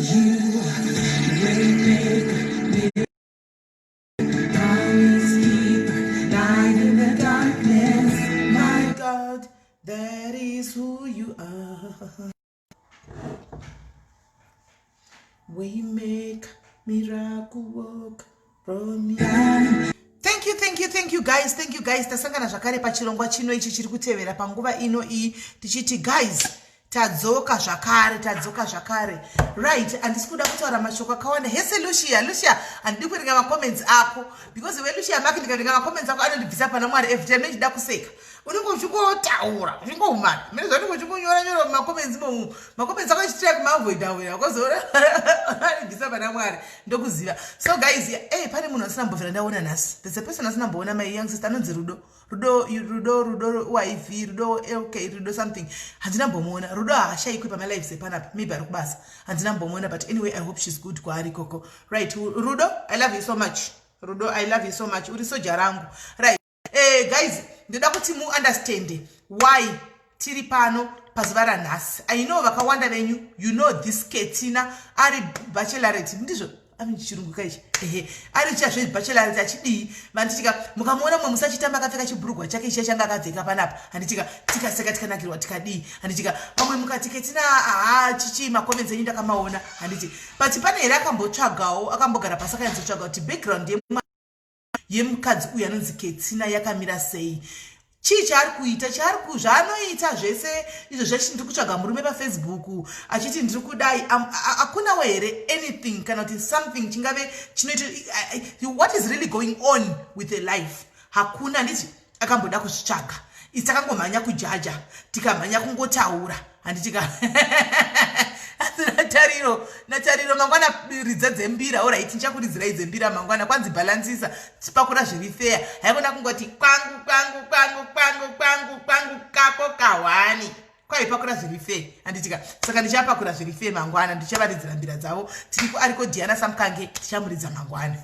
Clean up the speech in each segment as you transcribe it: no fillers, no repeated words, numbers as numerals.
You waymaker, promise keeper, light in the darkness. My God, that is who you are. Waymaker, miracle work, promise. Thank you guys. Tasangana zvakare pachirongwa chino ichi chiri kutevera panguva ino iyi tichiti guys tadzoka zvakare right. Handisi kuda kutaura mashoko akawanda. Hese Lucia handidi kuerenga macomments ako because we Lucia maki ndikaerenga macomments ako anondibvisa pana Mwari every time ndechida kuseka. Unenge uchingotaura uchingoumana mene zvaunenge uchingonyora mumacomments imomo macomments ako achitira kumavoidawira kozora anondibvisa pana Mwari ndokuziva. So guys, pane munhu asina mbovhera ndaona nhasi. There's a person asina mboona my young sister anonzi Rudo wife Rudo Rudo something. Handina mbomuona. Rudo haashaikwi pamalives epanapa maybe ari kubasa. Handina mbomuona, but anyway I hope she's good kwaari koko. Right, Rudo, I love you so much. Rudo, I love you so much. Uri soja rangu. Right. Guys, ndoda kuti mu understand why tiri pano pazuva ranhasi. I know vakawanda venyu, you know this Ketina ari bachelorette ndizvo chirungu kaichi ari chazve bachelorette achidii vanditika mukamuona mwe musachitamba akapfeka chiburugwa chake ichi changa akapfeka panapa handitika tikaseka tikanakirwa tikadii handitika pamwe mukati Ketina chichi macomments enyu ndakamaona handiti but pane here akambotsvagawo akambogara pasi akanyatsvaga kuti background yemukadzi uyu anonzi Ketina yakamira sei. Chii chaari kuita zvaanoita zvese izvo zvese ndiri kutsvaga murume paFacebook achiti ndiri kudai akunawo here anything kana kuti something chingave chinoita what is really going on with a life hakuna. Nditi akamboda kuzvitsvaga isi takangomhanya kujaja tikamhanya kungotaura handitika natariro mangwana ridza dzembira alright ndichakuridzirai dzembira mangwana kwanzi balansisa tipakura zviri fair haikona kungoti kwangu kako kawani kwaipakura zviri fair handitika saka ndichapakura zviri fair mangwana ndichavaridzira mbira dzavo tiri ariko Diana Samkange tichamuridza mangwana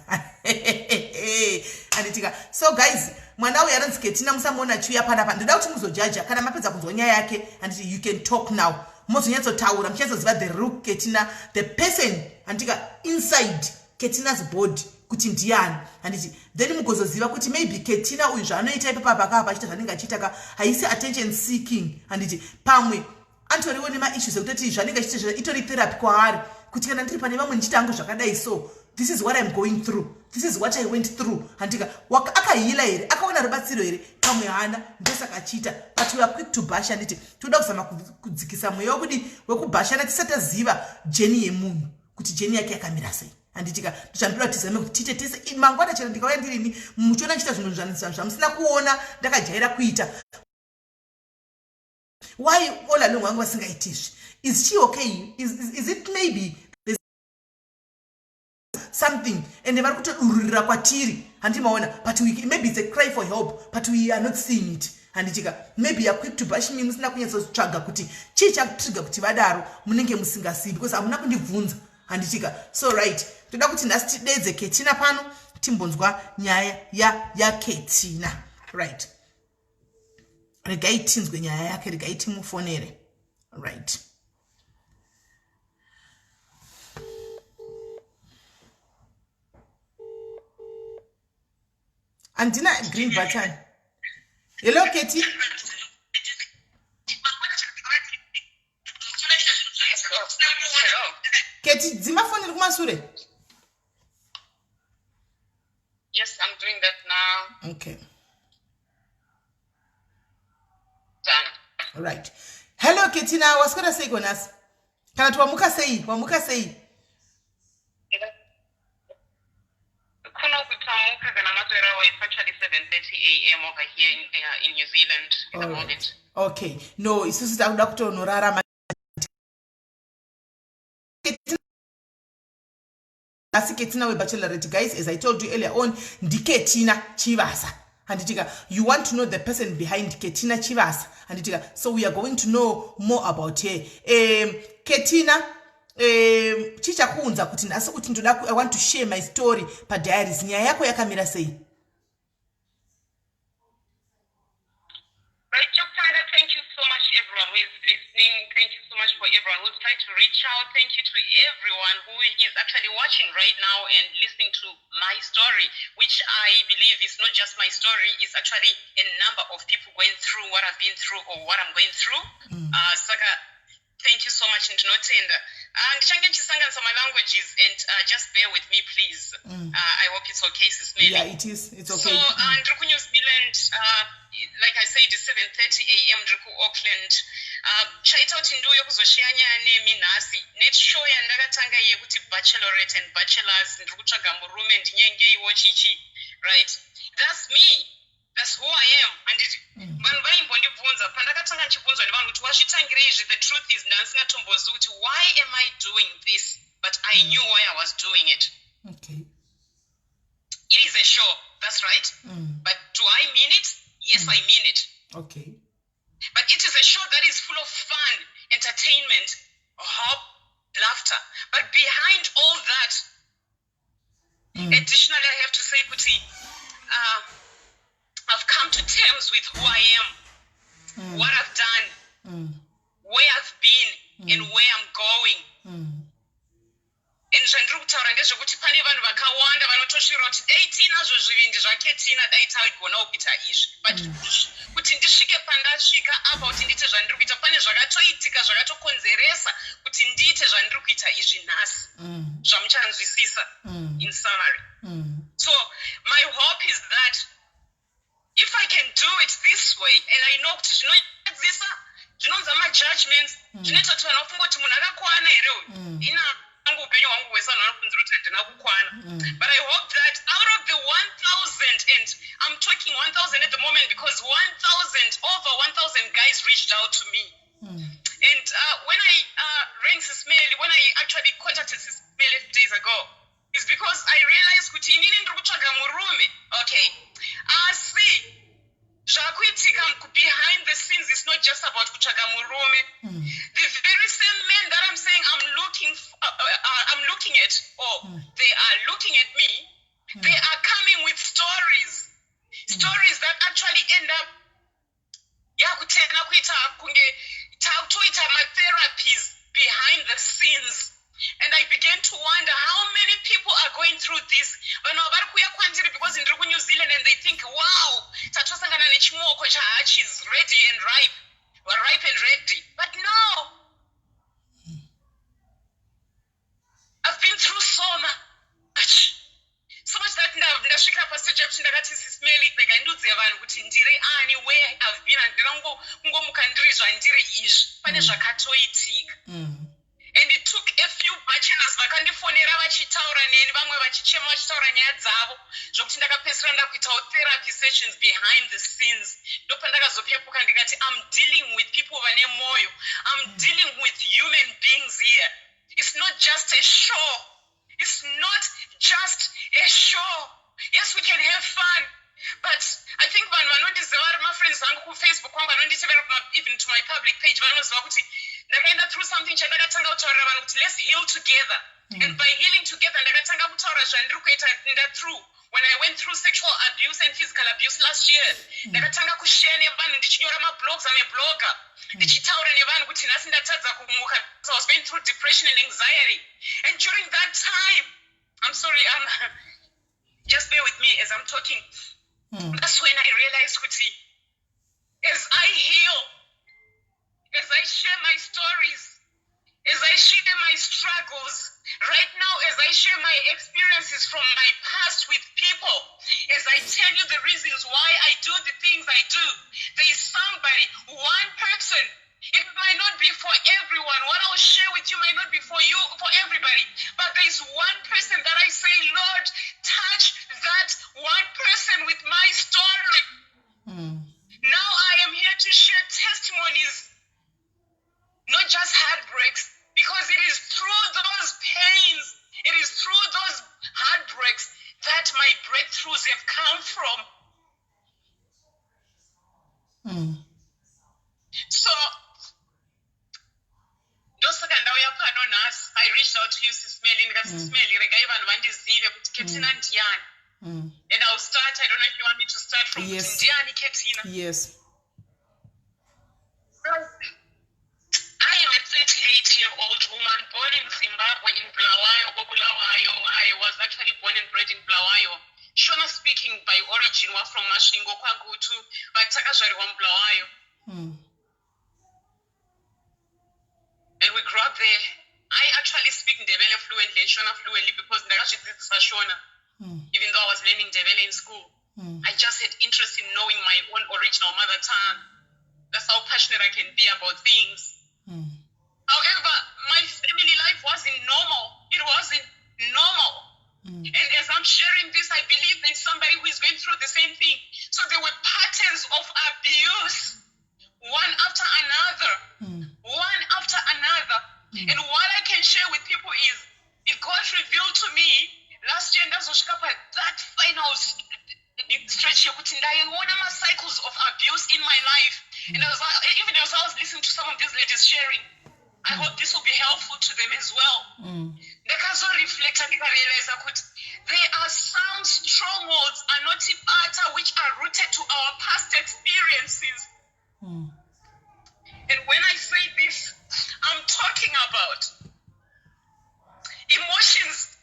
handitika. So guys, mwana uyu anonzi Ketina musamuona chiuya panapa ndoda kuti muzojaja kana mapedza kunzwa nyaya yake handiti you can talk now mozonyatsotaura muchazoziva the real Ketina, the person handika inside Ketina's body kuti ndiani handiti then mugozoziva kuti maybe Ketina uyu zvaanoita ipa pakapa achita zvanenge achiita haisi attention seeking handiti pamwe antoriwo nemaissues ekutoti zvanenge achiita itori therapy kwaari kuti kana ndiri pane vamwe ndichita hangu zvakadai so this is what I'm going through, this is what I went through handika akahila here akaona rubatsiro here pamwe hana ndosaka achiita but we are quick to bash handiti toda kuzama kudzikisa mweya wekudi wekubhashana tisati taziva jeni yemunhu kuti jeni yake yakamira sei handitika ndozvandoda tizame kuti titetese mangwana chero ndikauya ndirini muchiona ndichita zvinhu zvamusina kuona ndakajaira kuita. Why all along wangu vasingaitizvi? Is she okay? Is it maybe something and vari kutodururira kwatiri handimaona but maybe it's a cry for help but we are not seeing it handitika maybe you are quick to bash me musina kunyatsotsvaga kuti chii chakutriga kuti vadaro munenge musingasivi because hamuna kundibvunza handitika. So right, toda kuti nhasi tidedze Ketina pano timbonzwa nyaya yaKetina right. Regai tinzwe nyaya yake, regai timufonere right. Andina green button. Hello Keti. Hello. Keti, zima phone kumasure. Yes, I'm doing that now. Okay. Done. All right. Hello Ketina, what's gonna say gonas? Kana tuamuka sei? It's actually 7:30 a.m. over here in New Zealand in the morning. Okay. No, isusu takuda kutonorara asi Ketina we bachelorette guys, as I told you earlier on, Ketina Chivasa. Handitika, you want to know the person behind Ketina Chivasa. Handitika, so we are going to know more about her. Ketina chicha kuunza kuti ndasi kuti ndoda I want to share my story pa diaries. Nyaya yako yakamira sei? Right, Chopara, thank you so much everyone who is listening. Thank you so much for for everyone who's tried to reach out. Thank you to everyone who is actually watching right now and listening to my story, which I believe is not just my story, it's actually a number of people going through what I've been through or what I'm going through. Saka, thank you so much, Ndinotenda. Ndichange ndichisanganisa my languages and just bear with me, please. I hope it's okay, Sis Meli. Yeah, it is. It's okay. So, ndiri ku New Zealand, like I said, it's 7:30 a.m. ndiri ku Auckland. Chaita kuti ndiuye kuzoshare nyaya nemi nhasi netshow yandakatanga yekuti bachelorette and bachelors ndiri kutsvaga murume ndinyengeiwo chichi, right? That's me. That's who I am. Anditi vanhu vaimbondibvunza pandakatanga ndichibvunzwa nevanhu kuti wazvitangira izvi. The truth is ndandisingatombozivi kuti why am I doing this, but I knew why I was doing it. Okay. It is a show, that's right. But do I mean it? Yes, I mean it. Okay. But it is a show that is full of fun, entertainment, hope, laughter. But behind all that, additionally, I have to say, Kuti, I've come to terms with who I am, what I've done, where I've been, and where I'm going. And zvandiri kutaura ndezvekuti pane vanhu vakawanda vanotosvira kuti dai tinazvo zvivindi zvake tina dai taigonawo kuita izvi, but kuti ndisvike pandasvika apa kuti ndiite zvandiri kuita pane zvakatoitika zvakatokonzeresa kuti ndiite zvandiri kuita izvi nhasi zvamuchanzwisisa in summary. So my hope is that if I can do it this way, and I know kuti zvinoedzisa zvinonzi majudgments zvinoita kuti vanhu vafunga kuti munhu akakwana here uyu upenyu hwangu hwese vanhu vanofunzira kuti handina kukwana. But I hope that out of the 1,000, and I'm talking 1,000 at the moment because over 1,000 guys reached out to me. And when I rang Sis Meli, when I actually contacted Sis Meli a few days ago, it's because I realized kuti inini ndiri kutsvaga murume. Okay, see, zvakuitika behind the scenes is not just about kutsvaga murume. The very same men that I'm saying I'm looking at, or they are looking at me, they are coming with stories that actually end up yakutena kuita kunge tautoita therapies behind the scenes. And I began to wonder how many people are going through this. Vanhu vari kuuya kwandiri because ndiri ku New Zealand and they think, wow, tatosangana nechimoko chahachi is ready and ripe. We're ripe and ready. But no. I've been through so much. So much that ndasvika pastage yekuti ndakati Sis Meli ndikandudze vanhu kuti ndiri ani, where I've been, handina kungomuka ndiri zvandiri izvi. Pane zvakatoitika. And it took a few bachelors vakandifonera vachitaura neni, vamwe vachichema vachitaura nyaya dzavo zvokuti ndakapedzisira ndakuitawo therapy sessions behind the scenes. Ndopandakazopepuka ndikati I'm dealing with people vane moyo. I'm dealing with human beings here. It's not just a show. It's not just a show. Yes, we can have fun. But I think vanhu vanondiziva vari mafriends vangu kufacebook kwangu vanondisevera even to my public page vanoziva kuti ndakaenda through something chandakatanga kutaurira vanhu kuti let's heal together. And by healing together ndakatanga kutaura zvandiri kuita through when I went through sexual abuse and physical abuse last year. Ndakatanga kushare nevanhu ndichinyora mablogs. I'm a blogger. Ndichitaura nevanhu kuti nhasi ndatadza kumuka. So I was going through depression and anxiety. And during that time, I'm sorry, just bear with me as I'm talking. That's when I realized kuti as I heal, as I share my stories, as I share my struggles, right now as I share my experiences from my past with people, as I tell you the reasons why I do the things I do, there is somebody, one person. It might not be for everyone. What I'll share with you might not be for you, for everybody. But there is one person that I say, Lord, touch that one person with my story. Now I am here to share testimonies, not just heartbreaks, because it is through those pains, it is through those heartbreaks that my breakthroughs have come from. So, I reached out to you, Sis Meli, and Sis Meli, and I'll start. I don't know if you want me to start from Ndiani Ketina. Yes. I am a 38 born in Zimbabwe, in Bulawayo, Bulawayo. I was actually born and bred in Bulawayo. Shona speaking by origin, we're from Mashingo Kwagutu, but Takazari from Bulawayo. And we grew up there. I actually speak Ndebele fluently and Shona fluently because Ndagashi is Shona. Even though I was learning Ndebele in school. I just had interest in knowing my own original mother tongue. That's how passionate I can be about things. However, my family life wasn't normal. It wasn't normal. And as I'm sharing this, I believe there's somebody who is going through the same thing. So there were patterns of abuse, one after another, one after another. And what I can share with people is, it got revealed to me last year, that final stretch, my cycles of abuse in my life. And even as I was listening to some of these ladies sharing, I hope this will be helpful to them as well. Ndakazo reflect and realize that there are some strongholds which are rooted to our past experiences. And when I say this, I'm talking about emotions.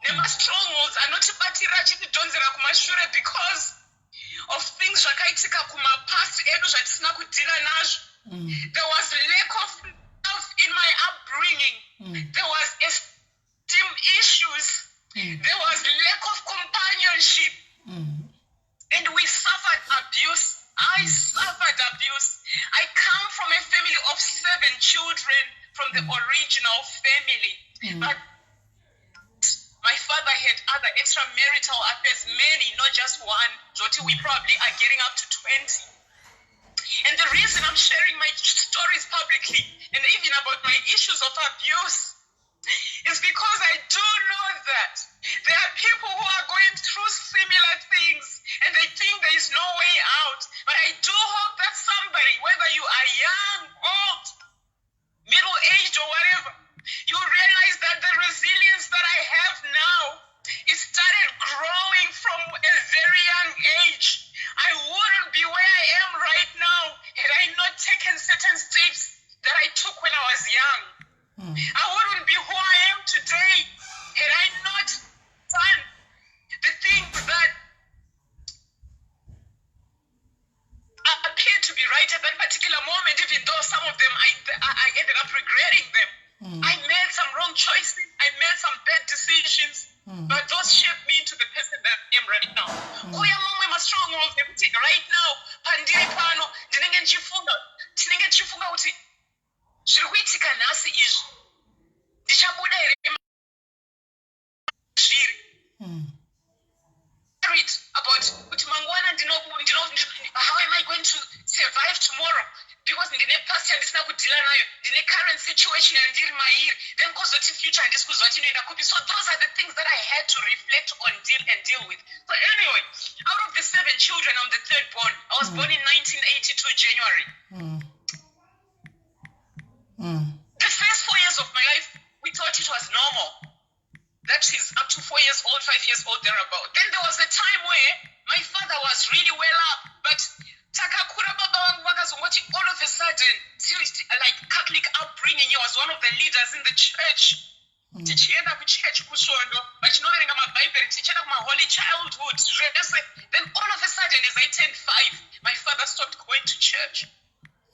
Nema strongholds anotibatira chitidonzera kumashure because of things zvakaitika kumapast edu zvatisina kudhila nazvo. There was lack of love in my upbringing. There was esteem issues. There was lack of companionship. And we suffered abuse. I suffered abuse. I come from a family of 7 children from the original family. But my father had other extramarital affairs, many, not just one. Joti, we probably are getting up to 20. And the reason I'm sharing my stories publicly, and even about my issues of abuse, is because I do know that there are people who are going through similar things, and they think there is no way out. But I do hope that somebody, whether you are young, old, middle-aged, or whatever, you realize that the resilience that I have now, it started growing from a very young age. I wouldn't be where I am right now had I not taken certain steps that I took when I was young. I wouldn't be who I am today had I not done the things that appeared to be right at that particular moment, even though some of them I ended up regretting them. I made some wrong choices. I made some bad decisions. But those shaped me into the person that I am right now. Kuya mumwe ma strongholds ekuti right now pandiri pano ndinenge ndichifunga kuti zviri kuitika nhasi izvi ndichabuda here zviri. Worried about kuti mangwana how am I going to survive tomorrow? Because ndine past yandisina kudhila nayo, ndine current situation yandiri mairi, then kozoti future handisi kuzwa chinoenda kupi. So those are the things that I had to reflect on deal with. So anyway, out of the 7 children, I'm the 3rd born. I was born in 1982 January. The first 4 years of my life, we thought it was normal. That is up to 4 years old, 5 years old, thereabout. Then there was a time where my father was really well up, but takakura baba wangu vakazongoti all of a sudden, seriously, like Catholic upbringing, he was one of the leaders in the church. Tichienda kuchurch kusvondo, vachinoverenga mabhaibheri, tichienda kumaholy childhood zvese. Then all of a sudden, as I turned 5, my father stopped going to church.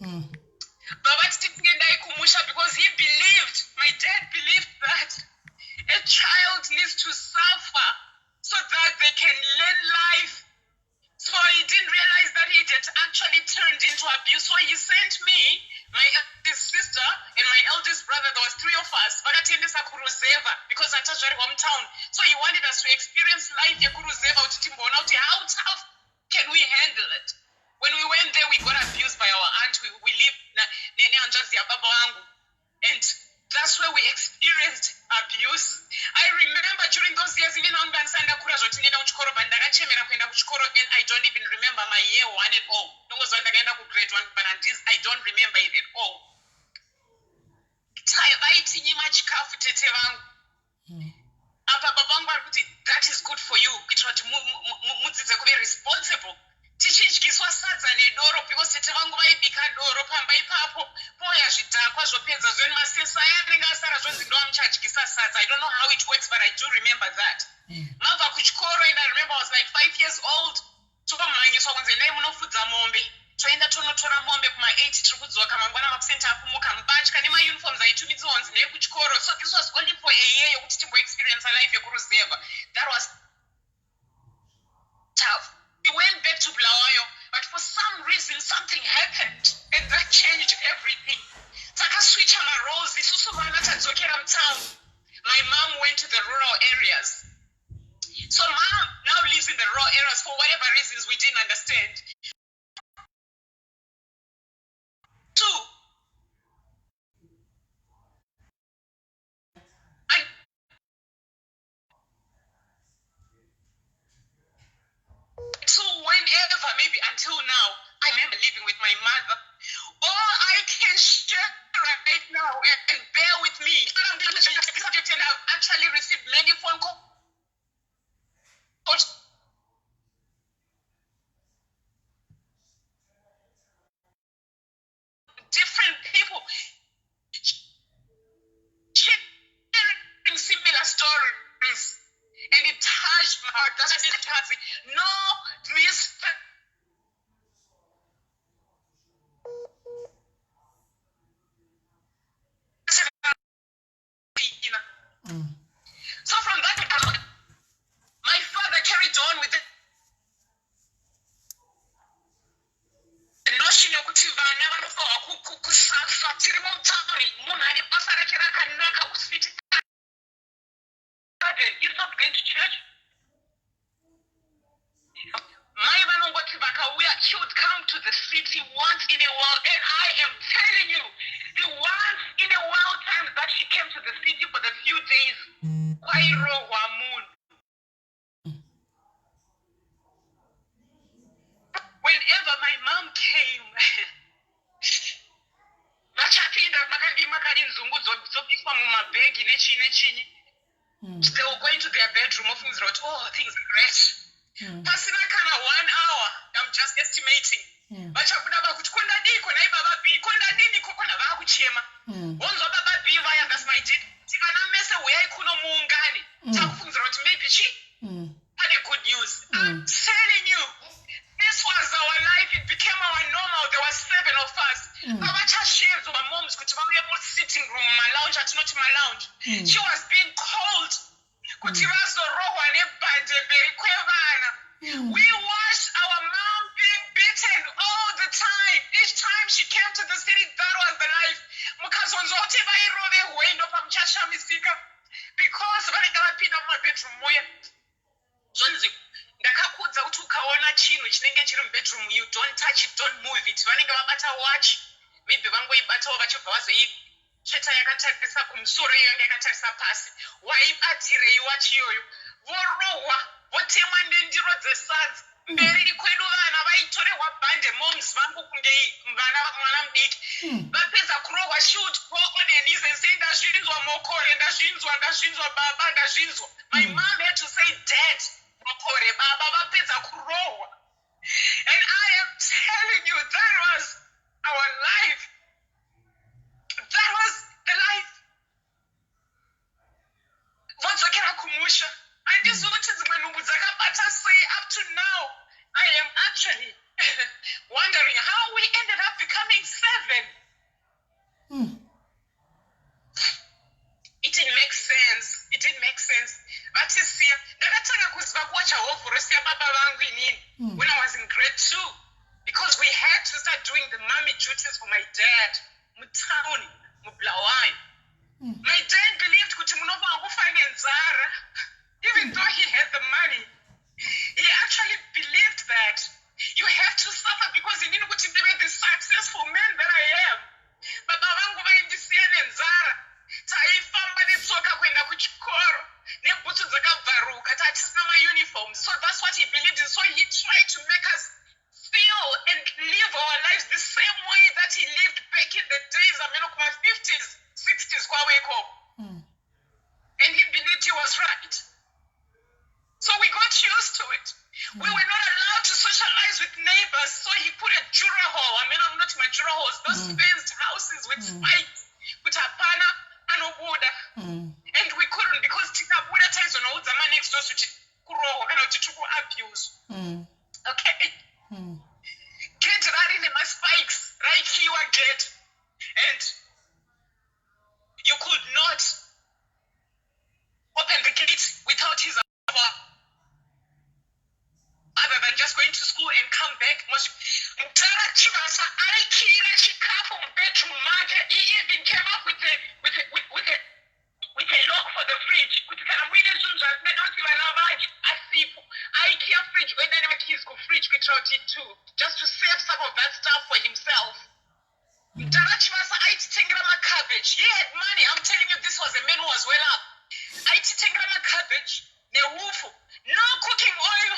Baba titiendai kumusha because he believed, my dad believed that a child needs to suffer so that they can learn life. So he didn't realize that it had actually turned into abuse. So he sent me, my eldest sister, and my eldest brother. There was 3 of us. Because I touched hometown. So he wanted us to experience life. How tough can we handle it? When we went there, we got abused by our aunt. We lived and that's where we experienced abuse. I remember during those years, even and I don't even remember my year 1 at all. Grade 1, but I don't remember it at all. That is good for you. Be responsible. tichidyiswa sadza nedoro because tete vangu vaibika doro pamba ipapo poya zvidhakwa zvopedza zvoni masesa aya anenge asara zvonzi ndo amuchadyisa sadza. I don't know how it works, but I do remember that. Mabva kuchikoro and I remember I was like 5 years old. Tokomhanyiswa kunzi endai munofudza mombe. Toenda tonotora mombe kuma8 tiri kudzoka mangwana makusenta akumuka mbatya nemayuniforms aitumidziwa kunzi ndeyekuchikoro. So this was only for a year yokuti timboexperience life yekuruzevha. That was tough. We went back to Bulawayo, but for some reason something happened and that changed everything. Takaswitcha maroles, isusu vana tadzokera mutown. My mom went to the rural areas. So mom now lives in the rural areas for whatever reasons we didn't understand. Two. So whenever, maybe until now, I remember living with my mother. All I can share right now and bear with me. And I've actually received many phone calls. Different people sharing similar stories. And it touched my heart. That's why I said, no, this. So from that, my father carried on with the notion of kuti vana vanofanirwa kusasa tiri mutauri munhu ane basa rake rakanaka kusvika. It's not going to church. Mai vanongoti vakauya, she would come to the city once in a while, and I am telling you, the once in a while times that she came to the city for the few days, kwairohwa munhu. Whenever my mom came, vachapinda makadi nzungu dzobviswa mumabhegi nechinyi. They were going to their bedroom, ofungidzira kuti oh, things are great. Pasina kana 1 hour, I'm just estimating. Vachabuda vakuti kondadiko nai baba B, kondadiniko kona vakuchema. Wonzwa baba B vaya that's my dad. Tikana mese uyai kuno muungani. Takufungidzira kuti maybe she had a good news. I'm telling you, this was our life. It became our normal. There were 7 of us. Shares of our moms could be sitting room, my lounge, at not my lounge. She was being called. We watched our mom being beaten all the time. Each time she came to the city, that was the life. Because vanenge vapinda mumabedroom zvonzi ndakakudza kuti ukaona chinhu chinenge chiri mubedroom, you don't touch it, don't move it. Vanenge vabata watch, maybe vangoibatawo vachibva vazoitsveta yakatarisa kumusoro, iyo yanga yakatarisa pasi. Waibatirei watch iyoyo? Vorohwa, votemwa nendiro dzesadza. Mberi kwedu vana vaitorehwa bhande, moms vangu kunge mwana mudiki. Vapedza kurohwa, she would go on her knees and say ndazvinzwa mokore, ndazvinzwa baba, ndazvinzwa. My mom had to say dad, mokore baba, vapedza kurohwa. And I am telling you, that was our life. That was the life. Vodzokera kumusha. Handizvi kuti dzimwe nhumbu dzakabata sei up to now. I am actually wondering how we ended up becoming 7. It didn't make sense. It didn't make sense. Vatisiya, ndakatanga kuziva kuwacha hovhorosiya baba vangu inini when I was in grade 2, because we had to start doing the mommy duties for my dad mutown mubulawayo. My dad believed kuti munofanirwa kufa nenzara. Even though he had the money, he actually believed that you have to suffer because he didn't kuti ndive the successful man that I am. Baba vangu vaindisiya nenzara. Taifamba netsoka kuenda kuchikoro nebhutsu dzakabvaruka, tatisina mauniforms. So that's what he believed in. So he tried to make us feel and live our lives the same way that he lived back in the days, I mean, kuma 50s, 60s, kwaweko. next door kuti kurohwa kana kuti tikuabuse. Okay. Gate rari nemaspikes raikhiwa gate, and you could not open the gate without his approval, other than just going to school and come back. Mutara Chivasa aikira chikafu bedroom make. He even came up with a lock for the fridge. Kuti kana muine zvinhu zvatinoti vana vacho asipo, aikia fridge oenda nemakeys kufridge kuitira kuti just to save some of that stuff for himself. Mutara Chivasa aititengera macabbage. He had money. I'm telling you, this was a man who was well up. Aititengera macabbage neufu, no cooking oil,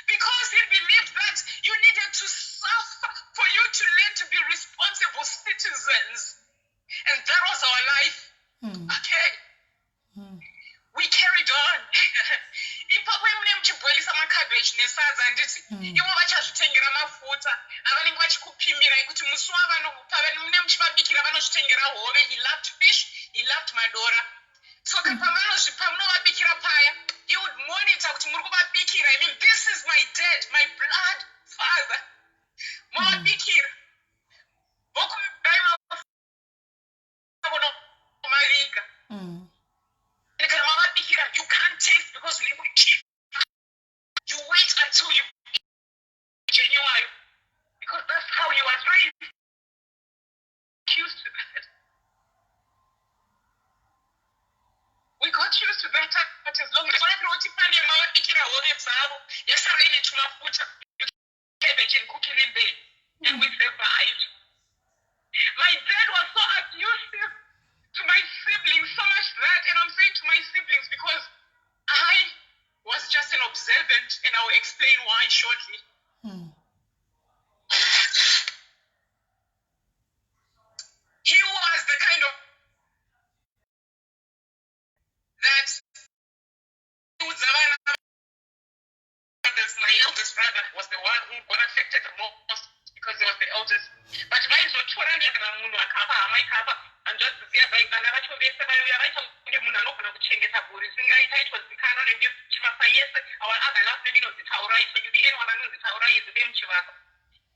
because he believed that you needed to suffer for you to learn to be responsible citizens. And that was our life. Okay? We carried on. Ipapo mune muchibhoilisa macabbage nesadza handiti ivo vachazvitengera mafuta avanenge vachikupimirai kuti musi mune muchivabikira vanozvitengera hove. He loved fish, he loved madora. So pamunovabikira paya, he would monitor kuti muri kuvabikira. I mean, this is my dad, my blood father. Mavabikira vokuvaimavika. And kana mavabikira, you can't taste because you wait until you genuine, because that's how he was raised. Used to that. We got used to that, but as long as and we survived. My dad was so abusive to my siblings, so much that, and I'm saying to my siblings because I was just an observant, and I will explain why shortly. He was the kind of that my eldest brother was the one who got affected the most because he was the eldest. But my and just the our other last name is the Taurai, so you see anyone who knows the Taurai is the name Chivasa.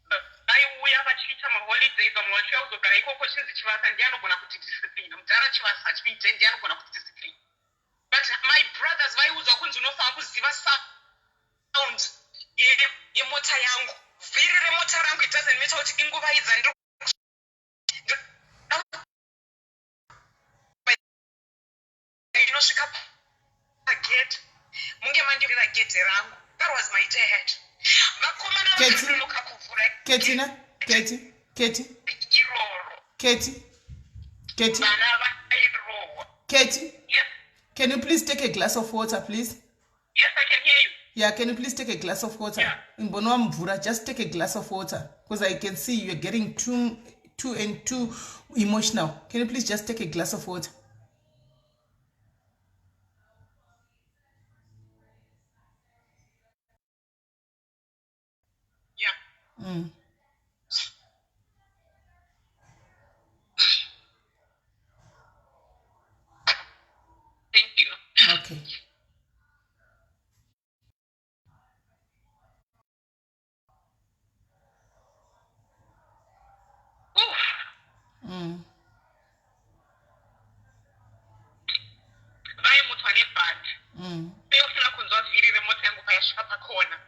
We have a cheat on holidays on one show, so I go questions the Chivasa and Diano Bona discipline. Mtara Chivasa has been Diano Bona discipline. But my brothers, why was a Kunzuno Fakus give us sound? Yemota Yang, very remote around, it doesn't matter what Ingova is and get Mungemandi get around. That was my dad. Katie, Yes. Can you please take a glass of water, please? Yes, I can hear you. Yeah, can you please take a glass of water? Yeah. Just take a glass of water, because I can see you're getting too emotional. Can you please just take a glass of water? Yeah. Thank you. Okay. Vai muthu ane bhandi peufuna kunzwa vhiri remota yangu payasvika pakona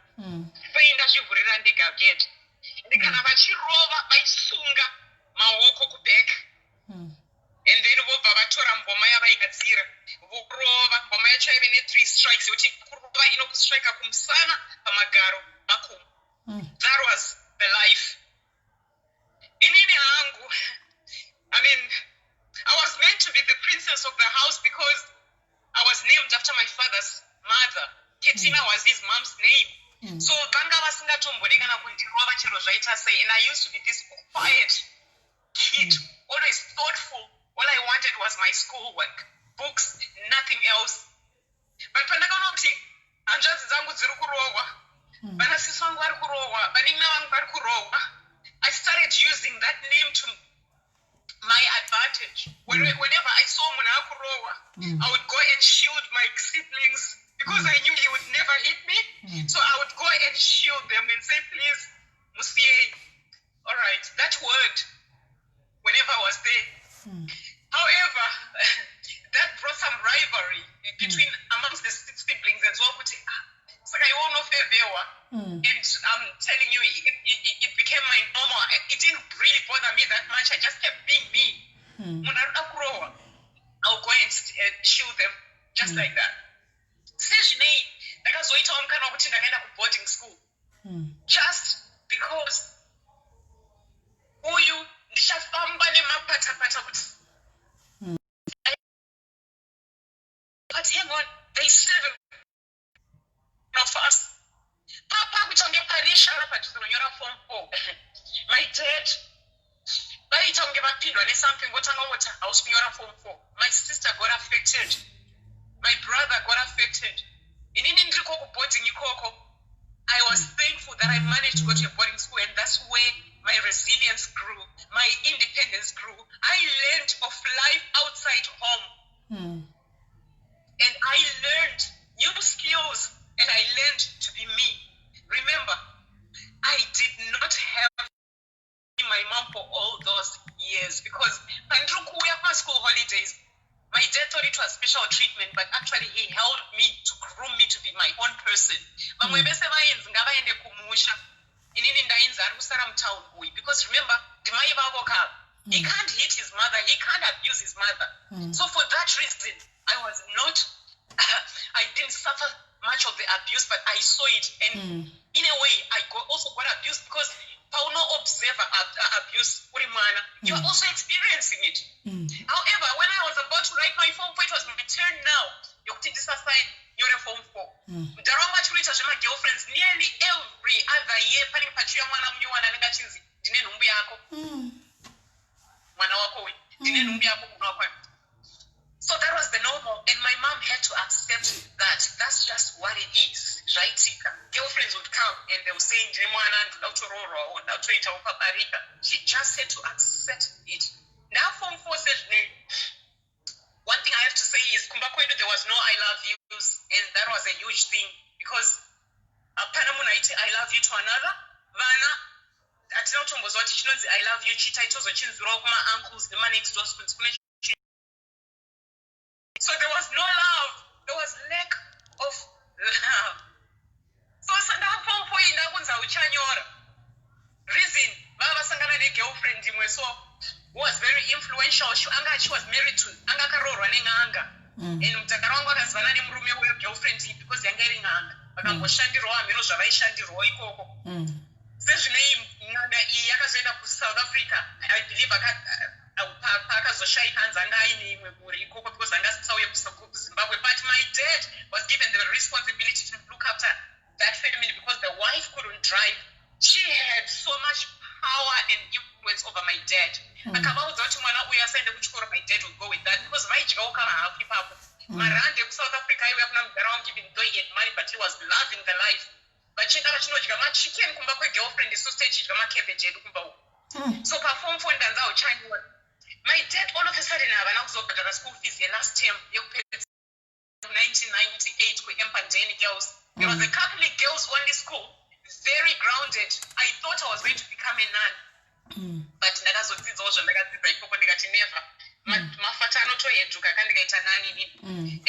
seinda zvivhurira ndega gate ende kana vachirova vaisunga maoko kubheka and then vobva vatora mboma yavaigadzira vorova mboma yacho yaive ne3 strikes yokuti kurova inokustrika kumusana pamagaro makumu. That was the life. Inini hangu, I mean, I was meant to be the princess of the house because I was named after my father's mother. Ketina was his mom's name. So vanga vasingatombode kana kundirova chero zvaita sei. And I used to be this quiet kid, always thoughtful. All I wanted was my schoolwork, books, nothing else. But pandakaona kuti hanzvadzi dzangu dziri kurohwa, vanasisi vangu vari kurohwa, vanin'ina vangu vari kurohwa, I started using that name to my advantage. Whenever I saw munhu akurohwa, I would go and shield my siblings because I knew he would never hit me. So I would go and shield them and say, please, Musie, all right, that word, whenever I was there. However, that brought some rivalry between amongst the siblings as well. So I won't know and I'm telling you, it became my normal. It didn't really bother me that much. I just kept being me. When I'll go and shield them just like that. Sejinei, ndakazoita mukana wekuti ndakaenda boarding school. Just because uyu ndichafamba nemapatapata kuti but hang on, they seven of us. Papa kuchange parisha apa tuzonyora form 4. My dad vaitange vapindwa nesomething votanga voti hausi kunyora form 4. My sister got affected. My brother got affected. Inini ndiriko kuboarding ikoko. I was thankful that I managed to go to a boarding school, and that's where my resilience grew, my independence grew. I learned of life outside home. And I learned new skills, and I learned to be me. Remember, I did not have my mom for all those years because my school holidays, my dad thought it was special treatment, but actually he held me to groom me to be my own person. Because remember, he can't hit his mother, he can't abuse his mother. So for that reason, I was not, I didn't suffer much of the abuse, but I saw it. And in a way, I also got abused because Pauno observer abuse, you are also experiencing it. However, when I was about to write my form 4, it was my turn now. You're a form 4. My girlfriends nearly every other year, so that was the normal, and my mom had to accept that. That's just what it is, right? Girlfriends would come and they would say, she just had to accept it. Now, Form 4 says, one thing I have to say is, there was no I love yous, and that was a huge thing because I love you to another. Vana, I love you, uncles, the man next door. So there was no love. There was lack of love. So now reason Baba Sangana girlfriend who was very influential. She was married to Anga Karora Nanga. And Mtakaranga has Vanani Murume girlfriend because they're getting Anga. Bagambo Shandi Roa, Miroja Shandi Roy Coco. Such name Nanga Yakazena South Africa. I believe but my dad was given the responsibility to look after that family because the wife couldn't drive. She had so much power and influence over my dad. My dad would go with that because my joke Marande South Africa, we have not around giving money, but he was loving the life. But she never chicken girlfriend is so stage so perform for my dad all of a sudden I was over the school fees the last term 1998 with Empandeni girls. It was a Catholic girls only school, very grounded. I thought I was going to become a nun. But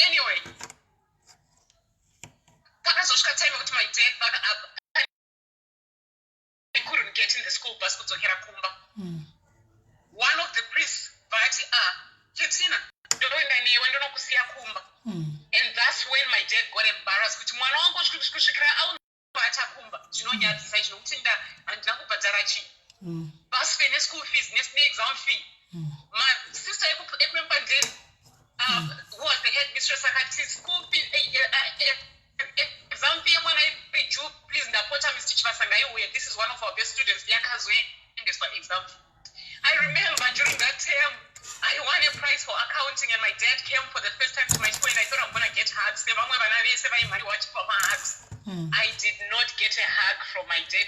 anyway, my dad I couldn't get in the school bus to Hirakumba. One of the priests, Kitina, and that's when my dad got embarrassed. Bus fee, school fees, exam fee. My sister, who was the headmistress, school fee, exam fee. When I paid you, please, this is one of our best students. For exam. I remember during that term, I won a prize for accounting, and my dad came for the first time to my school, and I thought I'm gonna get hugs. I did not get a hug from my dad.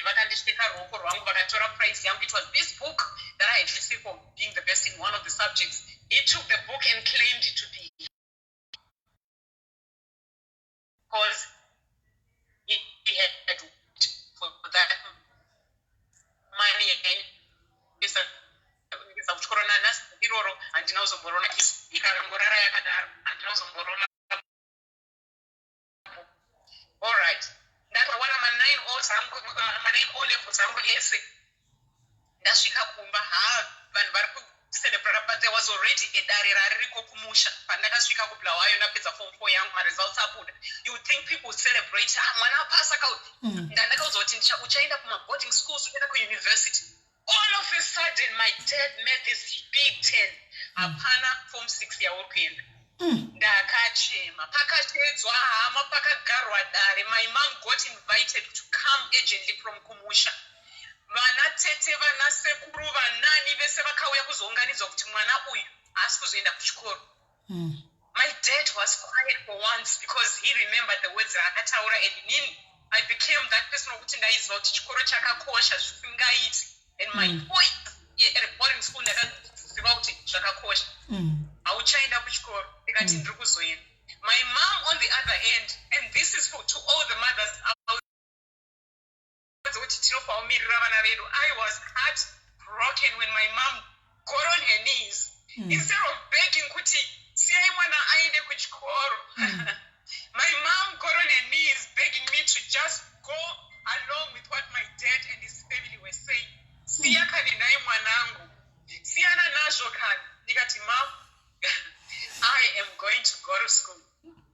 It was this book that I had received for being the best in one of the subjects. He took the book and claimed it to be because he had to for that money again. Ngeza kuchikoro nanasi iroro handina kuzomborona ikarangorara yakadaro handina kuzomborona. Alright, ndakawana ma9 levels angu ese ndasvika kumba vanhu vari kucelebrata, but there was already edare raririko kumusha. Pandakasvika kubulawayo ndapedza form 4 yangu maresults abuda, you would think people would celebrate, mwana apasa kauti. Ndandakaudzwa kuti uchaenda kumaboarding schools, uchaenda kuuniversity. All of a sudden my dad made this big 10 hapana form 6 yauri kuenda. Ndakachema, pakachedzwa hama, pakagarwa dare. My mom got invited to come urgently from kumusha. Vana tete, vana sekuru, vanani vese vakauya kuzounganidzwa kuti mwana uyu asi kuzoenda kuchikoro. My dad was quiet for once because he remembered the words raakataura, and inini I became that person wekuti ndaiziva kuti chikoro chakakosha zvisingaiti. And my voice at a boarding school ndakaziva kuti zvakakosha. Hauchaenda kuchikoro. Ndikati ndiri kuzoenda. My mom on the other hand, and this is to all the mothers out I was heartbroken when my mom got on her knees. Instead of begging kuti siyai mwana aende kuchikoro. My mom got on her knees begging me to just go along with what my dad and his family were saying. Siya kani naye mwanangu. Siyana nazvo kani. Ndikati, Mom, I am going to go to school.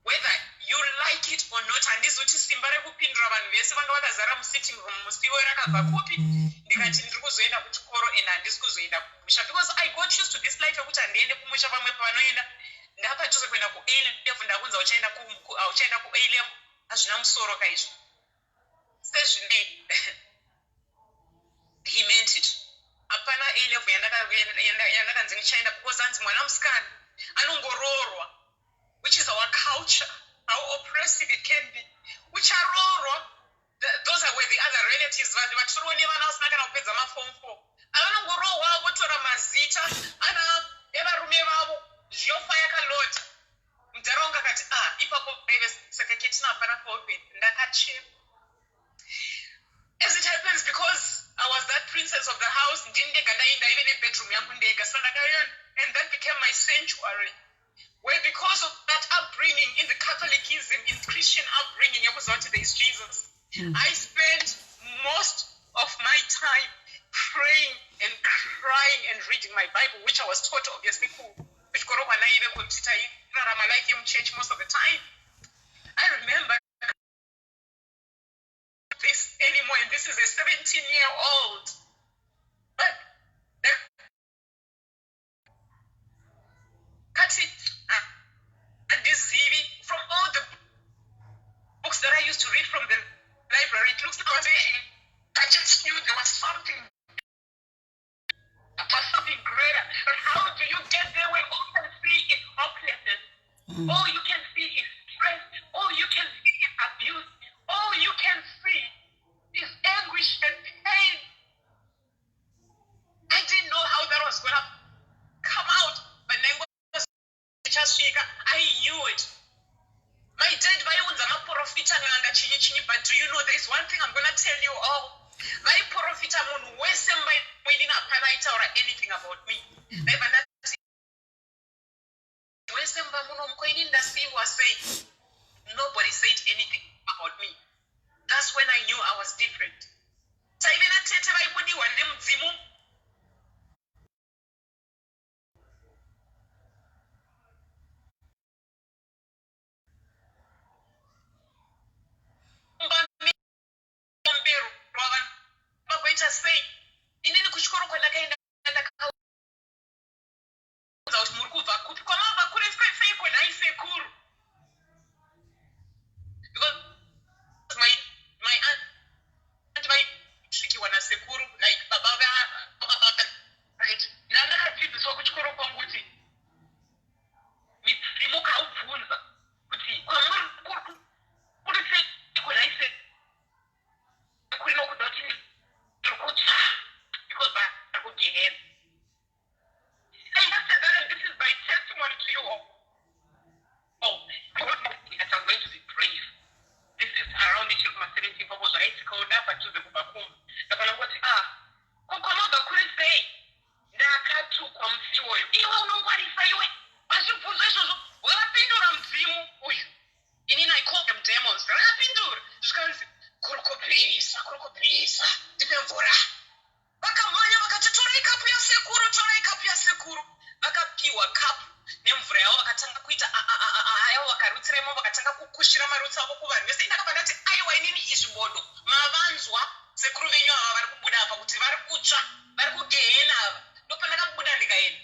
Whether you like it or not, handizuti simba rekupindura vanhu vese vanga vakazara musitting room musiwo rakabva kupi. Ndikati ndiri kuzoenda kuchikoro and handisi kuzoenda kumusha, because I got used to this life yekuti handiende kumusha pamwe pavanoenda. Ndapachose kuenda ku-A-level, ndakunza uchaenda ku-A-level, hazvina musoro kaizvo. Sezvinei he meant it. Hapana A-level yandakanzi ndichaenda because hanzi mwana musikana anongoroorwa, which is our culture, how oppressive it can be. Ucharorwa, those are where the other relatives vachirowa nevana vasina kana kupedza maform 4. Avanongoroorwa votora mazita evarume vavo, zvofa yakalota. Mudharaunda akati ipapo saka ketina hapana kuopen. Ndakachema. As it happens, because I was that princess of the house, ndinega ndaenda even a bedroom yangu ndega, so ndakayona, and that became my sanctuary. Where because of that upbringing in the Catholicism, in Christian upbringing, there is Jesus. I spent most of my time praying and crying and reading my Bible, which I was taught obviously my life in church most of the time. I remember this anymore, and this is a 17-year-old. But from all the books that I used to read from the library, it looks like I just knew there was something greater. But how do you get there when all you can see is hopelessness? All you can see is stress. All you can see is abuse. All you can see is anguish and pain. I didn't know how that was going to come out, but then I knew it. My dad vaiunza maprofita nganga chinyi chinyi, but do you know there is one thing I'm going to tell you all. Vaiprofita munhu wese mbainina hapana aitaura anything about me. Wese mba munhu mkoini ndasiwa say nobody said anything about me. That's when I knew I was different. Taivena tete vaibudiwa nemudzimu. Say inini kuchikoro kwandakaenda ndakauza kuti muri kubva kupi, kwamabva kuri feiko naisekuru, because my aunt vaisvikiwa nasekuru, like baba right. Ndandakadzidziswa kuchikoro kwangu kuti midzimu kaubvunza kuti kwamuri kuri feiko naisekuru inokuda kuti because I could get him. And after that, and this is my testimony to you all. vakarutsiremo vakatanga kukushira marutsi avo kuvanhu vese. Ndakabva ndati aiwa inini izvi bodo mavanzwa sekuru venyu ava vari kubuda apa kuti vari kutsva vari kugehena ava. Ndopandakabuda ndikaenda.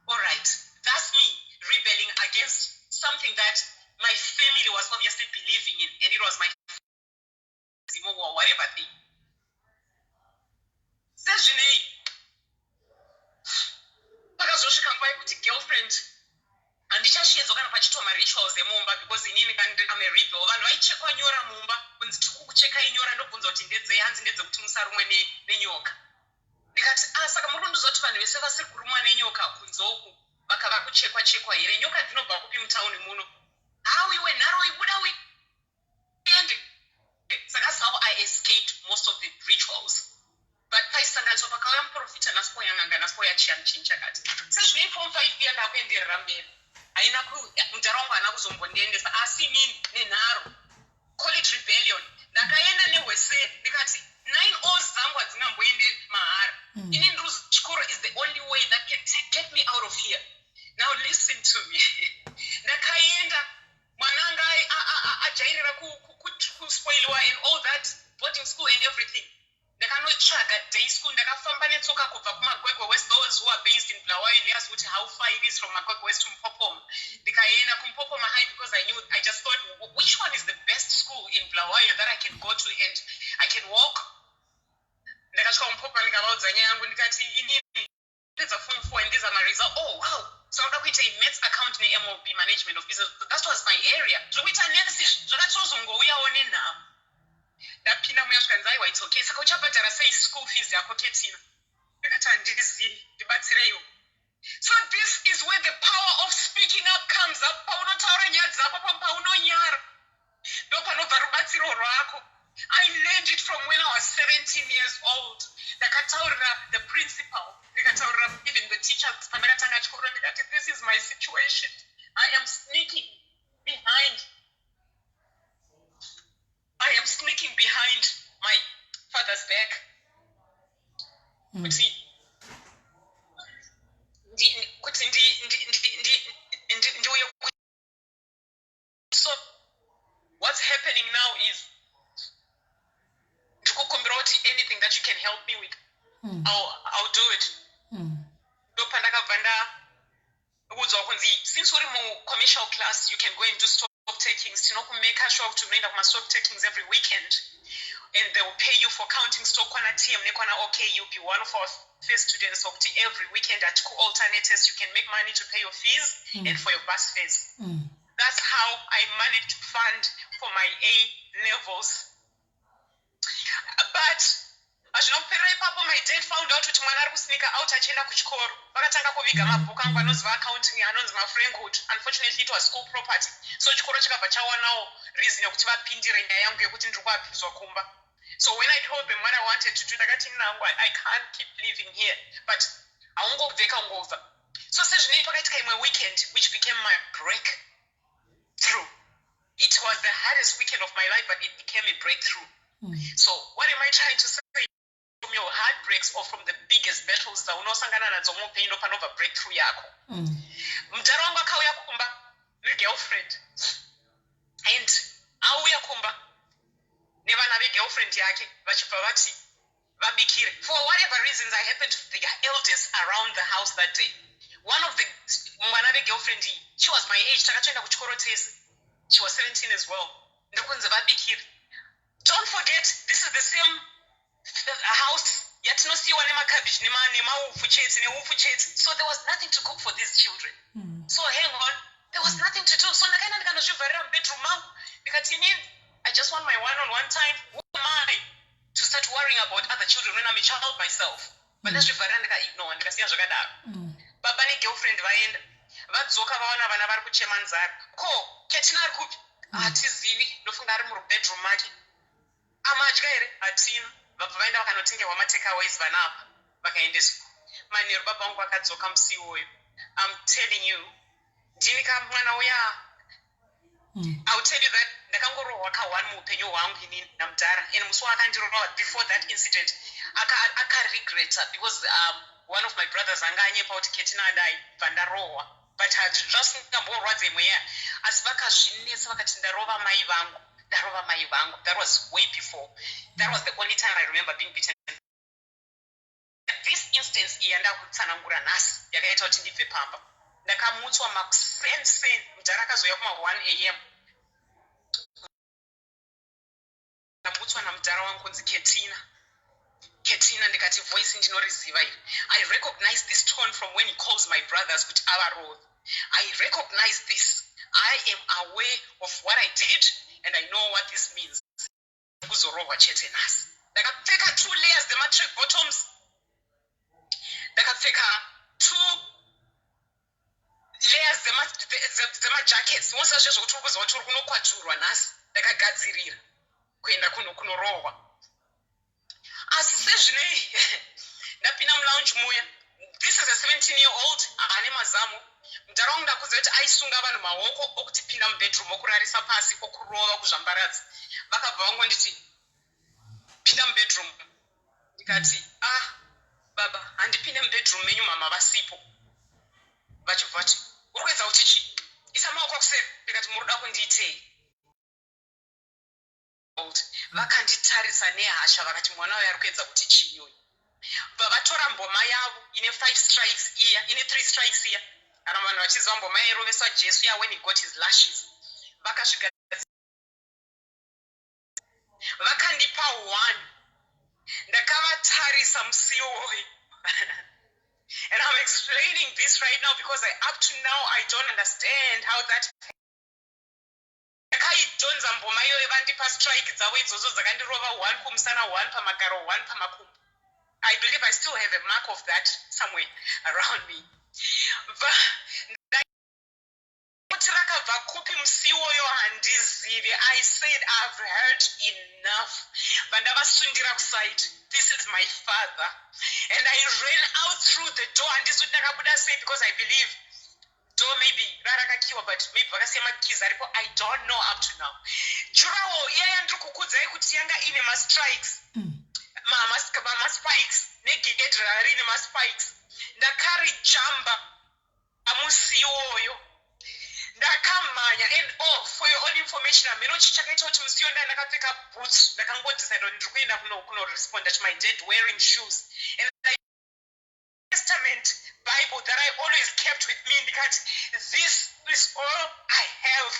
Alright, that's me rebelling against something that my family was obviously believing in, and it was my or whatever thing. Sezvinei pakazosvika nguva yekuti girlfriend handichashiedzwa kana pachitoma rituals emumba, because inini I'm a rebel. Vanhu vaichekwa nyora mumba kunzi tikukuchekai nyora, ndobvunza kuti ndedzei, hanzi ndedzekuti musarumwe nenyoka. Ndikati saka muri kundizoti vanhu vese vasiri kurumwa nenyoka kunzoku vakava kuchekwa chekwa here? Nyoka dzinobva kupi mutauni muno? How iwe nharo ibuda uende. So that's how I escaped most of the rituals. But paisanganiso pakauya muprofita nasipo yanganga nasipo yachiyanchincha kati sezvinei form 5 iya ndakuenderera mberi. Haina mudhara wangu haana kuzombondiendesa, asi inini nenharo call it rebellion. Ndakaenda nehwese ndikati 9 hours dzangu hadzingamboende mahara. Inini ndiri chikoro is the only way that can get me out of here. Now listen to me. Ndakaenda mwananga ajairira kuspoiliwa and all that, boarding school and everything. Ndakanotsvaga day school. Ndakafamba netsoka kubva kuMagwegwe West. Those who are based in Bulawayo knows what how far it is from Magwegwe West to Mpopoma. Ndikaenda kuMpopoma High because I just thought which one is the best school in Bulawayo that I can go to and I can walk. Ndakasvika kuMpopoma ndikavaudza nyaya yangu ndikati inini ndedza form 4 and these are my results. Oh wow. So I kuita Maths account MOB management of business. That was my area. Zvokuita next zvakatozongouyawo nenhau. Ndapinda muyasvika nzaiwa it's okay. Saka uchabhadhara sei school fees yako Ketina? Ndikati handizivi, ndibatsireiwo. So this is where the power of speaking up comes up. Paunotaura nyaya dzako paunonyara ndopanobva rubatsiro rwako. I learned it from when I was 17 years old. Ndakataurira the principal, ndikataurira even the teachers pandakatanga chikoro ndikati this is my situation. I am sneaking behind my father's back. So what's happening now is anything that you can help me with, I'll do it. Since we're in commercial class, you can go and do stock takings. You know, make a show to make stock takings every weekend, and they will pay you for counting stock. Okay, you'll be one of our first students. Every weekend at alternatives, you can make money to pay your fees and for your bus fares. That's how I managed to fund for my A levels. But azvinopera ipapo my dad found out kuti mwana ari kusneaka out achienda kuchikoro. Vakatanga kuviga mabhuku angu anonzi accounting anonzi mafrankhood. Unfortunately it was school property. So chikoro chikabva chawanawo reason yokuti vapindire nyaya yangu yekuti ndiri kuabviswa kumba. So when I told them what I wanted to do, ndakati nangu I can't keep living here, but haungobveka ngobva. So sezvinei pakaitika imwe weekend which became my breakthrough. It was the hardest weekend of my life, but it became a breakthrough. So what am I trying to say? From your heartbreaks or from the biggest battles that unosangana nadzo muupenyu panobva breakthrough yako. Mudhara wangu akauya kumba negirlfriend, and auya kumba nevana vegirlfriend yake vachibva vati vabikire. For whatever reasons, I happened to be the eldest around the house that day. One of the mwana vegirlfriend, she was my age. Takatoenda kuchikoro tese. She was 17 as well. Ndokunzi vabikire. Don't forget, this is the same house yatinosiwa nemakabichi nemaufu chete. So there was nothing to cook for these children. So hang on, there was nothing to do. So ndakaenda ndikanozvivharira mubedroom mangu ndikati inini I just want my one-on-one time. Who am I to start worrying about other children when I'm a child myself? But ndazvivharira ndikaignore ndikasiya zvakadaro. Baba negirlfriend vaenda vadzoka vaona vana vari kuchema nzara. Ko Ketina ari kupi? Hatizivi. Ndofunga ari mubedroom make. Amadya here hatina. Vabva vaenda vakanotengerwa matakeaways vana apa vakaendeswa. Manheru baba vangu vakadzoka musi uyu. I'm telling you, ndini kamwana uya. I'll tell you that ndakangorohwa ka1 muupenyu hwangu inini namudhara, and musi wakandirohwa before that incident akaregreta because one of my brothers anga anyepa kuti Ketina adai bva ndarohwa. but zvasingambodzi mweya asi vakazvinetsa vakati ndarova mai vangu. That was way before. That was the only time I remember being beaten. This instance iyi yandakutsanangura nhasi yakaita kuti ndibve pamba. Ndakamutswa masense mudhara akazoya kuma 1 am. Ndamutswa namudhara wangu kunzi Ketina ndikati voice ndinoriziva iri. I recognize this tone from when he calls my brothers kuti avarovi. I recognize this. I am aware of what I did and I know what this means. Kuzorova chete nhasi. Ndakapfeka 2 layers dzematrack bottoms. Ndakapfeka 2 layers dzemajackets. Mosazve zvokuti uri kuziva kuti uri kunokwaturwa nhasi. Ndakagadzirira kuenda kunorohwa. Asi sezvinei ndapinda mulounge muya. This is a 17-year-old ane mazamu. Mudhara wangu ndakuziva kuti aisunga vanhu maoko okuti pinda mubedroom okurarisa pasi okurova kuzvambaradza. Vakabva vangonditi pinda mubedroom. Ndikati baba handipinde mubedroom menyu mama vasipo. Vachibva vati uri kuedza kuti chii? Isa maoko akuseri. Ndikati muri kuda kundiitei? Vakanditarisa nehasha vakati mwana uyu ari kuedza kuti chii uyu. Vatora mboma yavo ine 5 strikes iya, ine 3 strikes iya. Kana vanhu vachiziva mboma yairoveswa Jesu ya when he got his lashes. Vakasvika vakandipa 1. Ndakavatarisa musiwo uyu. And I'm explaining this right now because up to now I don't understand how that ndakaidhonza mboma iyoyo vandipa strike dzavo idzodzo dzakandirova 1 kumusana, 1 pamakaro, 1 pamakumbo. I believe I still have a mark of that somewhere around me. Rakabva kupi musiwoyo handizivi. I said I've heard enough. Vandavasundira kuside. This is my father. And I ran out through the door. Handisi kuti ndakabuda sei because I believe door maybe rarakakiwa but maybe vakasiya makizi aripo. I don't know up to now. Jurawo iyaya ndiri kukudzai kuti yanga ine mastrikes. Maspikes. Negedhe rine maspikes. Ndakarijamba amusiwoyo. Ndakamhanya and for your own information ameno chichakaita kuti musiyo ndakapfeka boots. Ndakangodecide kuti ndiri kuenda kunoresponda to my dad wearing shoes. And the Testament Bible that I always kept with me ndikati this is all I have.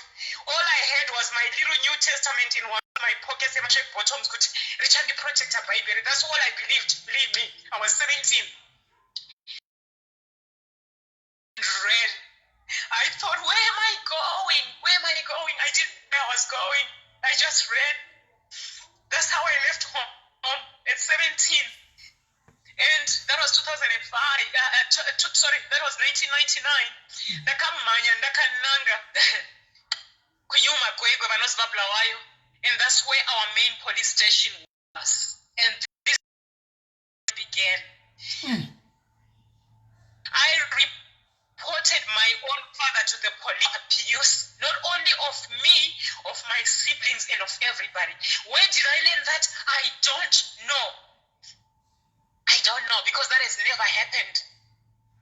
All I had was my little New Testament in one of my pockets and my check bottoms kuti richandiprotecta Bible. That's all I believed. Believe me, I was 17. Ran. I thought, where am I going? I didn't know where I was going. I just ran. That's how I left home at 17. And that was 2005. That was 1999. Ndakamhanya ndakananga kunyuma kwegwe vanoziva Bulawayo. And that's where our main police station was. And this began. I reported my own father to the police abuse, not only of me, of my siblings and of everybody. Where did I learn that? I don't know because that has never happened.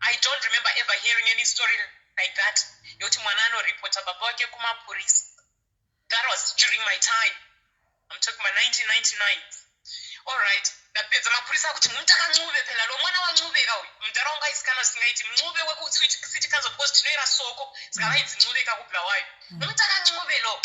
I don't remember ever hearing any story like that. Yoti mwana anoripota baba wake kumapurisa. That was during my time. I'm talking about 1999. All right. Ndapedza mapurisa kuti mutakancube phela lo mwana wancubeka uyu. Mudhara wanga isikana singaiti mncube wekucity council post tinoera soko sikavaidzi ncubeka kuBulawayo. Mutakancube lo.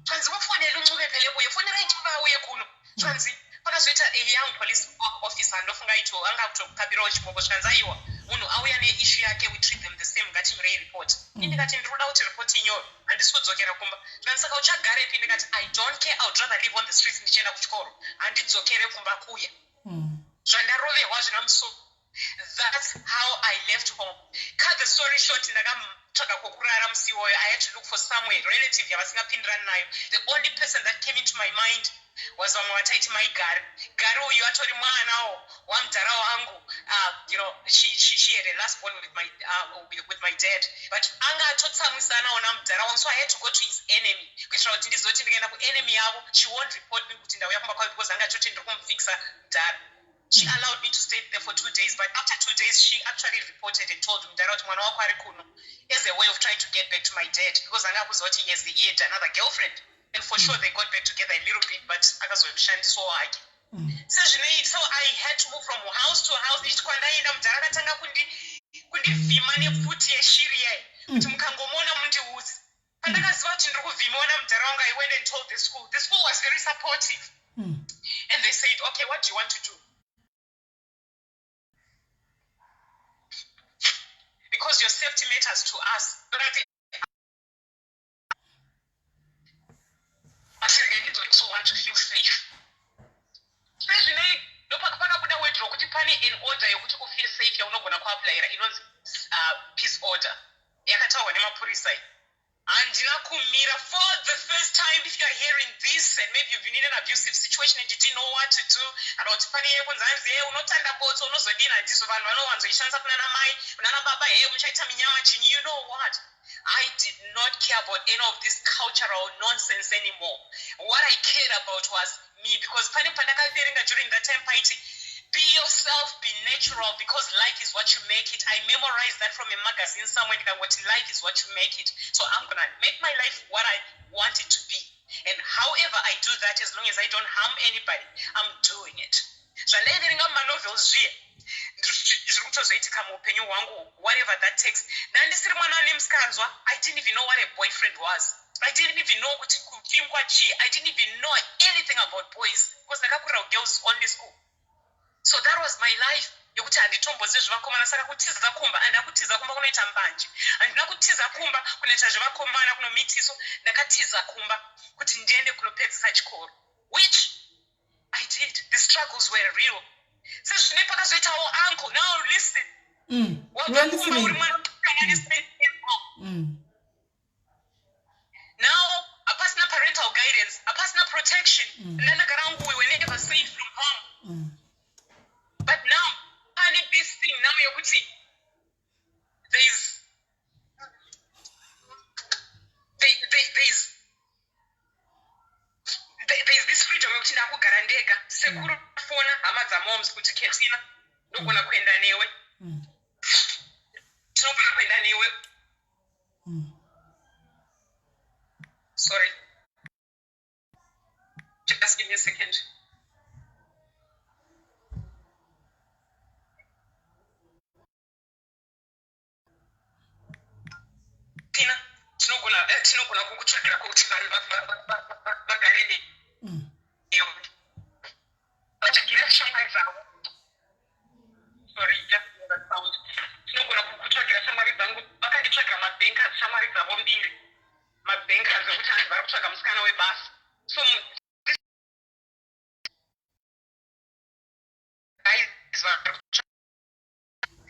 Twanzi wafonela uncube phela uye fonela incube uye kuno. Twanzi pakazoita a young police officer ndofunga ito anga kutokabirawo chiboko twanzi aiwa munhu auya neissue yake we treat them the same ngatimurei report. Ndikati ndinoda kuti report inyoyo handisi kudzokera kumba. Twanzi saka uchagarepi? Ndikati I don't care, I would rather live on the streets ndichienda kuchikoro. Handidzokere kumba kuya. Zvandaroverwa zvina musoro. That's how I left home. Cut the story short, ndakatsvaga kwokurara musi iwoyo. I had to look for somewhere relative yavasingapindirani nayo. The only person that came into my mind was vamwe vataiti maigari. Gari uyu atori mwanawo wamudhara wangu. She had a last born with my dad. But anga atotsamwisanawo namudhara wangu. So I had to go to his enemy. Kuitira kuti ndizoti ndikaenda kuenemy yavo, she won't report me kuti ndauya kumba kwavo because anga atoti ndiri kumufikisa mudhara. She allowed me to stay there for 2 days, but after 2 days, she actually reported and told him that as a way of trying to get back to my dad, because I was what he had another girlfriend. And for sure, they got back together a little bit, but I was so hard. So I had to move from house to house. I went and told the school. The school was very supportive. And they said, okay, what do you want to do? Because your safety matters to us. But I also want to feel safe. Especially, in order you feel safe, you're not going to apply peace order. And for the first time, if you're hearing this and maybe you've been in an abusive situation and you didn't know what to do, and you know what? I did not care about any of this cultural nonsense anymore. What I cared about was me, because during that time, be yourself, be natural, because life is what you make it. I memorized that from a magazine somewhere, what life is what you make it. So I'm going to make my life what I want it to be. And however I do that, as long as I don't harm anybody, I'm doing it. So novels, whatever that takes. I didn't even know what a boyfriend was. I didn't even know what I didn't even know anything about boys, because the girls only school. So that was my life. Yokuti anditomboze zvivakomana saka kutiza kumba andakutiza kumba kunoita mbanje andina kutiza kumba kunoita zvivakomana kunomitiso ndakatiza kumba kuti ndiende kunopedzisa chikoro, which I did. The struggles were real. So zvine pakazoitawo uncle, now listen. We're listening. Now a personal parental guidance, a personal protection, we were never safe from home. But now, this thing now you're putting, there's this freedom of Tina Garandega, Sekura Fona, Amaza moms put a Katina, no one kwenda newe. Sorry. Just give me a second. Tinogona kukutsvagira kuti vanhu vagarene vatsvagira shamwari dzavo. Sorry, just that sound. Tinogona kukutsvagira shamwari dzangu, vakanditsvagira mabankers shamwari dzavo mbiri, mabankers ekuti hanzi vari kutsvaga musikana webasa. So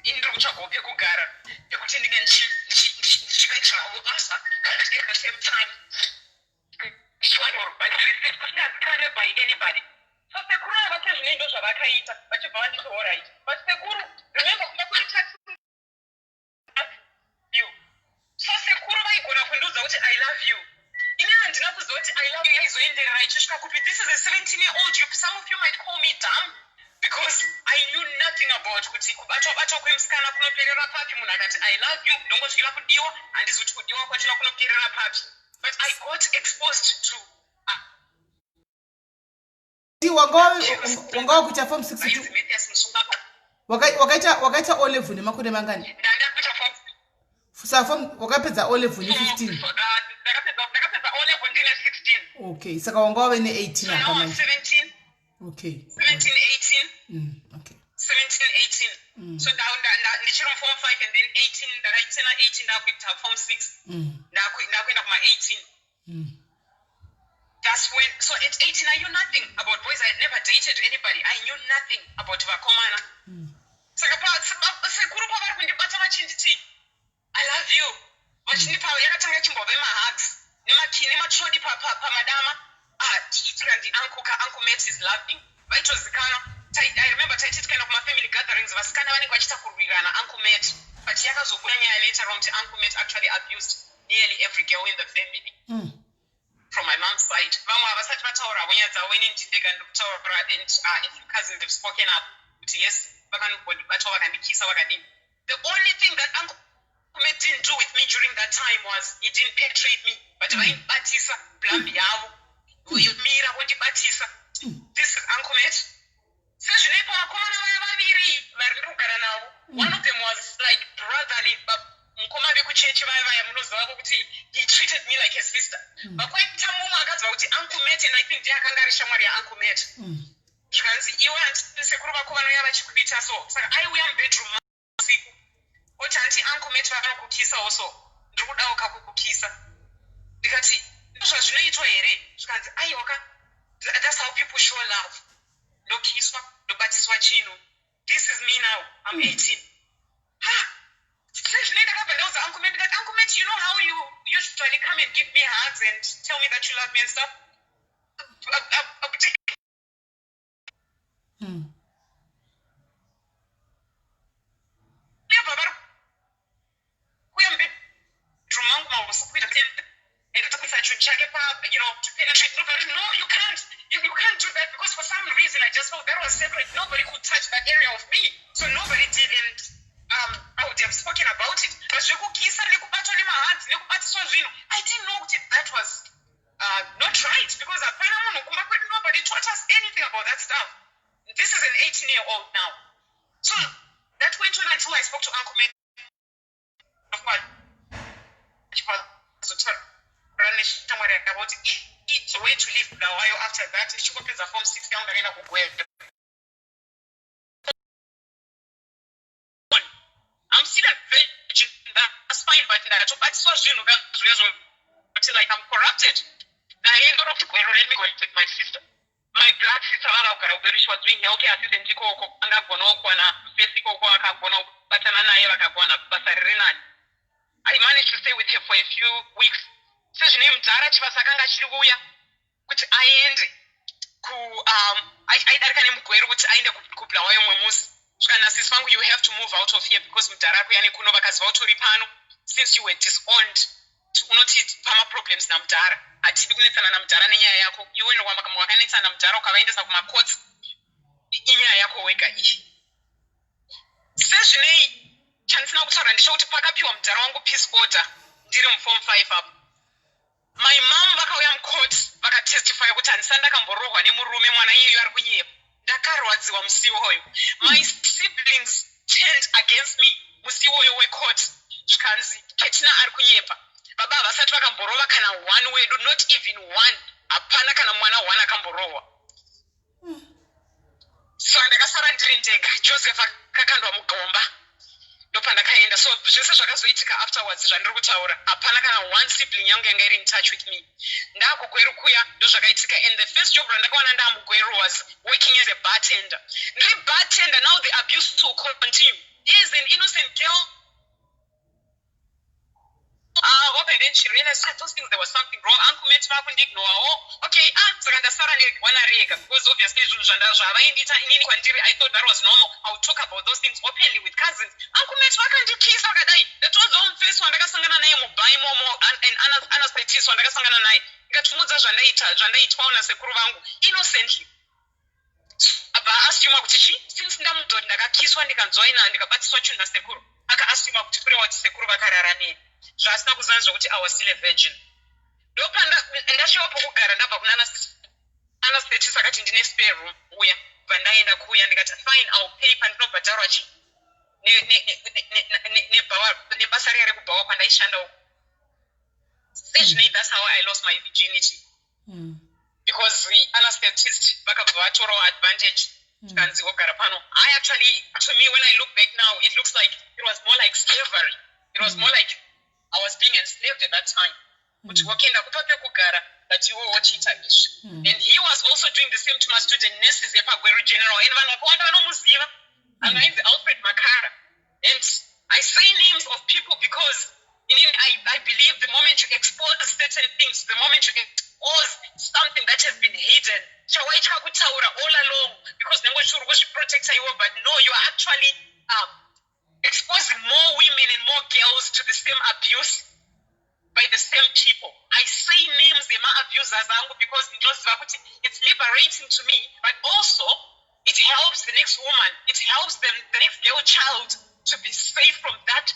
indiri kutsvagawo pekugara pekuti ndinge ndichikaitirawo basa at the same time kusingazikane by anybody. So sekuru ava sezvinendo zvavakaita vachibva vanditi alright, but sekuru remember kuda kuti tax you. So sekuru vaigona kundiudza kuti I love you. Ine handina kuziva kuti I love you yaizoenderera ichisvika kupi. This is a 17-year-old. Some of you might call me dumb, because I knew nothing about kuti kubatwa kwemusikana kunoperera papi. Munhu akati I love you ndongosvira kudiwa, handisi kuti kudiwa kwachona kunoperera papi. But I got exposed to wanga kuita form 62 wakaita O level nemakore mangani? ndakaita form Sa form wakapedza O level ne 15. ndakapedza O level ndine 16. Okay, saka wanga wave ne 18 so apa now I'm manje. 17. Okay. 17, 18. Okay. 17, 18. So ndichiri form 5 and then 18 ndakaitena 18 ndakuita form 6. Ndakuenda kuma 18. That's when, so at 18 I knew nothing about boys. I had never dated anybody. I knew nothing about vakomana. Saka sekuru pavari kundibata vachinditi I love you. Vachindipa yakatanga chimbove mahugs nemachodi pamadama. Uncle Max is laughing. I remember taiti kind of my family gatherings vasikana vanenge vachitakurirana Uncle Matt, but yakazokura nyaya later on kuti Uncle Matt actually abused nearly every girl in the family. From my mom's side. Vamwe havasati vataura nyaya dzavo inini ndindega ndikutaura and a few cousins have spoken up. kuti yes vakanibodibata vakandikisa vakadini. The only thing that Uncle Met didn't do with me during that time was he didn't penetrate me, but vaindibatisa blambi yavo mira vondibatisa. This is Uncle Met. Sezvinepo vakomana vaya vaviri vari ndiri kugara navo, one of them was like brotherly, mukoma vekuchechi vaya vaya munoziva kuti he treated me like a sister. Vakwaita mumwe akaziva kuti Uncle Met, and I think ndiye akanga ari shamwari yaUncle Met. Zvikanzi iwe hanti sekuru vako vanouya vachikubita so saka aiuya mubedroom usiku oti hanti Uncle Met vakanokukisa also ndiri kudawo kakukukisa. Ndikati ndozvazvinoitwa here? Zvikanzi aiwaka, that's how people show love. Ndokiswa ndobatiswa chinhu. This is me now, I'm 18. Sezvinei ndakabva ndauza Uncle Met ndikati Uncle Met, you know how you usually come and give me hugs and tell me that you love me and stuff? To penetrate. No, you can't. You can't do that because for some reason I just felt that was separate. Nobody could touch that area of me, so nobody did, and I would have spoken about it. But I didn't know that was not right because nobody taught us anything about that stuff. This is an 18-year-old now, so that went on until I spoke to Uncle Met. About it's a way to live now. After that, she opens a form 6 down the arena. I'm still a virgin, that's fine, but until like I'm corrupted. I ended up let me go with my sister. My black sister, she was doing healthcare assistant. I managed to stay with her for a few weeks. Sezvine mudhara chivasakanga chiri kuuya kuti aende aidarika nemugwero kuti aende kubulawayo mwemusi. Zvikanasisi vangu, you have to move out of here because mudhara ako yani kuno vakaziva utori pano since you were disowned. Unoti pamaproblems namudhara, hatidi kunetsana namudhara nenyaya yako. Iwe wakanetsana namudhara ukavaendesa kumakotsi, inyaya yako wega iyi. Sezvinei chandisina kutaura ndechekuti pakapiwa mudhara wangu peace order ndiri muform 5 apo. My mom vakauya mukoti vakatestify kuti handisati ndakamborohwa nemurume mwana iyeyo ari kunyepa. Ndakarwadziwa musi iwoyo. My siblings turned against me musi iwoyo wecourt. Zvikanzi Ketina ari kunyepa. Baba havasati vakamborova kana one wedu, not even one. Hapana kana mwana one akamborohwa. So ndakasara ndiri ndega. Joseph akakandwa mugomba. Ndopandakaenda. So zvese zvakazoitika afterwards zvandiri kutaura, hapana kana one sibling yangu yanga iri in touch with me. Ndakugweru kuya ndozvakaitika, and the first job randakaona ndamugweru was working as a bartender. Ndiri bartender, now the abuse to continue. Here is an innocent girl. And then she realized those things, there was something wrong. Uncle Met vakundiignore. Okay, saka ndasara newana rega because obviously zvinhu zvavaindita inini kwandiri, I thought that was normal. I would talk about those things openly with cousins. Uncle Met vakandikisa vakadai. That was the only first one ndakasangana naye mubai momo and anesthetis wandakasangana naye. Ndikatumudza zvandaitwawo nasekuru vangu innocently. Assume kuti since ndamudhori ndakakiswa ndikanzoina ndikabatiswa chinhu nasekuru. Assume kuti kure wati sekuru vakarara neni. Zvasina kuziva zvokuti I was still a virgin. Ndashawa pokugara ndabva kuna anesthetis akati ndine spare room uya. Pandaenda kuya ndikati fine, I'll pay pandinobhadharwa chi nebasa riya rekubhawa kwandaishandawo. Sezvinei, that's how I lost my virginity. Because the anesthetist vakabva vatorawo advantage. Kanzi wogara pano. I actually, to me, when I look back now, it looks like it was more like slavery. It was more like I was being enslaved at that time. Kuti wakaenda kupa pekugara that you were wachiita izvi. And he was also doing the same to my student nurses epaGweru General. And vanhu vakawanda vanomuziva. Anainzi Alfred Makara. And I say names of people because I believe the moment you expose certain things, the moment you expose something that has been hidden, chawaitya kutaura all along because nengo chiri kuzviprotecta iwo, but no, you are actually exposing more women and more girls to the same abuse by the same people. I say names ema abusers angu because it's liberating to me, but also It helps the next woman. It helps the next girl child to be safe from that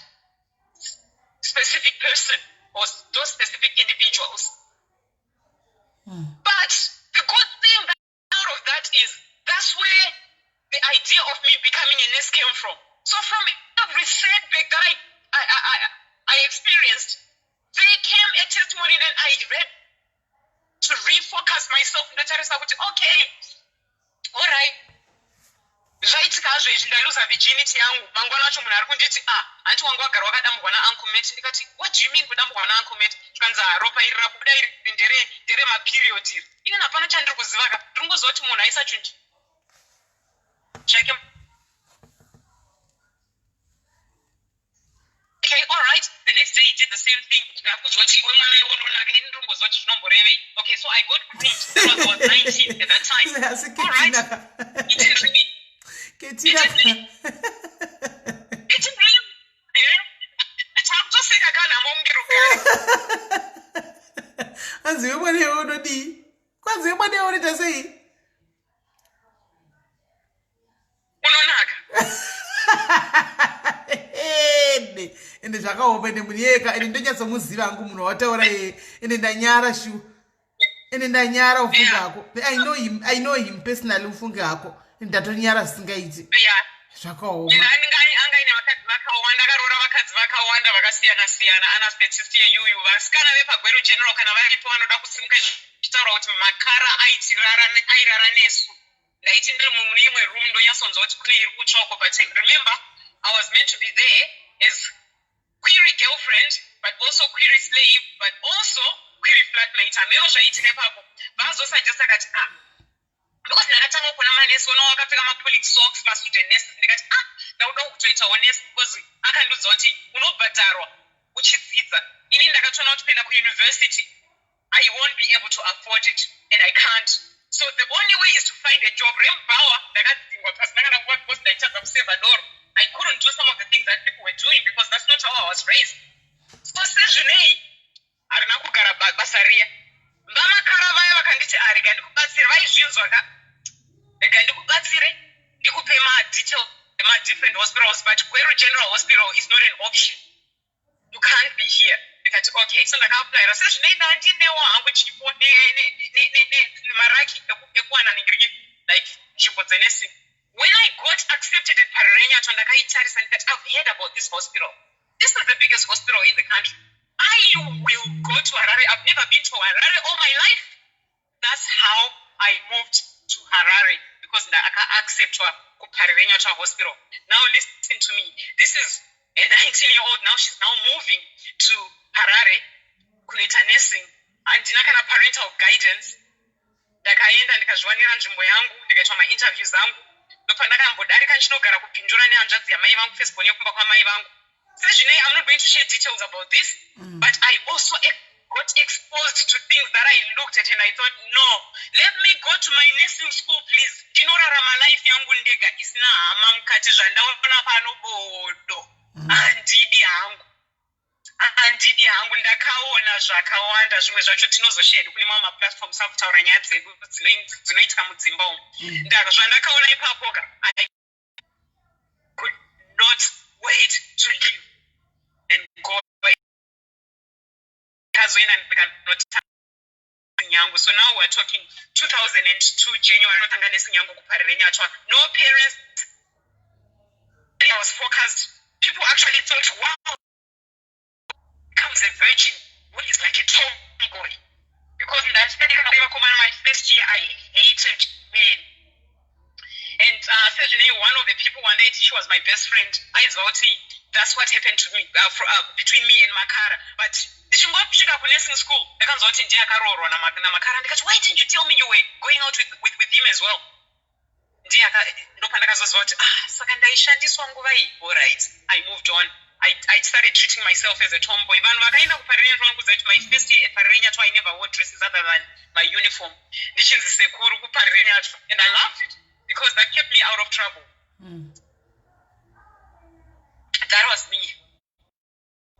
specific person or those specific individuals. But the good thing out of that is that's where the idea of me becoming a nurse came from. So from every setback that I experienced, there came a testimony that I read to refocus myself in the terrace. I would say, okay, all right. Zvaitikazvo izvi ndaluza virginity yangu mangwana acho munhu ari kunditi anti wangu agara wakadambwa nauncle mate ndikati what do you mean kudambwa nauncle mate tikanzi ropa iri rabuda iri ndere maperiod iri ini hapana chandiri kuziva ka ndiri kungoziva kuti munhu aisa chinhu chake. Okay, all right. The next day he did the same thing. Okay, so I got groomed. I was 19 at that time. All right. It didn't really. It didn't really. Anzi webone yono di. Kwanzi webone yono tasei. Unonaka. Ende zvakaopa nemunyeka ende ndonyatsomuziva hangu munhu wataura ende ndanyara shu ende ndanyara ufunge hako. I know him personally ufunge hako ende ndatonyara zvisingaiti zvakaoma. Angaine vakadzi vakawanda akaroora vakadzi vakawanda vakasiyana-siyana anastatist yeyuyu vasikana vepagweru general kana varipo vanoda kusimuka zvichitaura kuti makara airara nesu ndaiti ndiri mune imwe room ndonyatsonzwa kuti kune iri kutsvako but remember I was meant to be there as query girlfriend but also query slave but also query flatmate. Ameo zvaitika ipapo vazosuggesta kati because ndakatanga kuona manesi ona wakapfeka mapolic socks mastudent nurse ndikati ndauda kutoitawo nurse because akandiudza kuti unobhadharwa uchidzidza. Ini ndakatoona kuti kuenda kuuniversity I won't be able to afford it and I can't. So the only way is to find a job. Rembawa ndakadzingwa pasi ndakana kuva because ndaitadza kuseva doro. I couldn't do some of the things that people were doing because that's not how I was raised. So sezvinei harina kugara basa riya. Vamakara vaya vakanditi rega ndikubatsire vaizvinzwa ka rega ndikubatsire ndikupe madetail ema-different hospitals but Gweru General Hospital is not an option. You can't be here. Ndikati okay, so ndakaapulaira sezvinei ndandinewo hangu chipo nemaraki ekuwana ningirike like nzvimbo dzenursing. When I got accepted at Pararenya, I've heard about this hospital. This is the biggest hospital in the country. I will go to Harare. I've never been to Harare all my life. That's how I moved to Harare because I accept to Pararenya hospital. Now listen to me. This is a 19-year-old. Now she's now moving to Harare, kunita nursing, and ndinakana parental guidance. Ndakaenda ndikazviwanira nzvimbo yangu, ndikaitwa ma-interviews zangu. Ndopandakambodarika ndinogara kupindura nehanzvadzi yamai vangu firstborn yekumba kwamai vangu. Sezvinei, I'm not going to share details about this, but I also got exposed to things that I looked at and I thought, no, let me go to my nursing school, please. Ndinorarama life yangu ndega isina hama mukati zvandaona pano bodo. Handidi hangu ndakaona zvakawanda zvimwe zvacho tinozoshare kune mamwe maplatforms akutaura nyaya dzedu dzinoitika mudzimba umu. Zvandakaona ipapo I could not wait to leave and go. So now we're talking 2002 January notanga nursing yangu kuPararenya. No parents. I was focused. People actually thought, wow, becomes a virgin who is like a tomboy. Because in that my first year I hated men. And one of the people one day, she was my best friend. That's what happened to me between me and Makara. But ndichingosvika nursing school ndakanzwa kuti ndiye akaroorwa namakara ndikati why didn't you tell me you were going out with him as well. Ndopandakazoziva kuti saka ndaishandiswa nguva iyi. All right, I moved on. I started treating myself as a tomboy. Vanhu vakaenda kuPararenya vanokuudza kuti my first year at Pararenya I never wore dresses other than my uniform. Ndichinzi sekuru kuPararenya and I loved it because that kept me out of trouble. That was me.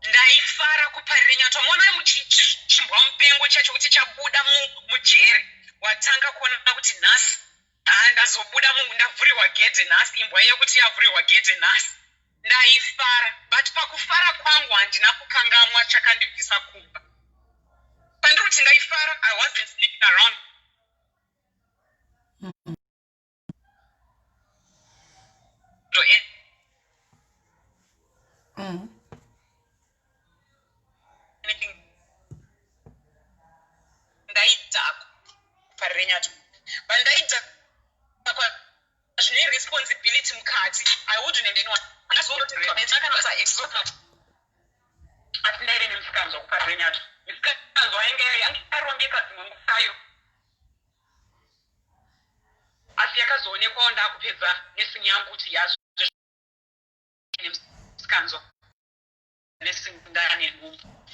Ndaifara kuPararenya mona muchimbwa mupengo chacho kuti chabuda mujere watanga kuona kuti nhasi ndazobuda ndavhurirwa gedhe nhasi imbwa yekuti yavhurirwa gedhe nhasi ndaifara but pakufara kwangu handina kukangamwa chakandibvisa kumba pandiri kuti ndaifara I wasn't sleeping around anything ndaidhakwa parirenyato but ndaidhakwa zvine responsibility mukati I wouldn't have anyone atindaire nemusikanzwa kuparirenyato musikanzwa yange arongeka dzimwe ngusayo asi yakazoonekwawo ndakupedza nesini yangu kuti yazvo nemusikanzwa nesini ndane nhumbu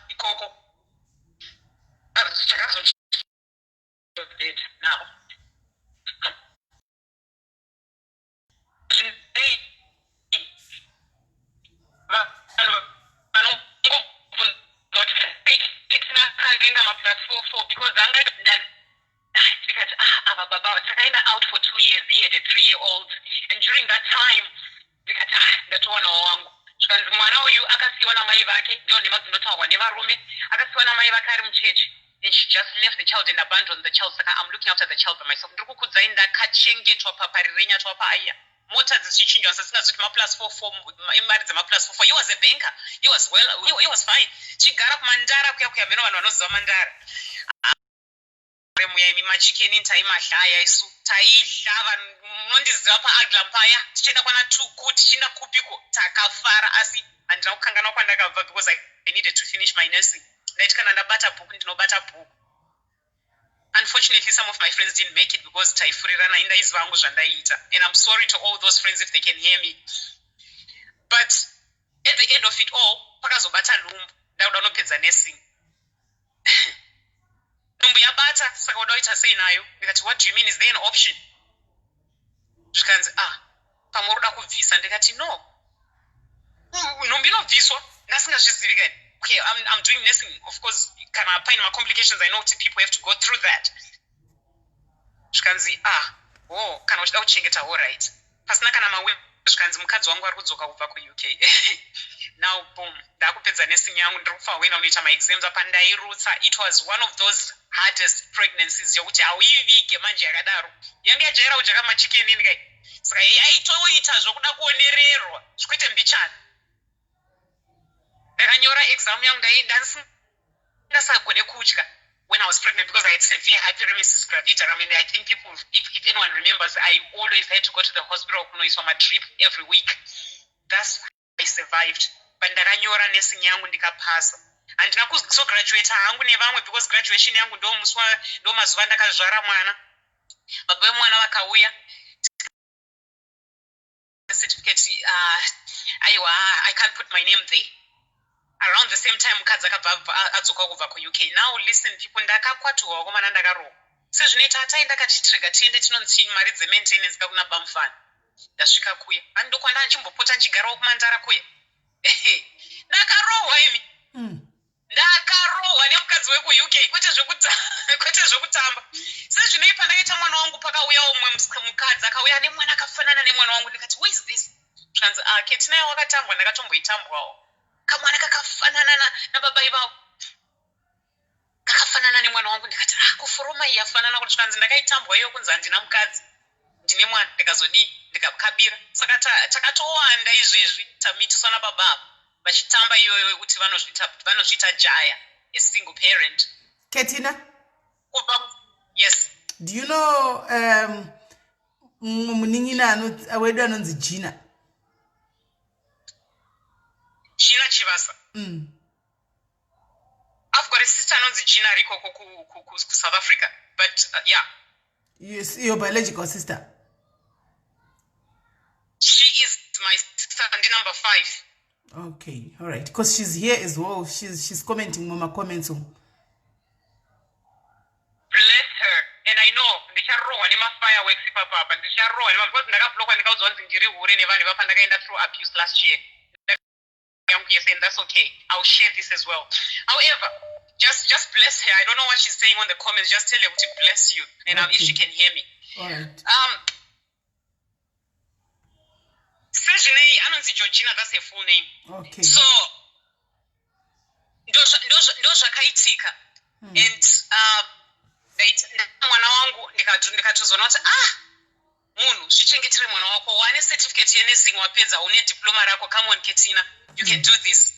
ikoko chakazodead now because takaenda out for 2 years. He had a 3-year-old, and during that time ndatoona wangu zvikanzi mwana uyu akasiyiwa namai vake ndio nhema dzinotaurwa nevarume akasiyiwa namai vake ari muchechi and she just left the child and abandoned the child. Saka I'm looking after the child by myself. Ndiri kukudzai ndakachengetwa paparirenyatwa paaya mota dzichichinjwa sasingazoti maplus 44 mari dzemaplus 44. He was a banker. He was well. He was fine. Chigara kumandara kuya meno vanhu vanoziva mandara. Muya imi machikeni taimahlaya isu taidla vanhu munondiziva paaglam paya tichienda kwana tuku tichienda kupiko takafara asi handina kukanganwa kwandakabva because I needed to finish my nursing. Ndaiti kana ndabata bhuku ndinobata bhuku. Unfortunately, some of my friends didn't make it because taifurirana indaiziva hangu zvandaiita, and I'm sorry to all those friends if they can hear me. But at the end of it all, pakazobata nhumbu ndakuda kunopedza nursing. Nhumbu yabata saka uda kuita sei nayo? Ndikati what do you mean, is there an option? Zvikanzi pamwe unoda kubvisa. Ndikati no, nhumbu inobviswa ndasingazvizivi kani. Okay, I'm doing nursing, of course. Can I find my complications? I know people have to go through that. Zvikanzi kana uchida kuchengeta all right. Pasina kana mawe zvikanzi mukadzi wangu ari kudzoka kubva ku-UK. Now boom, ndakupedza nursing yangu ndiri kufa wena unoita my-exams apa ndairutsa. It was one of those hardest pregnancies yokuti hauivige manje yakadaro. Yange yajaira kujaka machikeni ndikai. Saka yaitoita zvokuda kuonererwa zvokuite mbichana. Ndakanyora exam yangu ndasagone kudya when I was pregnant because I had severe hyperemesis gravidae. I mean, I think people, if anyone remembers, I always had to go to the hospital kunoiswa madrip every week. That's how I survived. But ndakanyora nursing yangu ndikapasa. Handina kuzograduate hangu nevamwe because graduation yangu ndo mazuva ndakazvara mwana. Baba vemwana vakauya. The certificate, I can't put my name there. Around the same time mukadzi adzoka kubva ku-UK. Now listen people, ndakakwatuwa komana ndakarohwa. Sezvinoita hatai ndakatitrega tiende tinonzi mari dze-maintenance kakuna bamfana. Ndasvika kuya. Handokwana nchimbopota nchigarawo kumandara kuya. Ndakarohwa imi. Ndakarohwa nemukadzi weku-UK kwete zvokutamba. Sezvinoipa ndakaita mwana wangu pakauya umwe mukadzi akauya nemwana akafanana nemwana wangu. Ndikati who is this? Zvikanzi Ketinayo wakatambwa, ndakatomboitambwawo. Kamwana kakafanana nababa ivavo, kakafanana nemwana wangu. Ndikati kuforoma iyi yafanana kuti zvikanzi ndakaitambwa iyo kunzi handina mukadzi ndine mwana. Ndikazodii ndikakabira. Saka takatowanda izvezvi tamitiswa nababa avo vachitamba iyoyo kuti vanozviita jaya, a single parent. Ketina, yes. Do you know munin'ina wedu anonzi Gina? Gina Chivasa. I've got a sister anonzi Gina Riko ku South Africa, but yeah. Yes, your biological sister. She is my sister, number 5. Okay, all right. Because she's here as well. She's commenting on my comments. Bless her. And I know ndicharohwa nema-fireworks ipapapa. Ndicharohwa because ndakablockwa ndikaudzwa kuti ndiri hure nevanhu vapa ndakaenda through abuse last year. Yes, and that's okay. I'll share this as well. However, just bless her. I don't know what she's saying on the comments. Just tell her to bless you, and if she can hear me. All right. Sejinei anonzi Georgina, that's her full name. Okay. So ndo zvakaitika and mwana wangu ndikatozona kuti munhu zvichengetere mwana wako wane certificate yenursing wapedza une diploma rako, come on Ketina, you can do this.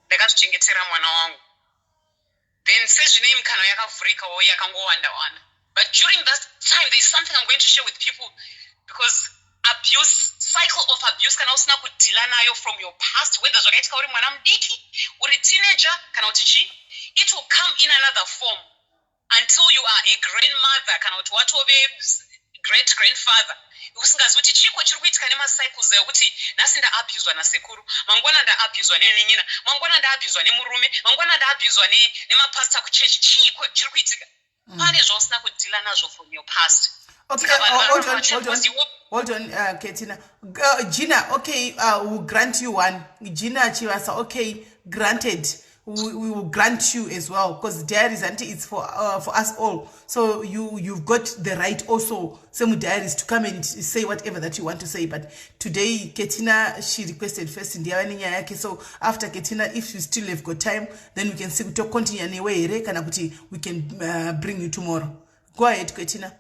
Ndakazvichengetera mwana wangu, then sezvinei mikano yakavhurikawo yakangowanda wanda, but during that time there is something I'm going to share with people, because cycle of abuse kana usina kudhila nayo from your past, whether zvakaitika uri mwana mudiki, uri teenager kana kuti chi, it will come in another form until you are a grandmother kana kuti watove great grandfather, usingazi kuti chiko chiri kuitika nemacycles ekuti nhasi ndaabhuzwa nasekuru, mangwana ndaabhuzwa nenin'ina, mangwana ndaabhuzwa nemurume, mangwana ndaabhuzwa nemapasta kuchechi. Chiko chiri kuitika, pane zvausina kudhila nazvo from your past. Okay, hold on, Ketina. Gina, okay, we'll grant you one. Gina Chivasa, okay, granted. We will grant you as well, because diaries, auntie, it's for us all. So you've got the right also, some diaries, to come and say whatever that you want to say. But today, Ketina, she requested first in the so after Ketina, if you still have got time, then we can see to continue anyway. We can bring you tomorrow. Go ahead, Ketina.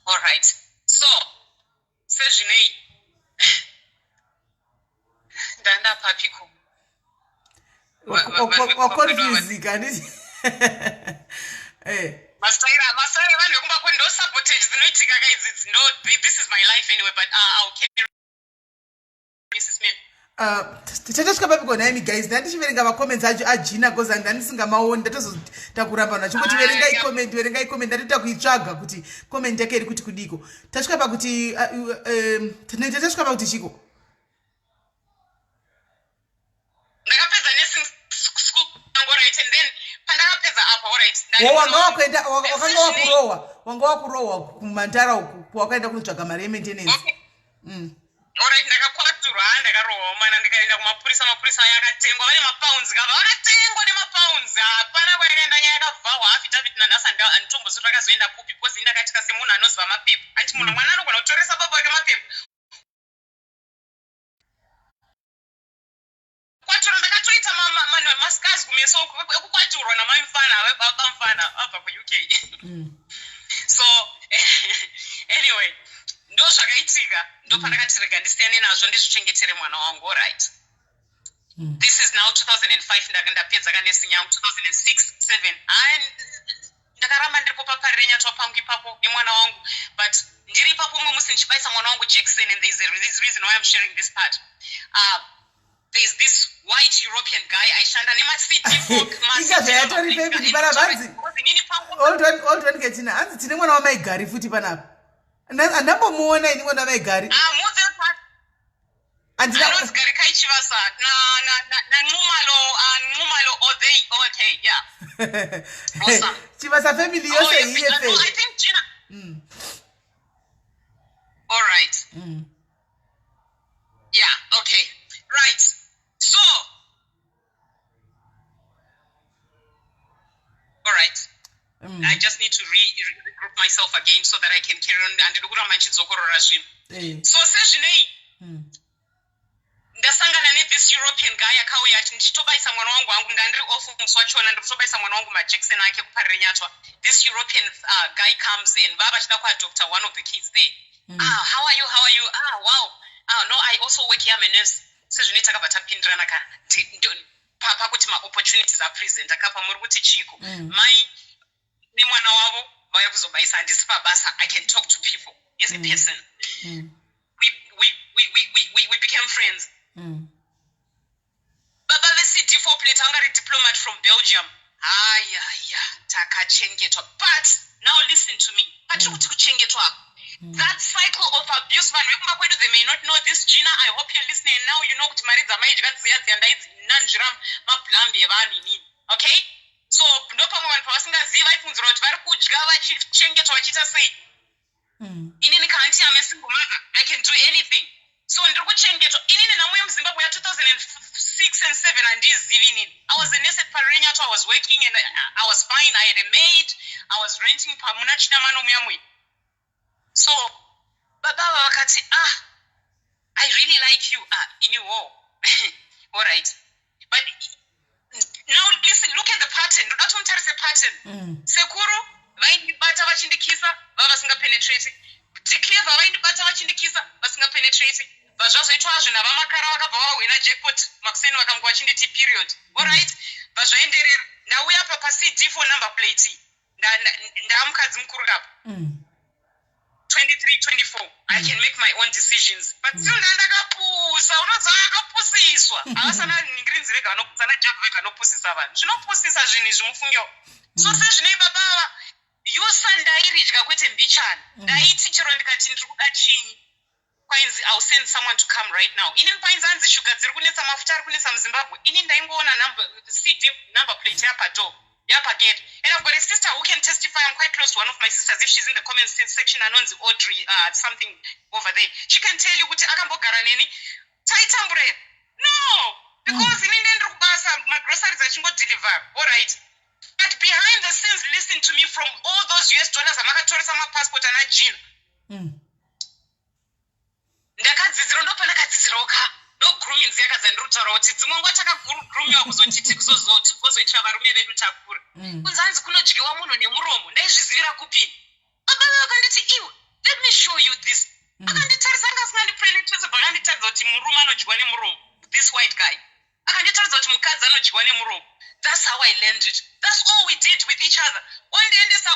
All right. So, Sejinei, Danda Papiko. Masaira vanhu vekumba kwendo sabotage dzinoitika guys. No, this is my life anyway, but I'll carry Mrs. Smith. Tichatasvika papiko naimi guys, ndandichiverenga macomments acho ajina because ndandisingamaoni, ndatozotakuramba nachingoti verengai comment, ndatoita kuitsvaga kuti comment yake iri kuti kudiko. Tasvika pakuti tasvika pakuti chiko ndakapedza nursing school right, and then pandakapedza apa wanga wakurohwa kumantara uku wakaenda kunotsvaga mari yementenance. Alright, ndakakwaturwa ndakarohwa mana ndikaenda kumapurisa, mapurisa yakatengwa vane mapounds kava vakatengwa nemapounds, hapana kwayakaenda nyaya yakavharwa affidavit nanhasi handitombozi rakazoenda kupi, because ndakatika semunhu anoziva mapepa, anti munhu mwana anogona kutoresa baba wake mapepa. Kwatura ndakatoita mascars kumeso ekukwaturwa namai mufana baba mufana abva kuUK. So anyway, ndo zvakaitika, ndo pandakati rega ndisiyane nazvo ndizvichengetere mwana wangu. Right, this is now 2005, ndapedza kanursing yangu 2006-7, ndakaramba ndiripo paparire nyatwa pangu ipapo nemwana wangu, but ndiri ipapo umwe musi ndichibaisa mwana wangu jekiseni, and there's a reason why I'm sharing this part. There's this white European guy aishanda Hold on, Ketina. Hanzi tine mwana wamaigari futi panapa. Andambomuona ini mwana wamaigari. Anonzi Gari Kaichivasa na Numalo Odei. Okay, yeah. Awesome. Chivasa family yose iye fe. I think Gina. All right. Yeah, okay. Right. So, all right. I just need to regroup myself again so that I can carry on and look at my chizokorora zvim. So sezvinei ndasangana this European guy akauya ati ndichitobaisa mwana wangu ndandiri off muswachona ndikutobaisa mwana wangu majekiseni ake kuparire nyatwa. This European guy comes in, baba chida kwa doctor, one of the kids there. How are you? Wow. No, I also work here, I'm a nurse. Sezvinei takabva tapindirana kana pakuti ma-opportunities are present akapa muri kuti chiko mai nemwana wavo vauya kuzobaisa handisi pabasa. I can talk to people as a person. We became friends. Baba ve-CD4 plate angari diplomat from Belgium. Takachengetwa. But now listen to me. Patiri kuti kuchengetwa that cycle of abuse, they may not know this, Gina. I hope you're listening now. You know okay? So I can do anything. So in 2006 6 and 7 and I was a nurse at Parenyato. I was working and I was fine. I had a maid. I was renting Pamunachina Mano Miamui. So Baba wakati I really like you in you all. All right. But now listen, look at the pattern. Don't tell the pattern. Sekuru vaindi bata vachindikisa vava singa penetrate. Declare vaindi bata vachindikisa vasinga penetrate. Vazvazoitwa hazvo navamakara vakabva vawina jackpot makuseni vakangwa chinditi period. All right. Vazvaenderera. Ndauya pa CD for number plate. Ndamukadzi mukuru kapa. 23, 24. I can make my own decisions. But still ndakapusa, unoza akapusiswa. Avasana ningrinzi vega vanopusana jabu vega vanopusisa vanhu. Zvinopusisa zvinhu zvimufungewo. So sezvinei baba yusa ndairidya kwete mbichana. Ndaiti chero ndikati ndiri kuda chinyi. Kwainzi I'll send someone to come right now. Ini painzi anzi shuga dziri kunetsa mafuta ari kunetsa muZimbabwe. Ini ndaingoona CD number plate yapa door. Yapa gate. And I've got a sister who can testify. I'm quite close to one of my sisters. If she's in the comments section, Anonzi Audrey, something over there. She can tell you kuti akambogara neni. Taitambure. No. Because in Indian Rubasa, my groceries are chingo deliver. All right. But behind the scenes, listen to me, from all those US dollars, I'm a passport and a jean. Ndakadzizira ndopana kadziziroka. No grooming dzakazandurutaura kuti dzimwe nguva takagurumiwa kuzotiti kuzozoitira varume vedu takura. Kunzanzi kunodyiwa munhu nemuromo. Ndaizvizivira kupini. Baba vakanditi iwe, let me show you this. Akanditarisa anga asingandipenetrate vakanditaridza kuti murume anodyiwa nemuromo. This white guy. Akanditaridza kuti mukadzi anodyiwa nemuromo. That's how I learned it. That's all we did with each other. Wandiendesa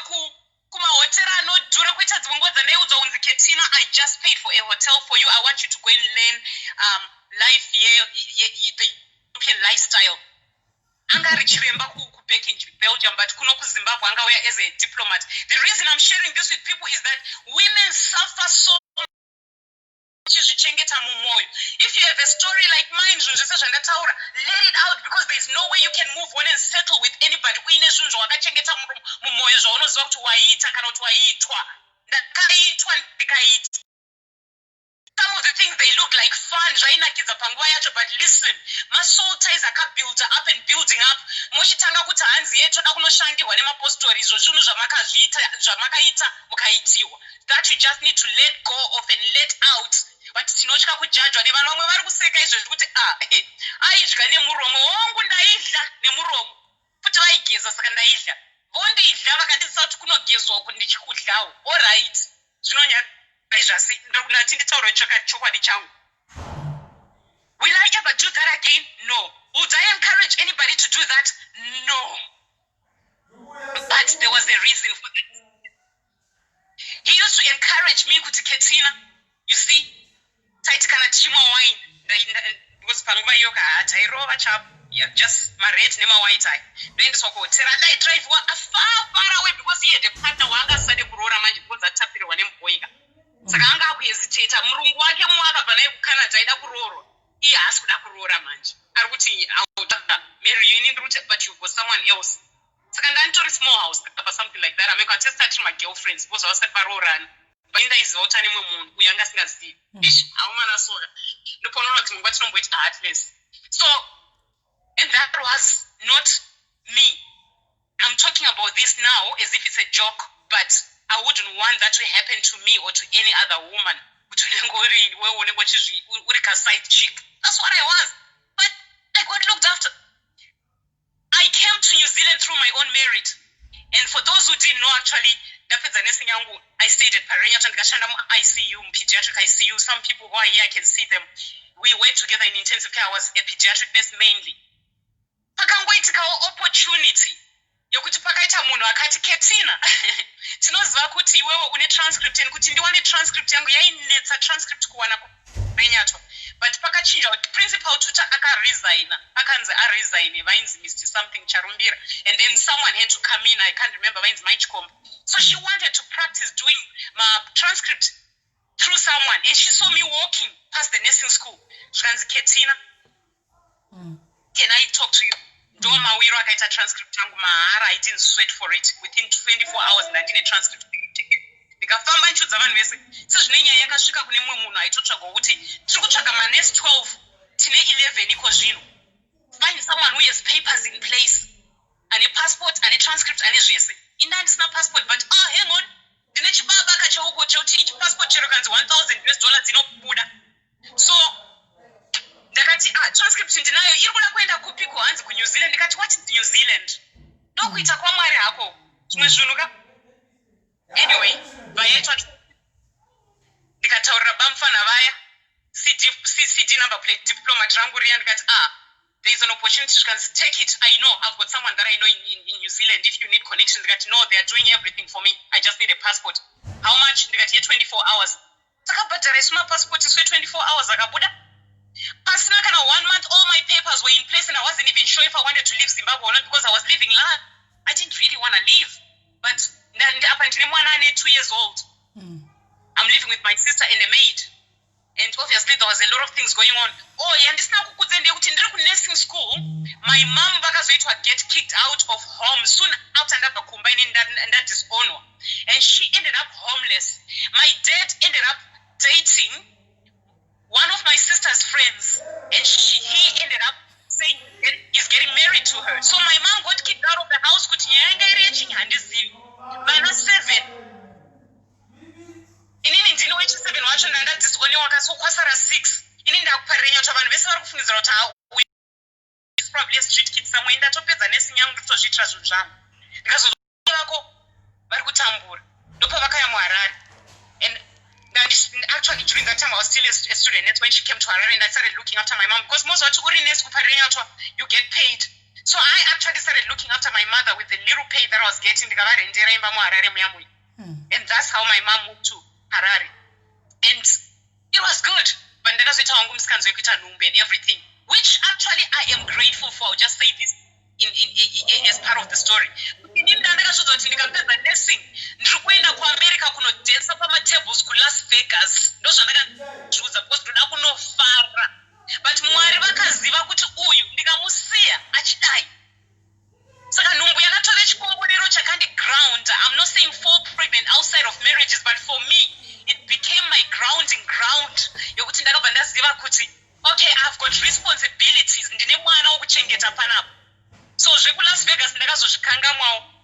kumahotera anodhura kuita dzimwe nguva dzandaiudzwa kunzi Ketina, I just paid for a hotel for you. I want you to go and learn life here, the European lifestyle. Anga richiremba back in Belgium, but kuno ku Zimbabwe anga where as a diplomat. The reason I'm sharing this with people is that women suffer so much. If you have a story like mine, let it out, because there's no way you can move on and settle with anybody. Some of the things they look like fun, but listen, my soul ties are built up and building up. That you just need to let go of and let out. But tinochka kujajwa nevanhu vamwe vari kuseka izvozvi kuti aidya nemuromo wangu ndaidya nemuromo kuti vaigeza saka ndaidya vondiidya vakandisa kuti kunogezwa uku ndichikudlawo. Alright, zvinonyaizvasi ndokunati nditaure chokwadi changu. Will I ever do that again? No. Would I encourage anybody to do that? No. But there was a reason for that. He used to encourage me kuti Ketina, you see, taiti kana tichimwa wine because panguva iyoka tairova chapo, just mared nemawhite eye ndoendeswa kuhotera. Ndaidrivewa far away because he had a partner waanga asade kuroora manje because atapirirwa nemuboyika, saka anga akuhesitata. Murungu wake mumwe akabva naye kucanada aida kuroorwa, iye haasi kuda kuroora manje, ari kuti marry you ndiri kuti but you got someone else. Saka ndanitori small house kapa something like that, ameka testati magirlfriends because vasati varoorana. Ndaiziva kuti ane mumwe munhu uyo anga asingazivi. Haumana soka ndoponaona kuti munguva tinomboita heartless. So, and that was not me. I'm talking about this now as if it's a joke, but I wouldn't want that to happen to me or to any other woman. Side chick. That's what I was. But I got looked after. I came to New Zealand through my own merit. And for those who didn't know, actually, I stayed at Parenyato and ICU, pediatric ICU. Some people who are here, I can see them. We worked together in intensive care. I was a pediatric nurse mainly. Pakangoitika opportunity yokuti pakaita munhu akati Ketina, tinoziva kuti iwewe une transcript and kuti ndiwane transcript yangu yainetsa transcript kuwana kuParenyato. But pakachinja kuti principal tutor akaresigna, akanzi aresign, vainzi Mr. something Charumbira, and then someone had to come in, I can't remember, vainzi Maichkombe. So she wanted to practice doing my transcript through someone, and she saw me walking past the nursing school. Zvikanzi Ketina, can I talk to you? Ndomawiro akaita transcript yangu mahara. I didn't sweat for it. Within 24 hours ndandine transcript ndikafamba nchudza vanhu vese. Sezvinenyaya yakasvika kune mumwe munhu aitotsvagwa kuti tiri kutsvaga manesi 12 tine 11 iko zvino. find someone who has papers in place. And a passport and a transcript and a zvese. Indandisina passport, but hang on. Ndine chibaba kachauko chauti passport chero kanzi $1,000 dzinobuda. So ndakati transcript ndinayo iri kuda kuenda kupiko hanzi kuNew Zealand. Ndikati what is New Zealand? Ndokuita kwamwari hako. Chimwe zvinhu ka. Anyway, vayaitwa ndikataurira bamufana vaya CD number plate diplomat rangu riya ndikati there is an opportunity you can take it. I know I've got someone that I know in New Zealand. If you need connections, they know they are doing everything for me. I just need a passport. How much? They got here 24 hours. Takabhadhara isuma passport is 24 hours akabuda. Pasina kana 1 month all my papers were in place and I wasn't even sure if I wanted to leave Zimbabwe or not because I was living large. I didn't really want to leave. But up until 2 years old. I'm living with my sister and a maid. And obviously there was a lot of things going on. Oh, yeah, and this now nursing school. My mom vakazoitwa get kicked out of home soon after combining that dishonor. And she ended up homeless. My dad ended up dating one of my sister's friends. And he ended up saying he's getting married to her. So my mom got kicked out of the house. Vana 7. Inini ndino wechi 7 wacho ndanda disoni wakaso kwasara 6. Ini ndakuparenya kuti vanhu vese vari kufungidzira kuti is probably a street kid somewhere. Ndatopedza nesi nyangu nditozviitira zvinhu zvangu. Ndikazovako vari kutambura. Ndopa vakaya muHarare. And actually during that time I was still a student. That's when she came to Harare and I started looking after my mom because most of uri nesi kuparenya kuti you get paid. So I actually started looking after my mother with the little pay that I was getting. Ndikavarendera imba muHarare muyamwe. And that's how my mom moved to Harare. And it was good. But ndakazoita wangu musikanzo yekuita nhumbi and everything. Which actually I am grateful for. I'll just say this in as part of the story. Ndakazodza kuti ndikapedza nursing ndiri kuenda kuAmerica kunodhensa pamatables kuLas Vegas. Ndozvandakazviudza because ndoda kunofara. But Mwari vakaziva kuti uyu ndikamusiya achidai. Saka nhumbu yakatove chikomborero chakandiground. I'm not saying fall pregnant outside of marriages, but for me it became my grounding ground. Yokuti ndakabva ndaziva kuti okay, I've got responsibilities. Ndine mwana wokuchengeta panapa. So zvekuLas Vegas ndakazozvikangamwawo.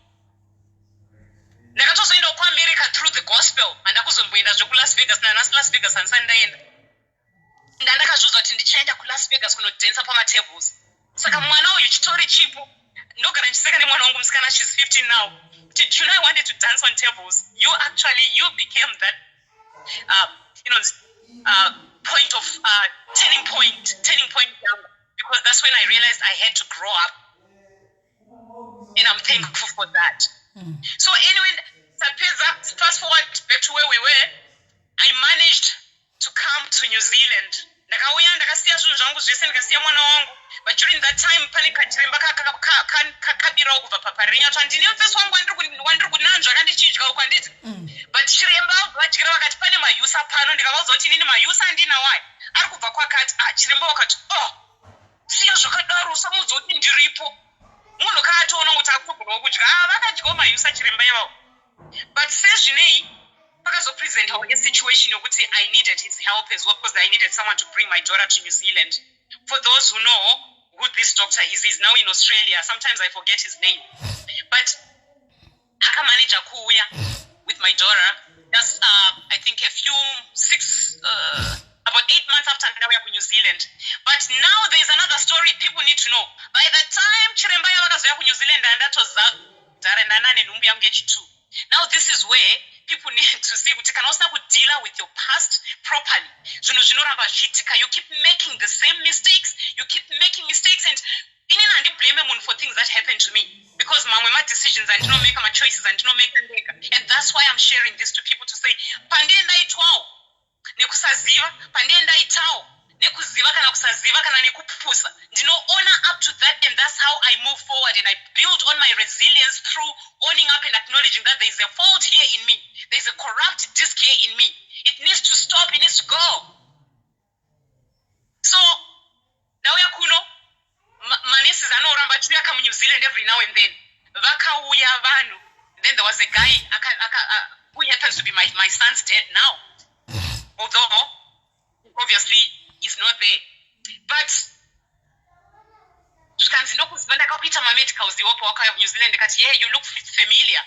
Ndakatozoenda kuAmerica through the gospel. Handakuzomboenda zvekuLas Vegas nanasi Las Vegas handisati ndaenda. Ndakazviudzwa kuti ndichaenda kuLas Vegas kunodhensa pamatables. Saka mwana uyu chitori chipo. Ndogara ndichiseka nemwana wangu musikana, she's 15 now. Did you know I wanted to dance on tables? You became that point of turning point young, because that's when I realized I had to grow up, and I'm thankful for that. So anyway, fast forward back to where we were, I managed to come to New Zealand. Ndakauya ndakasiya zvinhu zvangu zvese ndikasiya mwana wangu, but during that time pane kachiremba kakabirawo kubva paparenya kuti ndine mufesi wangu wandiri kunanzva akandichinjwa uko handiti. But chiremba vadyira vakati pane mayusa pano, ndikavaudza kuti inini mayusa handina wayi. Ari kubva kwakati chiremba wakati siya zvakadaro usamudza kuti ndiripo. Munhu kaatoona kuti akugona kudya vakadyawo mayusa chiremba ivavo. But sezvinei pakazopresentawo a situation yokuti I needed his help as well, because I needed someone to bring my daughter to New Zealand. For those who know who this doctor is, he's now in Australia. Sometimes I forget his name. But akamanage kuuya with my daughter just I think about 8 months after ndauya ku New Zealand. But now there's another story people need to know. By the time chiremba yavakazoya ku New Zealand ndatozara ndanane nhumbi yangu yechitu. Now this is where people need to see kuti kana usina kudila with your past properly, zvinhu zvinoramba zvichiitika. You keep making the same mistakes, and inini handiblame munhu for things that happened to me, because mamwe ma-decisions andinomeka, ma-choices andinomeka ndega. And that's why I'm sharing this to people to say pandee ndaitwawo nekusaziva, pandee ndaitawo nekuziva kana kusaziva kana nekupusa, ndinoona up to that, and that's how I move forward, and I build on my resilience through owning up and acknowledging that there is a fault here in me, there is a corrupt disc here in me. It needs to stop, it needs to go. So ndauya kuno, manesi anoramba chiuya kama New Zealand every now and then. Vakauya vanhu. Then there was a guy who happens to be my son's dad now, although obviously he's not there. But zvikanzi ndokuziva ndakakuita mamedicals iwopo wakauya kuNew Zealand ndikati yeah you look familiar.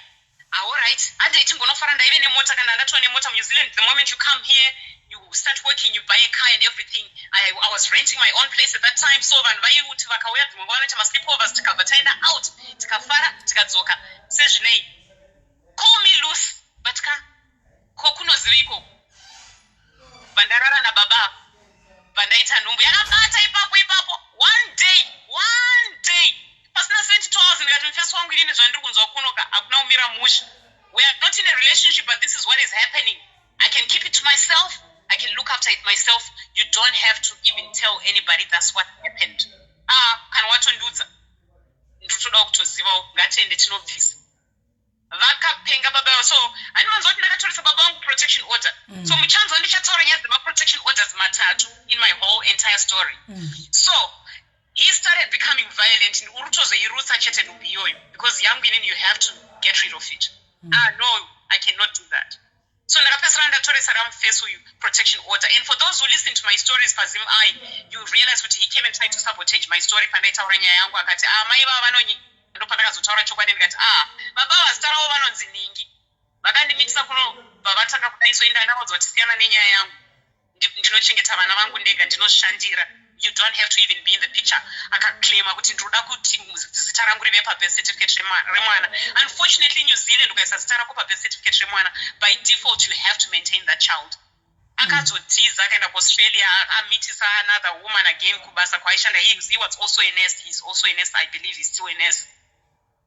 All right. Ande tingonofara ndaive nemota kana ndatova nemota muNew Zealand. The moment you come here you start working, you buy a car and everything. I was renting my own place at that time, so vanhu vaiuti vakauya dzimwe nguva vanoita masleepovers tikabva taenda out tikafara tikadzoka sezvinei. Call me loose but ko kunoziva ikoko vandarara nababa vandaita nhumbu yakabata ipapo one day pasina 72 hours ndikati mufesi wangu inini zvandiri kunzwa kunoka hakuna umira musha. We are not in a relationship, but this is what is happening. I can keep it to myself. I can look after it myself. You don't have to even tell anybody that's what happened. Kana watondudza ndotoda kutozivawo ngatiende tinobvisa. Vakapenga baba. So anowanza kuti ndakatoresa baba wangu protection order. So muchanzwa ndichataura nyaya dzema-protection orders matatu in my whole entire story. So he started becoming violent. Urutozoirutsa chete nhumbi iyoyo because yangu inini you have to get rid of it. No, I cannot do that. So ndakapesera ndatoresa ramufesi uyu protection order. And for those who listen to my stories Pazim you realize that he came and tried to sabotage my story pandaitaura nyaya yangu akati mai vava vanonyi ndopandakazotaura chokwadi ndikati baba vazitarawo vanonzi ningi vakandimitisa kuno vavatanga kudai so indandaodzwa kuti siyana nenyaya yangu ndinochengeta vana vangu ndega ndinozvishandira. You don't have to even be in the picture. Akaclaima kuti ndoda kuti zita rangu rive pabirth certificate remwana. Unfortunately, New Zealand ukaisa zita rako pabirth certificate remwana, by default you have to maintain that child. Akazotiza akaenda kuAustralia, amitisa another woman again kubasa kwaishanda. He was also a nurse. He's also a nurse. I believe he's still a nurse.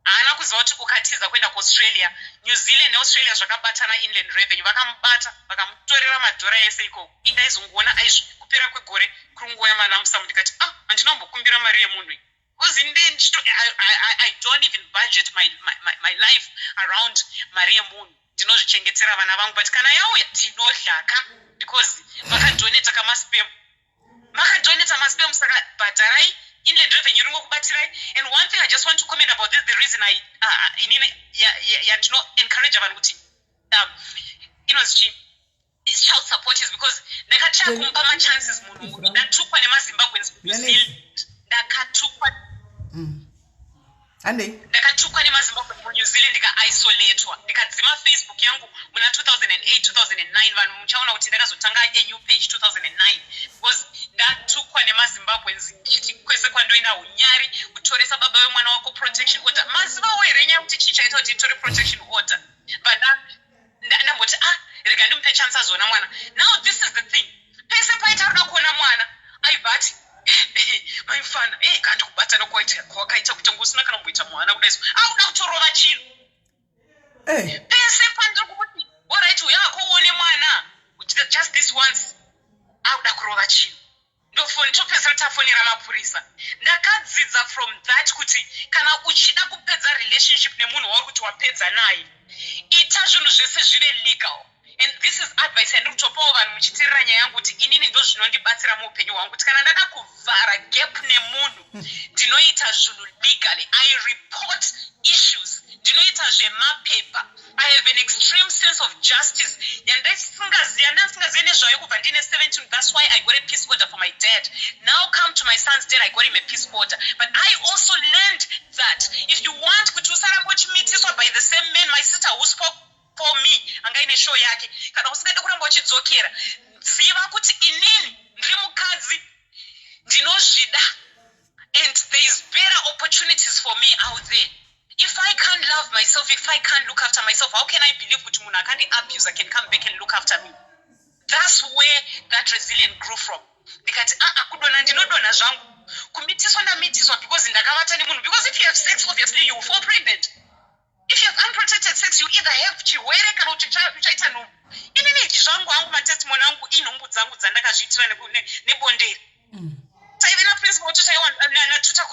Ana kuziva kuti ukatiza kuenda kuAustralia, New Zealand neAustralia zvakabatana inland revenue. Vakamubata, vakamutorera madhora ese ikoko. Indaizongoona kupera kwegore kurunguva yamalamusamu ndikati handinombokumbira mari yemunhu. Because I don't even budget my life around mari yemunhu. Ndinozvichengetera vana vangu, but kana yauya ndinohlaka because vakadoneta kamaspam. Makadoneta maspam saka bhadharai inland revenue ringokubatirai. And one thing I just want to comment about this, the reason I encourage vanhu kuti child support is because ndakatya kumpa machances munhu ndatukwa nemazimbabweans ndakatukwa nemazimbabwe muNew Zealand ndikaisoletwa ndikadzima Facebook yangu muna 2008-2009 vanhu muchaona kuti ndakazotanga a new page 2009 because ndatukwa nemazimbabweans nditi kwese kwandoina unyari kutoresa baba wemwana wako protection order. Maziva werenya kuti chichaita kuti tore protection order but ndamboti rega ndimupe chance azona mwana. Now this is the thing, pese paita ruda kuona mwana aibati maifana kandi kubata nokwakaita kuti ngusina kana kumboita mwana kudaiso auda kutorova chino pese pandiri kuti alright uyako uone mwana just this once auda kurova chino ndofoni topesera tafonera mapurisa. Ndakadzidza from that kuti kana uchida kupedza relationship nemunhu wauri kuti wapedza naye ita zvinhu zvese zvive legal. And this is advice yandiri kutopawo vanhu muchiteerera nyaya yangu kuti inini ndo zvinondibatsira muupenyu hwangu kuti kana ndada kuvhara gap nemunhu ndinoita zvinhu legally. I report issues. Ndinoita zvemapepa. I have an extreme sense of justice. Yandasingazive nezvayo kubva ndine 17. That's why I got a peace order for my dad. Now come to my son's dad, I got him a peace order. But I also learned that if you want kuti usarambochimitiswa by the same man, my sister who spoke for me angaine show yake, kana usingade kuramba uchidzokera, ziva kuti inini ndiri mukadzi ndinozvida and there is better opportunities for me out there. If I can't love myself, if I can't look after myself, how can I believe kuti munhu akandi abuse can come back and look after me? That's where that resilience grew from. Ndikati kudona ndinodona zvangu, kumitiswa ndamitiswa because ndakavata nemunhu. Because if you have sex, obviously you will fall pregnant. If you have unprotected sex, you either have chiwere kana kuti uchaita nhumbu. Inini zvangu angu matestimony angu inhumbu dzangu dzandakazviitira nebonderi. Taive naprinciple kuti natuta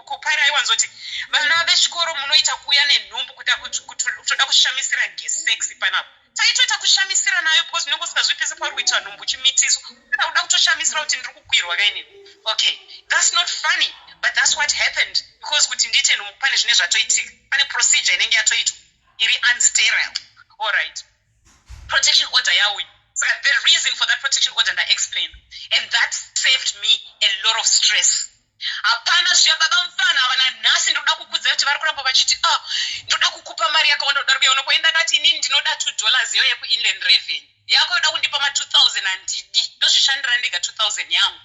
kupari aiwanzoti vana vechikoro munoita kuuya nenhumbu kutoda kushamisira ngesex panapo. Taitoita kushamisira nayo because munenge usingazwi pese pauri kuita nhumbu uchimitiswa. Kana uda kutoshamisira kuti ndiri kukwirwa kainini. Okay, that's not funny, but that's what happened because kuti ndiite nhumbu pane zvine zvatoitika. Pane procedure inenge yatoitwa iri unsterile. All right. Protection order yauya. So the reason for that protection order I explained, and that saved me a lot of stress. hapana zviya baba mufana havana nhasi ndoda kukudzai kuti vari kuramba vachiti ndoda kukupa mari yakawanda uda kuya unokoenda ndakati inini ndinoda $2 iyo yekuinland revenue yako yoda kundipa ma2000 handidi ndozvishandira ndega 2000 yangu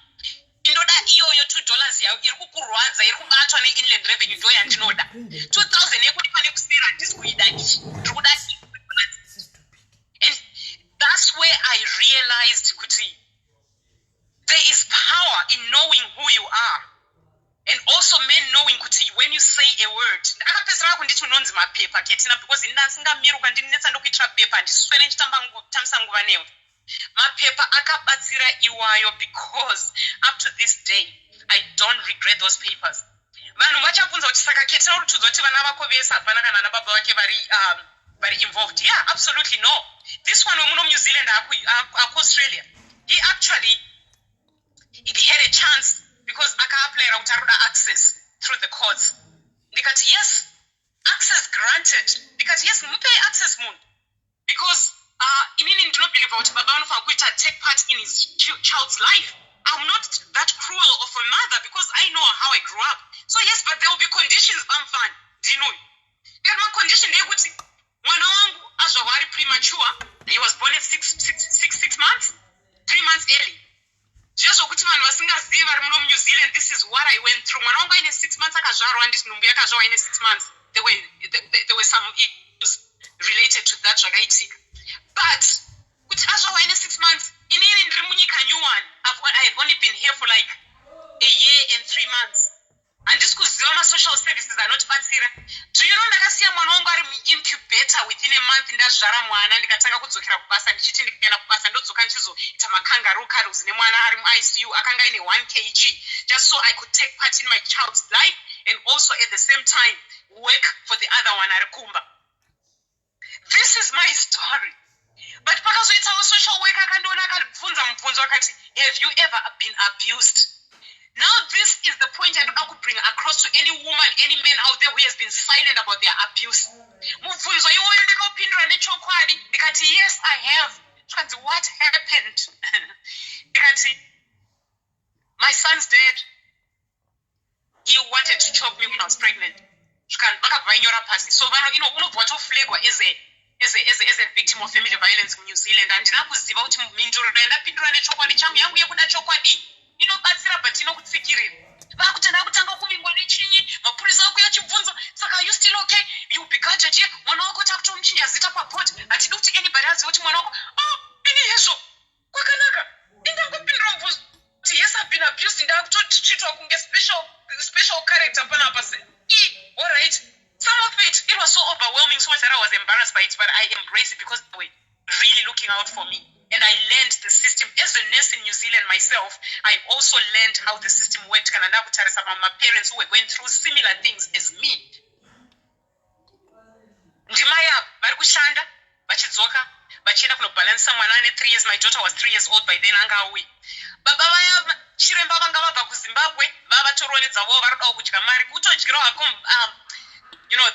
indoda iyoyo $2 yayo iri kukurwadza iri kubatwa neinland revenue ndo yandinoda 2000 yekudipa nekusera handisi kuida ichi ndiri kuda. And that's where I realized kuti there is power in knowing who you are. And also men knowing kuti when you say a word akapesera kunditi unonzi mapepa ketina because ndasingamiri ukandinetsa ndokuitira bepa handiswere ndichitambisa nguva newe mapepa akabatsira iwayo because up to this day I don't regret those papers. Vanhu vachabvunza kuti saka ketera uri tudza kuti vana vako vese hapana kana nababa vake vari involved. Yeah, absolutely no. This one wemuno New Zealand Australia, he actually he had a chance because aka-applyera kuti ari kuda access through the courts. Ndikati yes, access granted. Ndikati yes, mupe access munhu because inini ndinobhelieve kuti baba vanofanira kuita take part in his child's life. I'm not that cruel of a mother because I know how I grew up. So yes, but there will be conditions bamfani ndinoi. Kana condition ndeyekuti mwana wangu azva ari premature. He was born at 6 months, 3 months early. Just okuti vanhu vasingazivi vari muno New Zealand, this is what I went through. Mwana wangu aine 6 months akazvarwa handiti nhumbu yakazvarwa aine 6 months. There were some issues related to that zvakaitika. But kuti azvarwa aine 6 months, inini ndiri munyika nyuwani. I have only been here for like a year and 3 months. Handisi kuziva ma-social services anotibatsira. Do you know ndakasiya mwana wangu ari muincubator within a month ndazvara mwana ndikatanga kudzokera kubasa ndichiti ndikaenda kubasa ndodzoka ndichizoita makangaroo cuddles nemwana ari muICU akanga aine 1 kg just so I could take part in my child's life and also at the same time work for the other one ari kumba. This is my story. But pakazoitawo social worker akandiona akabvunza mubvunzo akati, have you ever been abused? Now this is the point I want to bring across to any woman, any man out there who has been silent about their abuse. Mubvunzo iwoyo ndakapindura nechokwadi ndikati yes I have. Ndikati what happened? Ndikati my son's dad, he wanted to choke me when I was pregnant. Vakabva vainyora pasi. So unobva watoflegwa as a victim of family violence in New Zealand. Handina kuziva kuti mhinduro ndapindura nechokwadi changu yangu yekuda chokwadi inobatsira but inokutsikirira. Vakuti ndakutanga kuvingwa nechinyi, mapurisa ako yachibvunza, saka are you still okay? You begadged here, mwana wako takutomuchinja zita papoti. Hatidi kuti anybody azive kuti mwana wako, ini hezvo, kwakanaka. Ndangopindura mubvunzo kuti yes I've been abused, ndakutochitwa kunge special character panapa se. All right. Some of it was so overwhelming, so much that I was embarrassed by it, but I embraced it because they were really looking out for me. And I learned the system. As a nurse in New Zealand myself, I also learned how the system worked. My parents who were going through similar things as me. Ndimaya, vari kushanda, vachidzoka, vachienda kunobalansa mwana ane 3 years. My daughter was 3 years old by then, anga auyi. Baba vaya chiremba vanga vabva kuZimbabwe, vavatorowedzavo vari kudawo kudya mari. Kutodyirawo hako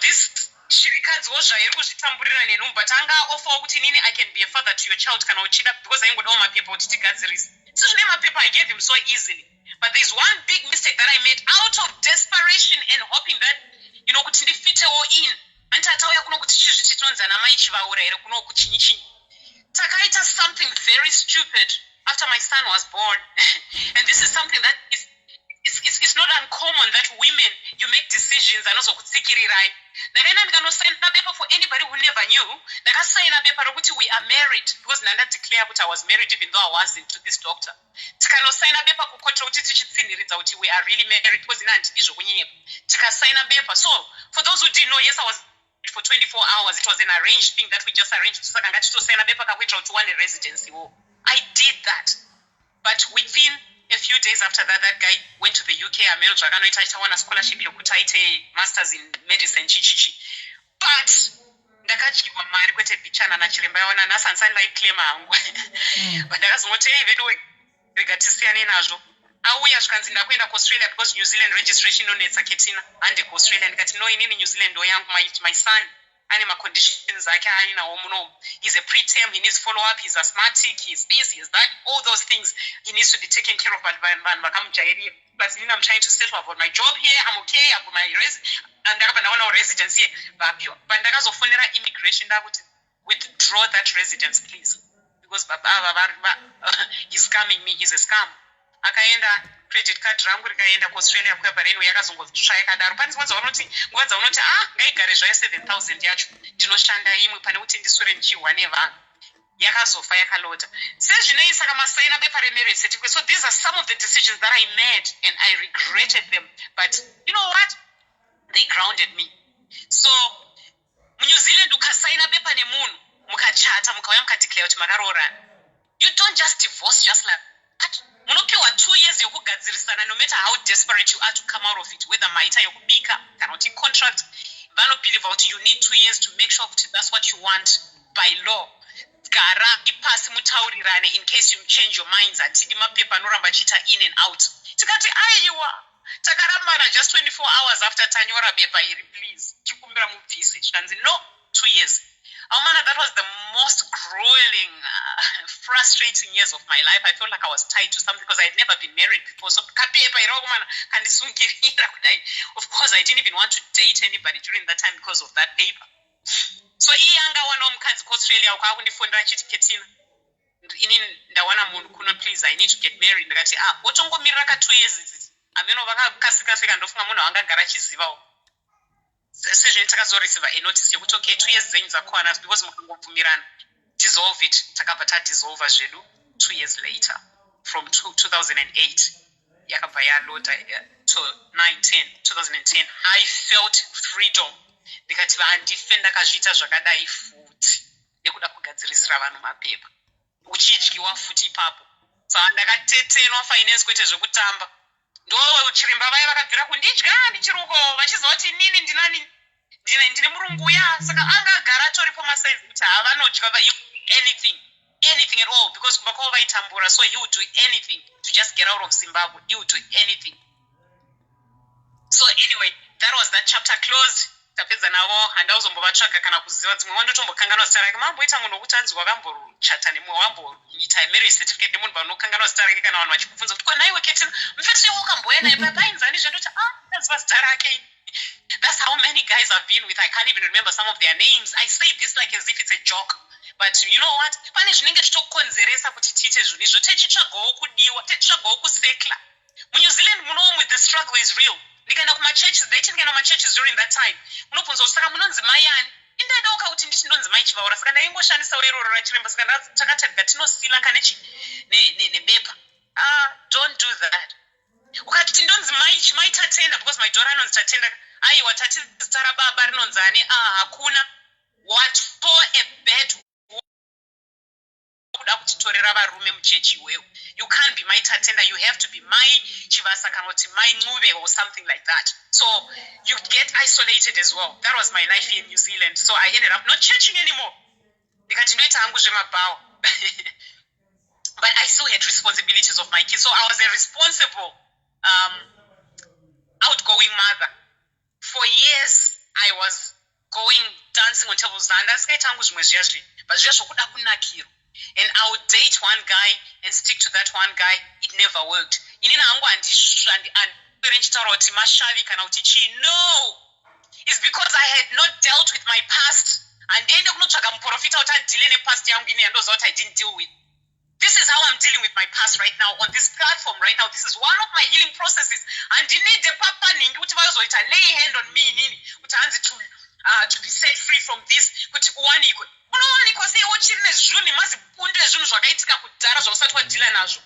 this shirikadzi wozvairi kuzvitamburira nenhumbu but anga offer kuti nini I can be a father to your child kana uchida because aingodawo mapepa kuti tigadzirise. So zvine mapepa I gave him so easily. But there's one big mistake that I made out of desperation and hoping that kuti ndifitewo in. Anditauya kuno kuti chizviti tinonzi ana mai chivaura here kuno kuchinyi. Takaita something very stupid after my son was born. And this is something that it's not uncommon that women, you make decisions and also kutsikirirai. Ndakaenda ndikanosaina bepa for anybody who never knew. Ndakasaina bepa rokuti we are married because ndanda declare kuti I was married even though I wasn't to this doctor. Tikanosaina bepa kukotera kuti tichitsinhiridza kuti we are really married because ina handidi zvokunyenya. Tikasaina bepa. So for those who didn't know, yes I was for 24 hours. It was an arranged thing that we just arranged. Saka ngatitosaina bepa kakuitira kuti one residency. I did that. But within a few days after that, that guy went to the UK. I won a scholarship yokuti aite masters in medicine chichichi. But ndakadyiwa mari kwete bichana nachiremba yawana nasansani claim hangu. But ndakazongoti vedu rega tisiyane nazvo. Auya zvikanzi ndakuenda kuAustralia because New Zealand registration inonetsa ketina. Handi kuAustralia ndikati no inini New Zealand ndo yangu. My son ane ma-conditions ake ainawo muno. He's a preterm, he needs follow-up, he's asthmatic, he's this, he's that, all those things he needs to be taken care of by vanhu vakamujairira. but I'm trying to settle about my job here. I'm okay. I've got my residence here. But ndakazofonera immigration ndakuti withdraw that residence please, because he's scamming me. He's a scam. Akaenda credit card rangu rikaenda kuAustralia kuyapareno yakazongosva yakadaro. Pane nguva dzaunoti ngaigare zvayo 7,000 yacho ndinoshanda imwe pane kuti ndiswere ndichihwa nevanhu. Yakazofa yakalota. Sezvinei saka masaina bepa remarriage certificate. So these are some of the decisions that I made and I regretted them. But you know what? They grounded me. So New Zealand ukasaina bepa nemunhu mukachata mukauya mukadeclare kuti makaroorana. You don't just divorce just like that. Munopiwa 2 years yokugadzirisana, no matter how desperate you are to come out of it, whether maita yokubika kana kuti contract vanobelieve kuti you need 2 years to make sure kuti that's what you want by law. Gara ipasi mutaurirane in case you change your minds. Atidi mapepa anoramba chita in and out. Tikati aiwa takarambana just 24 hours after tanyora bepa iri please chikumbira mubvise chikanzi no 2 years. Amana, that was the most grueling, frustrating years of my life. I felt like I was tied to something because I had never been married before. So, of course, I didn't even want to date anybody during that time because of that paper. So, Australia, please, I need to get married. What 2 years? Sezveni takazorisiva enotice yekuti okay 2 years dzenyu dzakwana because mukangobvumirana dissolve it. Takabva tadissolva zvedu 2 years later from 2008 yakabva yalota to 2010 I felt freedom. Ndikati vandife ndakazviita zvakadai futi nekuda kugadzirisira vanhu mapepa uchidyiwa futi ipapo. Saka ndakatetenwa finance kwete zvekutamba. Ndo chiremba vaya vakabvira kundidya ndichiruko vachiziva kuti inini ndinani ndine murungu uya. Saka angagara toripo masainzi kuti havanodya anything at all because kubva kwavo vaitambura. So he would do anything to just get out of Zimbabwe. He would do anything. So anyway, that was that chapter closed. Tapedza navo handauzombavatsvaga kana kuziva. Dzimwe wandotombokanganwa zita rake. Mamboita munhu wokuti anzi wakambochata nemwe wamboita marriage certificate nemunhu vanokanganwa zita rake kana vanhu vachikubvunza kuti kwanaiwe Keti mufesi wakamboya naye painzani zvendoti ndaziva zita rake. That's how many guys I've been with. I can't even remember some of their names. I say this like as if it's a joke. But you know what? Pane zvinenge zvitokonzeresa kuti tiite zvinhu izvo. Techitsvagawo kudiwa, techitsvagawo kusekla. Mu-New Zealand muno the struggle is real. Ndikaenda kumachurches, ndaichindikaenda kumachurches during that time. Munobvunza kuti saka munonzi mai ani? Indaidawoka kuti nditi ndonzi mai Chivaura. Saka ndaingoshandisawo iroro rachiremba. Saka takatarika tinosila kanechi nebepa. Don't do that. Ukati ndonzi mai Tatenda because my daughter anonzi Tatenda. Aiwa tati zita rababa rinonzi ani? Hakuna. What for a bet kuda kutitorera varume muchechi iwewe. You can't be my Tatenda. You have to be my Chivasa kana kuti my Ncube or something like that. So you get isolated as well. That was my life here in New Zealand. So I ended up not churching anymore. Ndikati ndoita hangu zvemabhawa. But I still had responsibilities of my kids. So I was a responsible outgoing mother. For years I was going dancing on tables and asikaita hangu zvimwe zviya but zviya zvokuda kunakiro. And I would date one guy and stick to that one guy. It never worked. Inini hangu andishitaura kuti mashavi kana kuti chii. No! It's because I had not dealt with my past. And then kunotsvaga muprofita kuti adile nepast yangu ine yandoziva kuti I didn't deal with. This is how I'm dealing with my past right now on this platform right now. This is one of my healing processes. And you need the papa ningi kuti vayozoita lay hand on me inini kuti hanzi to be set free from this kuti uwanikwe. Unowanikwa sei uchiri nezvinhu nemazipundo ezvinhu zvakaitika kudhara zvausati wadhila nazvo.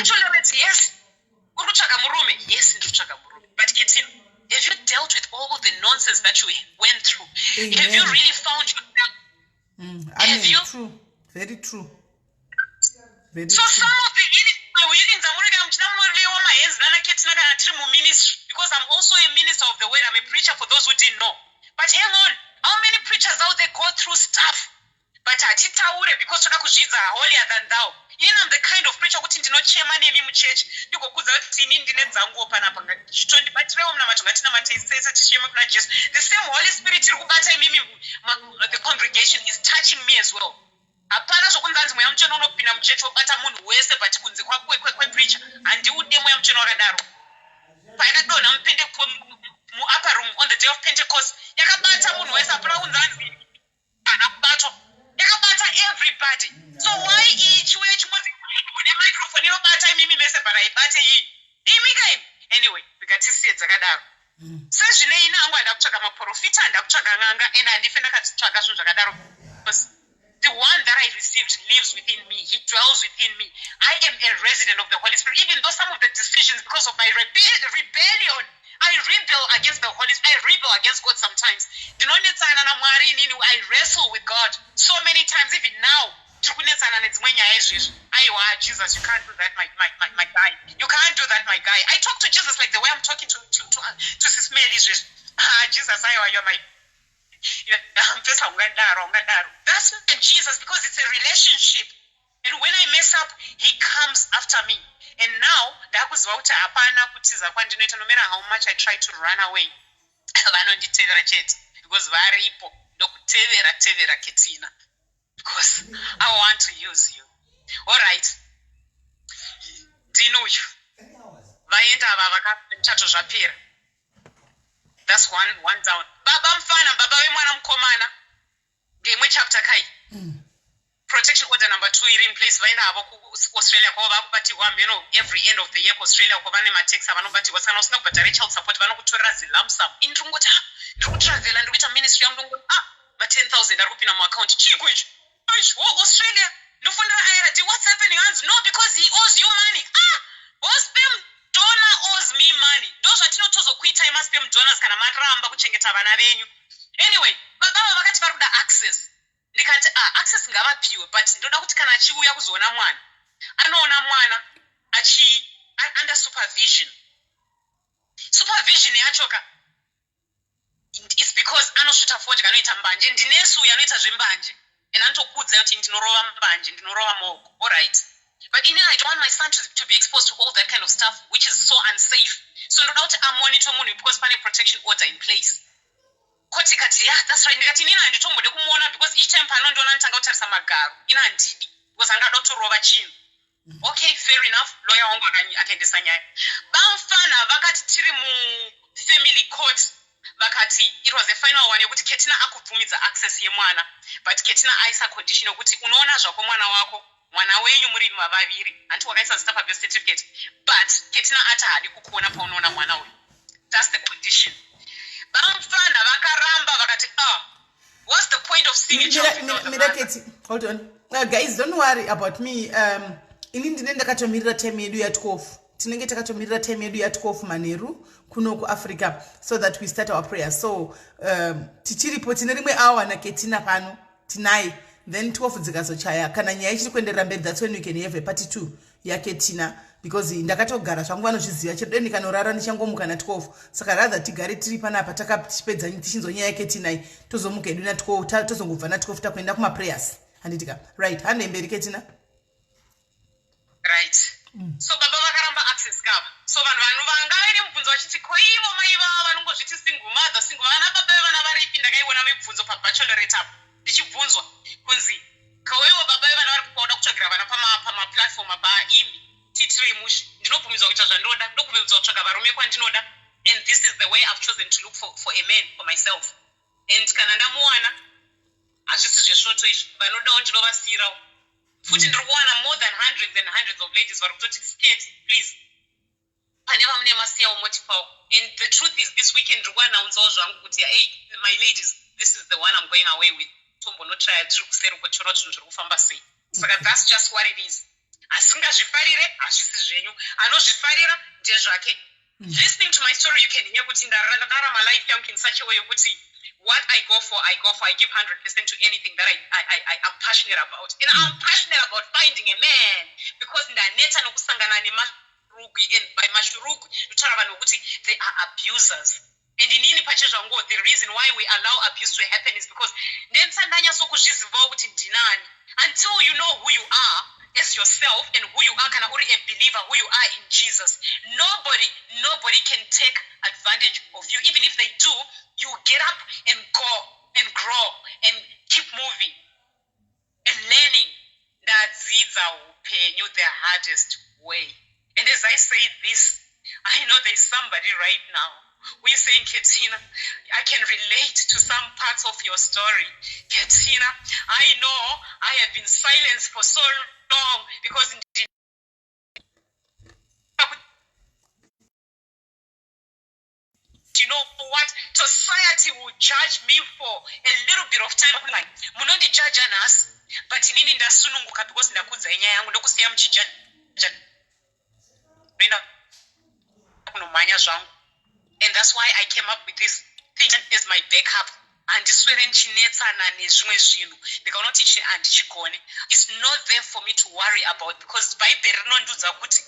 Tolerance, yes. Uri kutsvaga murume? Yes, ndiri kutsvaga murume. But Ketino, have you dealt with all the nonsense that you went through? Amen. Have you really found yourself? Have you? True. Very true. So some of the healings ministry, because I'm also a minister of the word. I'm a preacher for those who didn't know. But hang on, how many preachers out there go through stuff? But atitaure because toda kuzvidza holier than thou. I'm the kind of preacher kuti ndinochema nemi muchechi ndikokudza kuti ini ndine dzangu panapa chitondibatirewo muna macho ngatina mateisese tichema kuna Jesu. The same Holy Spirit iri kubata imimi, the congregation is touching me as well. hapana zvokunzanzi mweya mutsvene unopinda muchechi wobata munhu wese but kunze kwepreacher handiude mweya mutsvene wakadaro. Painadonha muupper room on the day of Pentecost yakabata munhu wese hapana kunzanzi kana kubatwa yakabata everybody. So why chiuya chimodzi nemicrophone inobata imimi mese but haibate iyi imi kaimi. Anyway vikatisiye dzakadaro. Sezvine ini hangu handa kutsvaga maprofita handa kutsvaga n'anga and handife ndakatsvaga zvinhu zvakadaro because the one that I received lives within me. He dwells within me. I am a resident of the Holy Spirit. Even though some of the decisions, because of my rebellion, I rebel against the Holy Spirit. I rebel against God sometimes. I wrestle with God so many times. Even now, Jesus, you can't do that, my guy. You can't do that, my guy. I talk to Jesus like the way I'm talking to Sis Mary. Jesus, you're my... That's not Jesus, because it's a relationship. And when I mess up, he comes after me. And now, no matter how much I try to run away, because I want to use you. All right. That's one down. Baba mfana, baba we mwana mkomana. Game chapter kai. Protection order number 2 iri in place. Vaenda avo ku Australia kwa vakubati wa every end of the year Australia kwa vane matex avanobati wasana usina kubhadhara child support vanokutorera zilamsam. Indrungota. Ndikutravel and kuita ministry yangu ndongo ma 10,000 ari kupina mu account. Chiko ichi. Australia. Ndofundira IRD what's happening hands? No, because he owes you money. Spam donor owes me money. Those are tinotozokuita spam donors kana maramba kuchengeta vana venyu. Anyway, baba vakati varuda access. Ndikati access ngavapiwe but ndoda kuti kana achiuya kuzoona mwana. Anoona mwana under supervision. Supervision yachoka. It's because anosvita forge kanoita mbanje. Ndinesu anoita zvembanje. And anotokudza kuti ndinorova mbanje, ndinorova maoko. All right. But I don't want my son to be exposed to all that kind of stuff, which is so unsafe. So no doubt I monitor money because pane protection order in place. Koti kati, yeah, that's right. Ndikati nina nditombode kumuona because each time pano ndona ntanga utarisa magaro. Ina ndidi. Because angada kutorova chino. Okay, fair enough. Lawyer wangu akaendesa nyaya. Bamfana vakati tiri mu family court. Vakati it was the final one yekuti Ketina akubvumidza access yemwana. But Ketina aisa condition yokuti unoona zvako mwana wako. Mwana wenyu muri vaviri anti wakaisa zita pabirth certificate but Ketina ati hadi kukuona paunoona mwana uyu. That's the condition. Bamfana vakaramba vakati what's the point of seeing a child without a mother? Hold on. Guys, don't worry about me. Ini ndine ndakatomirira time yedu ya 12. Tinenge takatomirira time yedu ya 12 manheru kuno kuAfrica so that we start our prayer. So tichiripo tine rimwe hour na Ketina pano tinaye. Then 12 dzikazochaya kana nyaya ichiri kuenderera mberi, that's when we can have a part 2 yake Tina because ndakatogara zvangu vanozviziva chero deni kanorara ndichangomuka na 12 saka rather tigare tiri panapa takapedza tichinzonyaya yake Tina tozomuka edu na 12 tozongobva na 12 takuenda kuma prayers handitika right hande mberi Ketina right. So baba vakaramba access kava so vanhu vangaine mubvunzo vachiti koivo mai vava vanongozviti single mother single vana baba vevana varipi ndakaiona mibvunzo pabachelorate apo ndichibvunzwa kunzi kauivo baba vevana vari kukwauda kutsvagira vana pamaplatform paimi titirei mushi ndinobvumidzwa kuita zvandoda ndokubvumidzwa kutsvaga varume kwandinoda and this is the way I've chosen to look for a man for myself and kana ndamuwana hazvisi zvesvoto izvi vanodawo ndinovasiyirawo futi ndiri kuwana more than hundreds and hundreds of ladies vari kutoti skate please pane vamune masiyawo moti pawo and the truth is this weekend ndiri kuanaunzawo zvangu kuti hey my ladies this is the one I'm going away with tombonotraya tiri kuseri kochora zvinhu zviri kufamba sei saka that's just what it is asingazvifarire hazvisi zvenyu anozvifarira ndezvake listening to my story you can hear kuti ndararama life yangu in such a way yokuti what I go for I give 100% to anything that I'm passionate about and I'm passionate about finding a man because ndaneta nokusangana nemarugu and by mashurugu ndotaura vanhu vokuti they are abusers. And inini pachezvangu the reason why we allow abuse to happen is because ndensandanyasokuzvizivawo kuti ndinani until you know who you are as yourself and who you are kana uri a believer who you are in Jesus. Nobody can take advantage of you. Even if they do, you get up and go and grow and keep moving and learning ndadzidza upenyu the hardest way. And as I say this, I know there's somebody right now who is saying, Katina, I can relate to some parts of your story. Katina, I know I have been silenced for so long because you know what? Society will judge me for a little bit of time. I'm like, munondi judge us, but inini ndasununguka because ndakudza inyaya yangu ndokusiya muchijaja kunomanya zvangu. And that's why I came up with this thing as my backup. Handiswere ndichinetsana nezvimwe zvinhu ndikaona kuti handichigone. It's not there for me to worry about because Bible rinondiudza kuti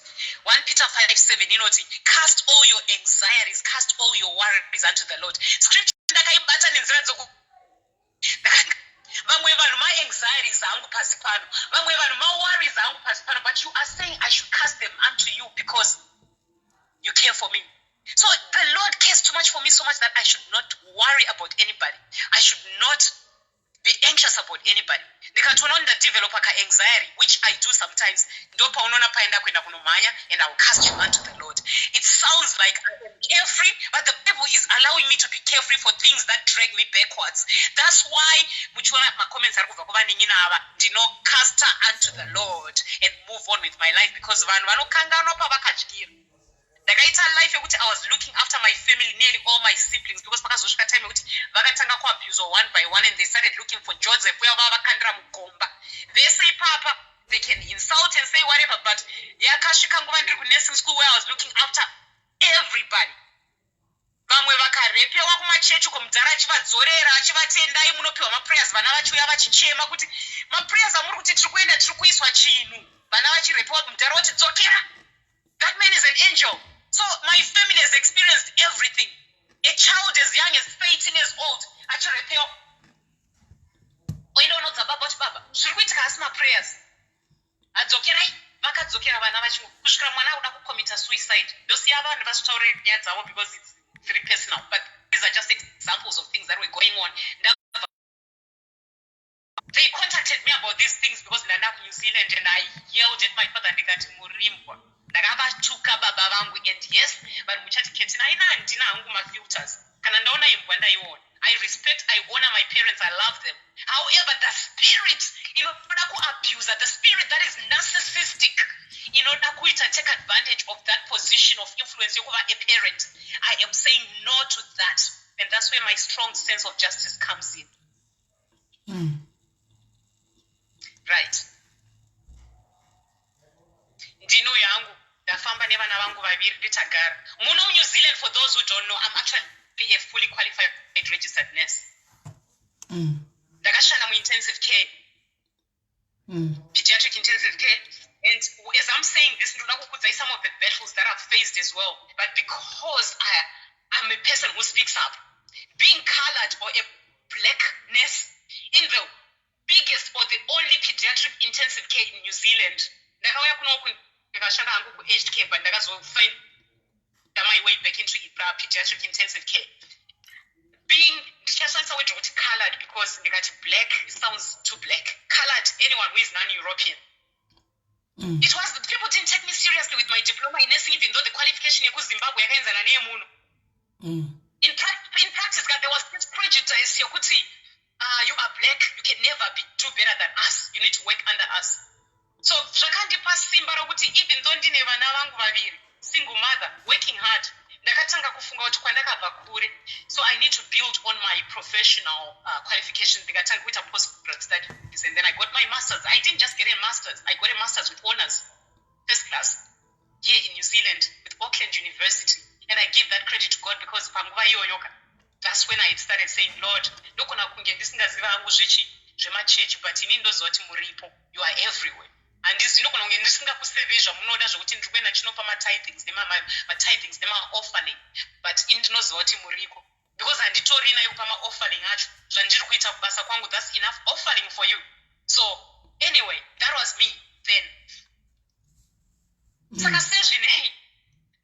1 Peter 5:7 inoti cast all your anxieties, cast all your worries unto the Lord. Scripture ndakaibata nenzira dzoku vamwe vanhu ma-anxieties angu pasi pano, vamwe vanhu ma-worries angu pasi pano, but you are saying I should cast them unto you because you care for me. So the Lord cares too much for me, so much that I should not worry about anybody. I should not be anxious about anybody. Ndikatoona develop anxiety, which I do sometimes. Ndopa unaona paenda kwenda kunomanya, and I will cast you unto the Lord. It sounds like I am carefree, but the Bible is allowing me to be carefree for things that drag me backwards. That's why muchiona my comments are kuva ningina ava ndino caster unto the Lord and move on with my life because vanhu vanokanganwa pavakadyira. Ndakaita life yekuti I was looking after my family, nearly all my siblings, because pakazosvika time yekuti vakatanga kuabuse one by one and they started looking for Joseph where vakandira mugomba. Vese ipapa they can insult and say whatever, but yakasvika nguva ndiri kunursing school where I was looking after everybody. Vamwe vakarepewa kumachechi komudhara achivadzorera achivatendai munopiwa maprayers, vana vachiuya vachichema kuti maprayers amuri kuti tiri kuenda tiri kuiswa chinhu, vana vachirepewa kumudhara kuti dzokera. That man is an angel. So my family has experienced everything. A child as young as 18 years old, actually repel. When not about Baba, should we cast my prayers? Adzokera, vakadzokera vana vachingu kusvika mwana uda kucommit suicide. Ndosiya vanhu vachitaurira nyaya dzavo because it's very personal. But these are just examples of things that were going on. They contacted me about these things because ndanda ku New Zealand and I yelled at my father ndikati murimbwa. Ndakavatuka baba vangu and yes, but muchati Katina aina handina hangu mafilters. Kana ndaona imbwa ndaiona. I respect, I honor my parents, I love them. However, the spirit, inoda kuabuse, the spirit that is narcissistic, inoda kuita take advantage of that position of influence over a parent. I am saying no to that. And that's where my strong sense of justice comes in. Right. Ndino yangu, ndafamba nevana vangu vaviri nditagara. Muno New Zealand, for those who don't know, I'm actually a fully qualified registered nurse. Ndakashanda mu-intensive care. Pediatric intensive care. And as I'm saying this, ndoda kukudzai some of the battles that I've faced as well. But because I'm a person who speaks up, being colored or a black nurse in the biggest or the only pediatric intensive care in New Zealand, ndakauya kunoku ndikashanda hangu ku-aged care, but ndakazofind my way back into pediatric intensive care. Being colored because black sounds too black. Colored, anyone who is non-European. It was the people didn't take me seriously with my diploma in nursing, even though the qualification in Zimbabwe in practice, there was this prejudice. You are black, you can never do better than us. You need to work under us. So even though ndine vana vangu vaviri, single mother, working hard, ndakatanga kufunga kuti kwandakabva kure. So I need to build on my professional qualifications. Ndikatanga kuita postgrad studies, and then I got my master's. I didn't just get a master's, I got a master's with honors, first class, here in New Zealand with Auckland University. And I give that credit to God because that's when I started saying, Lord, ndokona kunge ndisingaziva hangu zvemachechi, but ini ndozoti muripo, you are everywhere. And this ndokona kunge ndisingakusevezva munoda zvokuti ndiri kuenda chinopa ma-tithings nema-offering, but ini ndinozoti muriko because handitori nayo pama-offering acho zvandiri kuita kubasa kwangu, that's enough offering for you. So anyway, that was me then. Saka sezvinei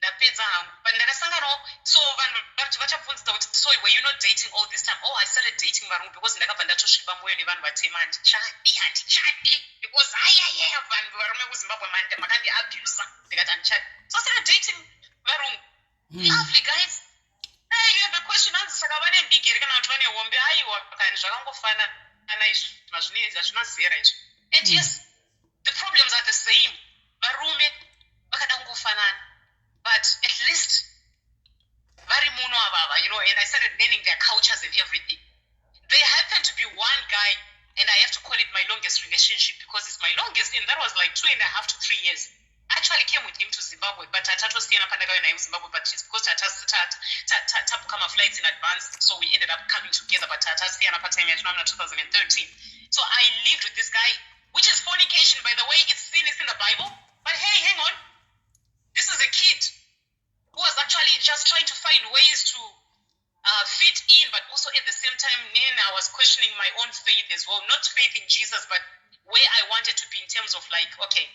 ndapedza hangu but ndakasanganawo so vanhu vachabvunza kuti so were you not dating all this time? Oh, I started dating varungu because ndakabva ndatosviba mwoyo nevanhu vatema handichadi because hayaya vanhu varume kuzimbabwe makandiabusa ndikati handichadi so I started dating varungu. Lovely guys. Hey, you have a question answer saka vane mbigere kana kuti vane hombe aiwa kani zvakangofanana izvi mazvinezi hazvina zera izvi and yes the problems are the same varume vakada kungofanana but at least vari muno avava and I started learning their cultures and everything. There happened to be one guy and I have to call it my longest relationship because it's my longest and that was like 2.5 to 3 years. I actually came with him to Zimbabwe but tatatosiyana pandakauya naye kuZimbabwe but it's because tapukama flights in advance so we ended up coming together but tatasiyana patime yatinamna 2013. So I lived with this guy which is fornication by the way. It's in the Bible but hey, hang on, this is a kid who was actually just trying to find ways to fit in but also at the same time then I was questioning my own faith as well, not faith in Jesus but where I wanted to be in terms of like, okay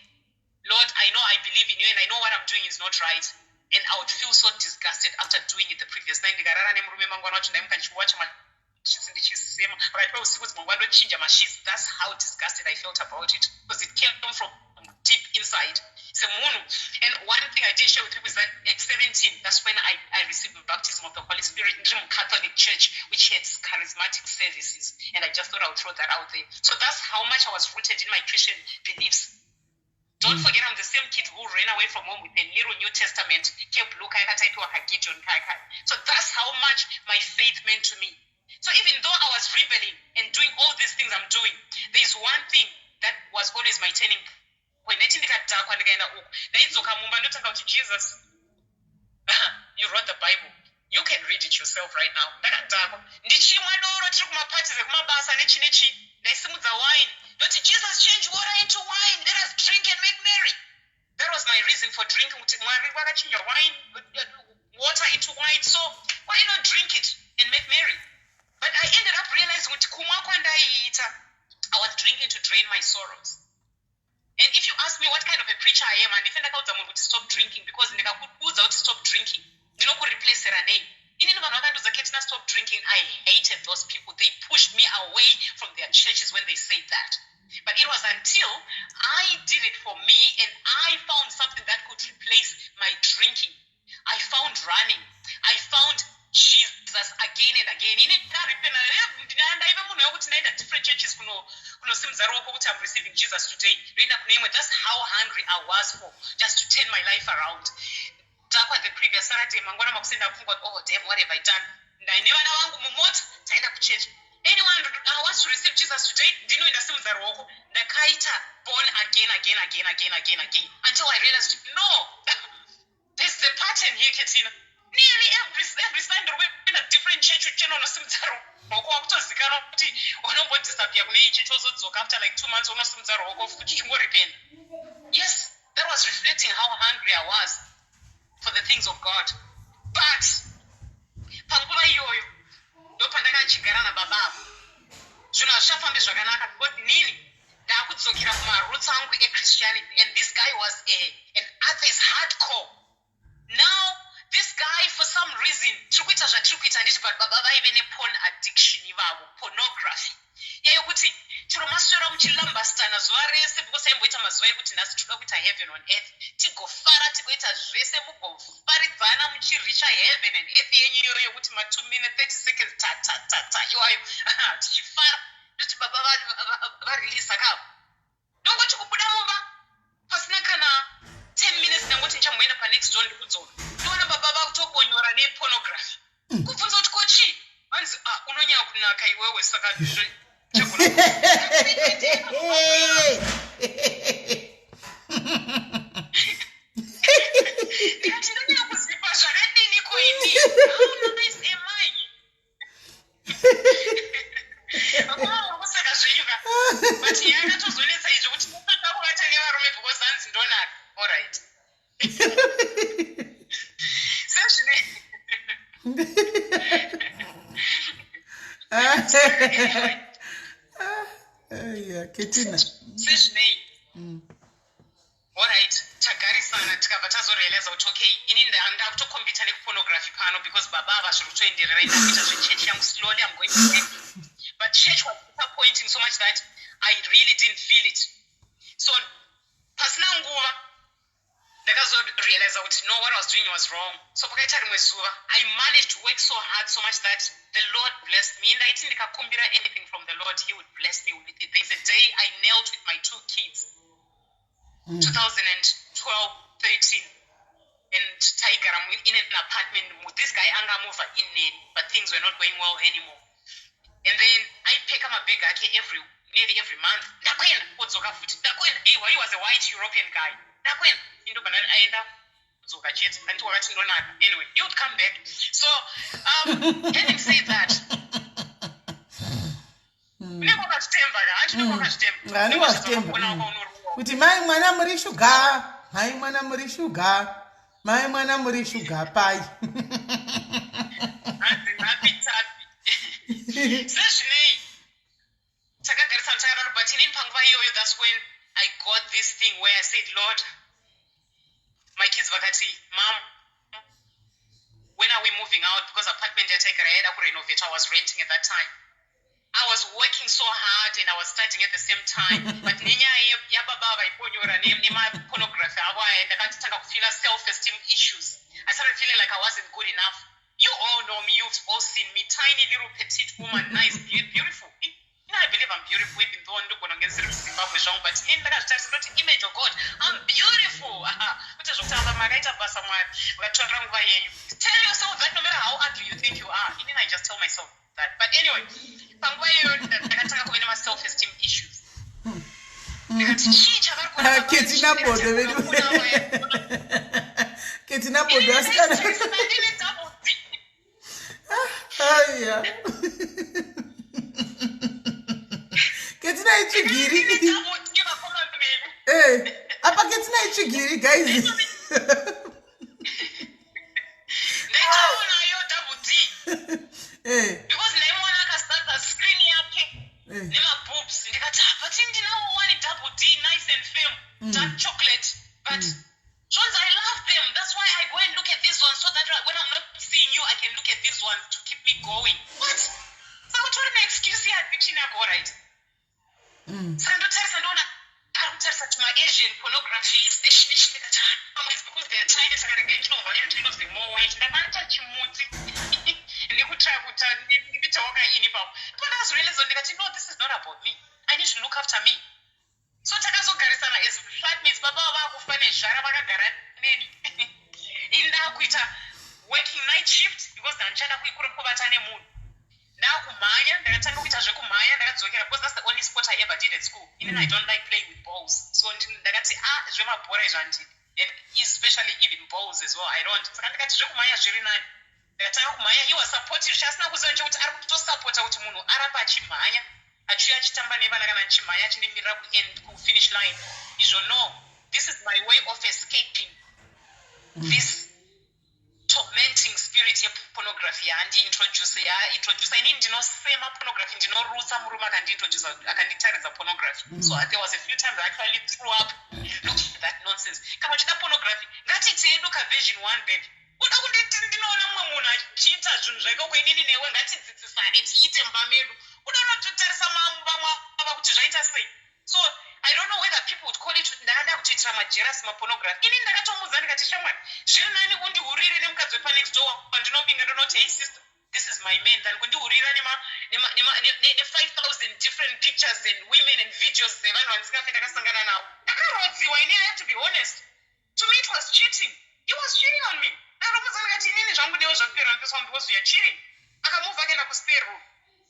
Lord, I know I believe in you and I know what I'm doing is not right. And I would feel so disgusted after doing it the previous night. That's how disgusted I felt about it. Because it came from deep inside. And one thing I did share with you is that at 17, that's when I received the baptism of the Holy Spirit in the Catholic Church, which had charismatic services. And I just thought I would throw that out there. So that's how much I was rooted in my Christian beliefs. Don't forget, I'm the same kid who ran away from home with a little New Testament. So that's how much my faith meant to me. So even though I was rebelling and doing all these things I'm doing, there's one thing that was always my turning point. Jesus, you wrote the Bible. You can read it yourself right now. Don't Jesus change water into wine? Let us drink and make merry. That was my reason for drinking wine, water into wine. So why not drink it and make merry? But I ended up realizing I was drinking to drain my sorrows. And if you ask me what kind of a preacher I am, and if I would stop drinking because I could stop drinking, replace serenade. Stop drinking. I hated those people. They pushed me away from their churches when they said that. But it was until I did it for me and I found something that could replace my drinking. I found running. I found Jesus again and again. Different churches I'm receiving Jesus today. That's how hungry I was for just to turn my life around. The previous Saturday, oh damn, what have I done? Anyone wants to receive Jesus today, born again, until I realized, no, there's the pattern here, Katina. Nearly every Sunday we're in a different church with channel after like 2 months. Yes, that was reflecting how hungry I was for the things of God. But panguva iyoyo ndopandakachigara nababa zvinhu hazvichafambi zvakanaka because nini ndakudzokera kumaroots angu eChristianity and this guy was an atheist hardcore. Now this guy for some reason tirikuita zvatirikuita nditi but baba vaive neporn addiction ivavo, pornography yayo kuti chero maswera muchilambastana zuva rese because aimboita mazuva ekuti nhasi toda kuita heaven on earth tigofara tigoita zvese mugofaridzana muchiricha heaven and earth yenyu iyoyo yokuti ma 2 minutes 30 seconds iwayo tichifara toti baba varelease akavo ndongoti kubuda mumba pasina kana 10 minutes ndangoti nichamboenda panext door ndikudzoka ndiona baba vakutokonyora nepornography kubvunza kuti kochi vanzi unonyanya kunaka iwewe saka ndikati ndonyanya kuzipa zvakadini koini how nice am I kusaka zvenyuka but yakatozonetsa izvo kuti mutoda kuvata nevarume because hanzi ndonaka alright sezvine Ketina. Sezvinei alright tagaris takazogarisana tikabva tazorealiza kuti okay ini ndakutokombita nekupornography pano because baba zviri kutoenderera ndakuita zvechechi yangu slowly I'm going to work. But church was disappointing so much that I really didn't feel it. So pasina nguva ndakazorealiza kuti no, what I was doing was wrong. So pakaita rimwe zuva I managed to work so hard so much that the Lord blessed me. Ndaiti ndikakumbira anything from the Lord, he would bless me with it. There's a day I knelt with my 2 kids, 2012, 13, and taigara in an apartment. This guy anga move in, but things were not going well anymore. And then I pick up my bag nearly every month. Ndakwenda odzoka futi. Ndakwenda. He was a white European guy. Ndakwenda. Indobana aenda odzoka chete. Anti wakati ndonaka. Anyway, he would come back. So, having said that, kuti mai mwana muri shuga, mai mwana muri shuga, mai mwana muri shuga pai. That's when I got this thing where I said, Lord, my kids vakati, Mom, when are we moving out? Because apartment I had to renovate. I was renting at that time. I was working so hard and I was studying at the same time. But ninya ya baba vaiponyora nema pornography avo and ndakatanga kufeel self-esteem issues. I started feeling like I wasn't good enough. You all know me, you've all seen me, tiny little petite woman, nice, beautiful. You know, I believe I'm beautiful, even though I'm not going to get Zimbabwe, but in the image of God, I'm beautiful. Tell yourself that no matter how ugly you think you are, even I just tell myself that. But anyway, my self-esteem issues. Ketina bodo askana. Aya. Ketina ichigiri. Apa ketina ichigiri guys. Because naimona akastarta screen yake nema boobs ndikati but ndinawo one double D nice and firm dark chocolate but Jones, I love them. That's why I go and look at these ones so that when I'm not seeing you I can look at these ones to keep me going. What? So what an excuse here bitching yako right? Sandotarisa ndona arikutarisa to my Asian pornography station ndikati it's because they are Chinese agaragaita no value to lose the more weight ndakanta chimuti. But I was realizing that no, this is not about me. I need to look after me. So takazogarisana as flatmates baba vakufana vakagara neni. Inda kuita working night shift because ndanchanda kuikura kubatane munhu. Ndakumhanya ndakatanga kuita zvekumhanya ndakadzokera because that's the only sport I ever did at school. Even I don't like playing with balls. So ndakati zvemabhora izvandi and especially even balls as well. I don't. Saka ndakati zvekumhanya zviri nani. He was supportive. Shasna kuzonje kuti ari kutosupporta kuti munhu aramba achimhanya achiuya achitamba nevana kana achimhanya achinimirira kuend kufinish line. Izvo no, this is my way of escaping this tormenting spirit yepornography yaandiintroduce inini ndinosema pornography ndinorutsa murume akanditaridza pornography. So there was a few times I actually threw up looking at that nonsense. Kana uchida pornography ngatitedu kaversion 1 baby. Uda kunditi ndinoona mumwe munhu achiita zvinhu zvaiko kwenini newe ngatidzidzisane tiite mba medu. Uda unototarisa vamwe ava kuti zvaita sei. So I don't know whether people would call it ndanda kuchiitira majealous mapornography. Ini ndakatomudza ndikati shamwari zviri nani undihurire nemukadzi wepanext door pandinopinga ndinoti hey sister this is my man than kundihurira ne 5,000 different pictures and women and videos zevanhu vandisingafei ndakasangana navo. Ndakarodziwa ini I have to be honest. To me it was cheating. He was cheating on me.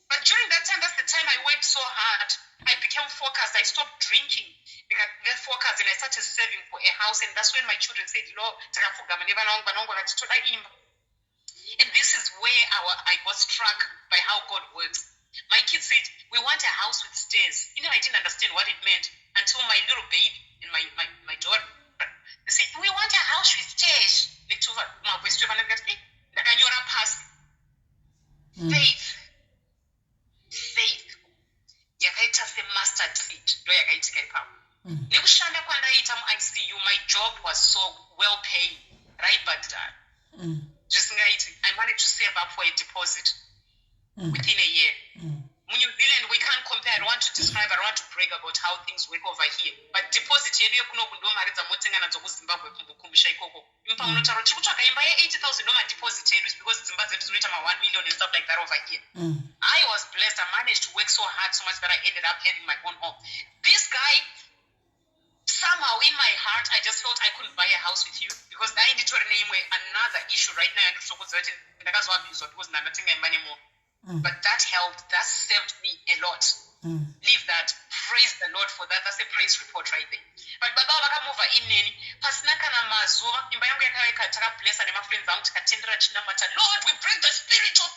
But during that time, that's the time I worked so hard. I became focused. I stopped drinking because that focus and I started saving for a house. And that's when my children said, Lord, and this is where I got struck by how God works. My kids said, we want a house with stairs. You know, I didn't understand what it meant until my little baby and my daughter, they said, we want a house with stairs. Faith yakaita semustard seed ndo yakaitika ipapo. Nekushanda kwanda pandakaita muICU, my job was so well paid, right? But I managed to save up for a deposit within a year. In New Zealand, we can't compare. I don't want to describe, I don't want to brag about how things work over here. But deposit yedu yekunoku ndo mari dzamotenga nadzo kuZimbabwe kumbukumbisha ikoko. Impa munotaura kuti kutsvaga imba ye$80,000 ndo deposit yedu because dzimba dzedu dzinoita ma$1 million and stuff like that over here. I was blessed. I managed to work so hard so much that I ended up having my own home. This guy, somehow in my heart, I just felt I couldn't buy a house with you because I need to name another issue right now. Because anymore. But that helped. That saved me a lot. Leave that. Praise the Lord for that. That's a praise report right there. But baba vakamuva ineni pasina kana mazuva imba yangu yakaweka takablessa nemafriends angu tikatendera chinamata. Lord, we break the spirit of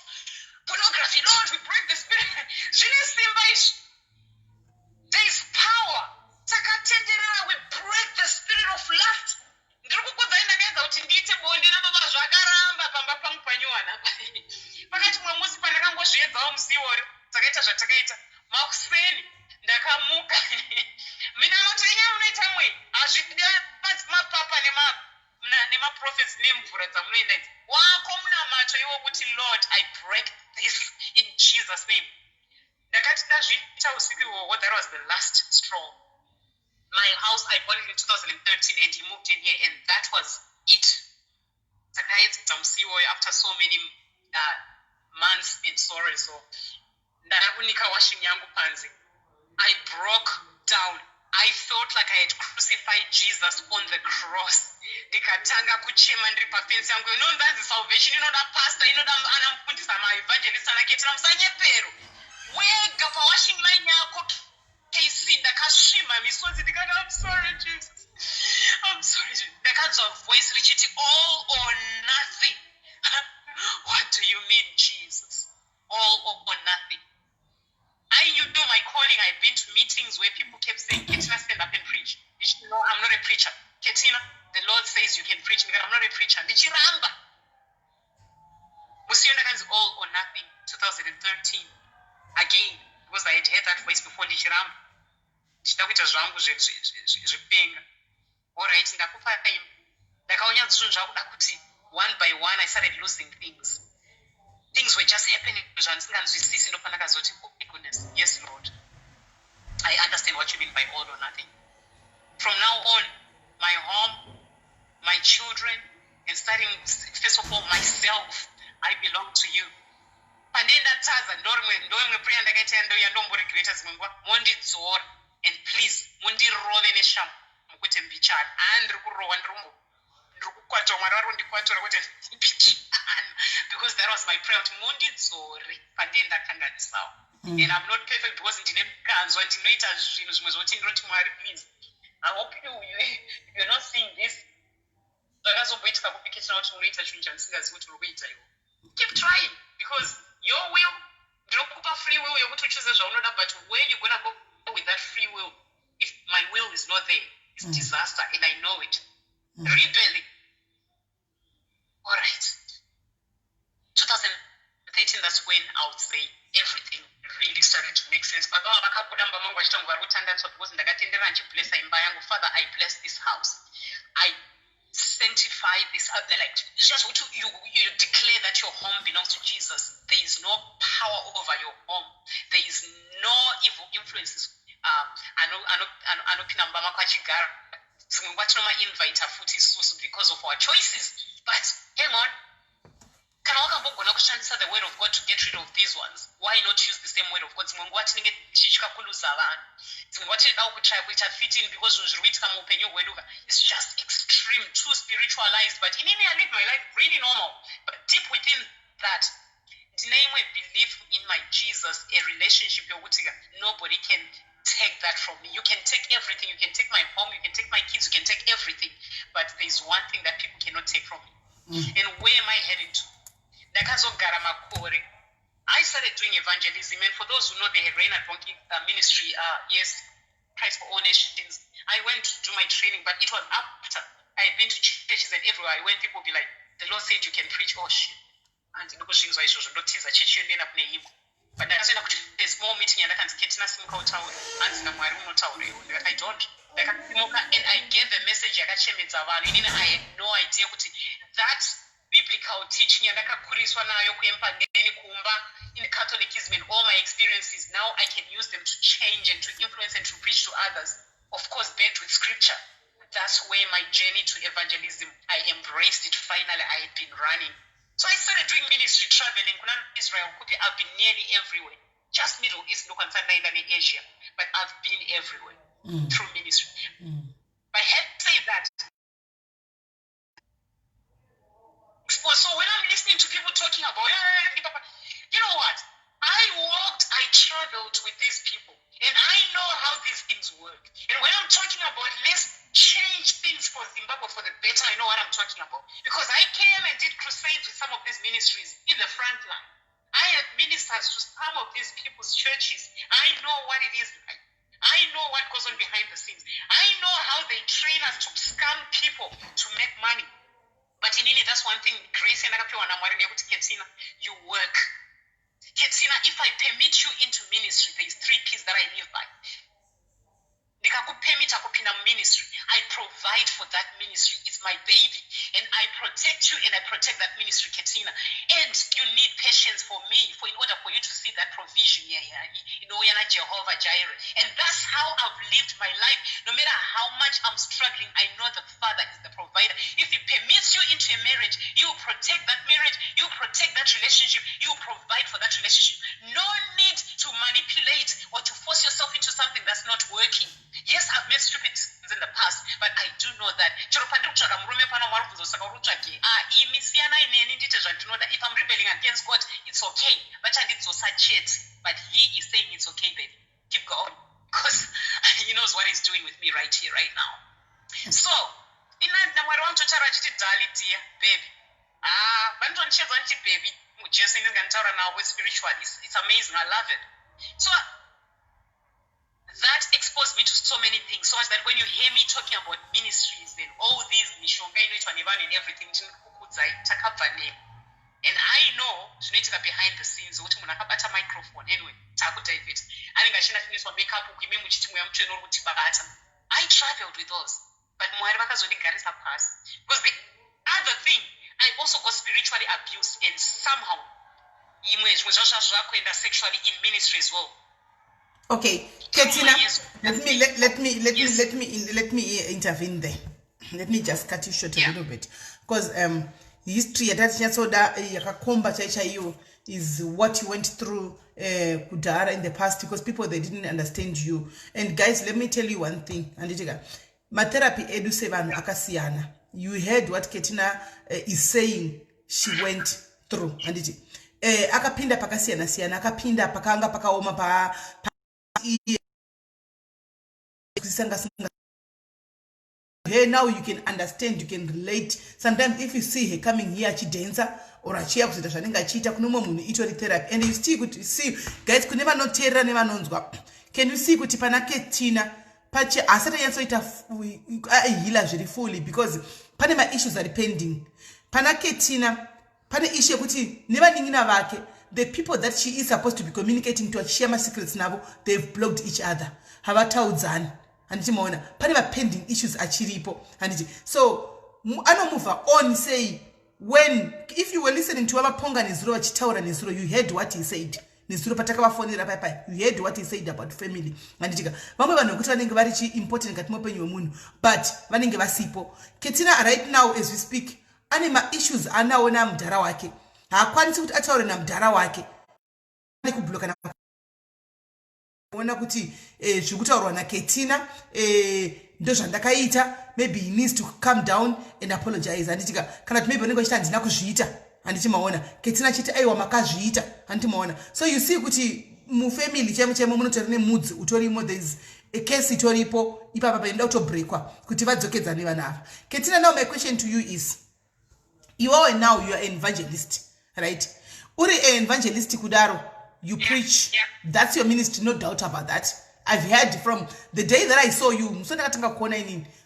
pornography. Lord, we break the spirit. Zvine simba izvi. There is power. Takatenderera, we break the spirit of lust. Ndiri kukudzai ndakaedza kuti ndiite bonde nababa zvakaramba pamba pangu panyuwana. Pakati mumwe musi pandakangozviedzawo musi iwoyo takaita zvatakaita makuseni ndakamuka mina noti inyaya munoita mwe hazvida mapapa nemaprofits nemvura dzamunoenda idzi wako muna macho iwo kuti Lord, I break this in Jesus name. Ndakati ndazviita usiku ihwohwo, that was the last straw. My house, I bought it in 2013 and he moved in here and that was it. Takaedza musi iwoyo after so many months in sorrow. So ndakakunika washing yangu panze. I broke down. I felt like I had crucified Jesus on the cross. Ndikatanga kuchema ndiri pafensi yangu. Inondanzi salvation, inoda pastor, inoda anamufundisa maevangelist anaketera musanyepero. Wega pa washing line yako KC ndakasvima misodzi ndikati I'm sorry Jesus. I'm sorry Jesus. Ndakanzwa voice richiti all or nothing. What do you mean, Jesus? All or nothing. I knew my calling. I've been to meetings where people kept saying, Ketina, stand up and preach. No, I'm not a preacher. Ketina, the Lord says you can preach. I'm not a preacher. Ndichiramba. Musiyonda kanzi all or nothing, 2013. Again, because I had heard that voice before, ndichiramba. Ndichida kuita zvangu zvipenga. All right, ndakupa time. Ndakaonya zvinhu zvakuda kuti one by one, I started losing things. Things were just happening. Oh my goodness. Yes, Lord. I understand what you mean by all or nothing. From now on, my home, my children, and starting, first of all, myself, I belong to you. And please, because that was my prayer. And I'm not perfect because please, I hope you're not seeing this. Keep trying because your will, free will, you're going to choose but where you're going to go with that free will, if my will is not there, it's disaster, and I know it. Rebelling. All right. 2013, that's when I would say everything really started to make sense. Father, I bless this house. I sanctify this. Like, just you declare that your home belongs to Jesus. There is no power over your home. There is no evil influences. Because of our choices. But hang on. Can the word of God to get rid of these ones? Why not use the same word of God? It's just extreme, too spiritualized. But in me, I live my life really normal. But deep within that, I believe in my Jesus, a relationship. Nobody can take that from me. You can take everything. You can take my home. You can take my kids. You can take everything. But there's one thing that people cannot take from me. And where am I heading to? I started doing evangelism, and for those who know the Rain at Donkey ministry, yes, Christ for All Nations, I went to do my training, but it was after I had been to churches and everywhere I went, people would be like, the Lord said you can preach. Oh shit. And but that's when a small meeting and I can't get nothing out. I don't. ndakasimuka and I gave a message yakachemedza vanhu. Inini I had no idea kuti that biblical teaching yandakakuriswa nayo kuempandeni kumba in Catholicism and all my experiences, now I can use them to change and to influence and to preach to others, of course backed with scripture. That's where my journey to evangelism, I embraced it finally. I had been running. So I started doing ministry, traveling. Kuna Israel, I've been nearly everywhere. Just Middle East, no concern in Asia. But I've been everywhere through ministry. But having said that, so when I'm listening to people talking about, you know what? I walked, I traveled with these people. And I know how these things work. And when I'm talking about let's change things for Zimbabwe for the better, I know what I'm talking about. Because I came and did crusades with some of these ministries in the front line. I have ministered to some of these people's churches. I know what it is like. I know what goes on behind the scenes. I know how they train us to scam people to make money. But in India, that's one thing. Grace and Katina, you work. Katina, if I permit you into ministry, there is 3 P's that I live by. Ministry. I provide for that ministry. It's my baby. And I protect you and I protect that ministry, Katina. And you need patience for me in order for you to see that provision here. You know, you're not Jehovah Jireh. And that's how I've lived my life. No matter how much I'm struggling, I know the Father is the provider. If He permits you into a marriage, you protect that marriage, you protect that relationship, you provide for that relationship. No need to manipulate or to force yourself into something that's not working. Yes, I've made stupid things in the past, but I do know that if I'm rebelling against God, it's okay. But He is saying it's okay, baby. Keep going. Because He knows what He's doing with me right here, right now. So, baby. Baby. Just now with spiritual. It's amazing. I love it. So that exposed me to so many things, so much that when you hear me talking about ministries and all these mishonga and everything, and I know behind the scenes a microphone anyway David makeup I traveled with those, but because the other thing, I also got spiritually abused and somehow sexually in ministry as well. Okay, Katina, let me intervene there. Let me just cut you short a little bit, because history yakakomba chaichaiyo is what you went through kudhara in the past, because people, they didn't understand you. And guys, let me tell you one thing, anditika matherapy edu sevanhu akasiyana. You heard what Katina is saying she went through, anditi akapinda pakasiyana siyana, akapinda pakanga pakaoma pa Hey, now you can understand, you can relate. Sometimes if you see her coming here achidancer or achia kuita zvanenge achiita kuno mumwe munhu itori therapy, and you see kuti see guys kune vanoteerera nevanonzwa, can you see kuti pana Katina pache asati yatsoita healer zviri fully, because pane ma issues are pending. Pana Katina pane issue yekuti nevaningina vake, the people that she is supposed to be communicating to, share my secrets navo, they've blocked each other. Havataudzani. Andichimaona pane ma pending issues achiripo. Anditi so move on, say when if you were listening to Abaponga Nezuro vachitaura Nezuro, you heard what he said. Nezuro patakavafonera paipai, you heard what he said about family. Anditika vamwe vanhu kuti vanenge vari chi important kati mupenyu wemunhu, but vanenge vasipo. Katina right now as we speak ane ma issues anawo namudhara wake, haakwanisi kuti ataure namudhara wake, ane kubloka na ona kuti zvekutaurwa naKatina ndo zvandakaita, maybe he needs to calm down and apologize. Anditika kana kuti maybe unenge uchita handina kuzviita, handichimaona Katina chiti aiwa makazviita, handichimaona. So you see kuti mufamily chemo munotori nemudzi utorimo, there is a case itoripo ipapa paenda kutobreakwa kuti vadzokedzane vana ava. Katina, now my question to you is, you are now, you are an evangelist, right? Uri an evangelist kudaro, you preach, that's your ministry, no doubt about that. I've heard from the day that I saw you,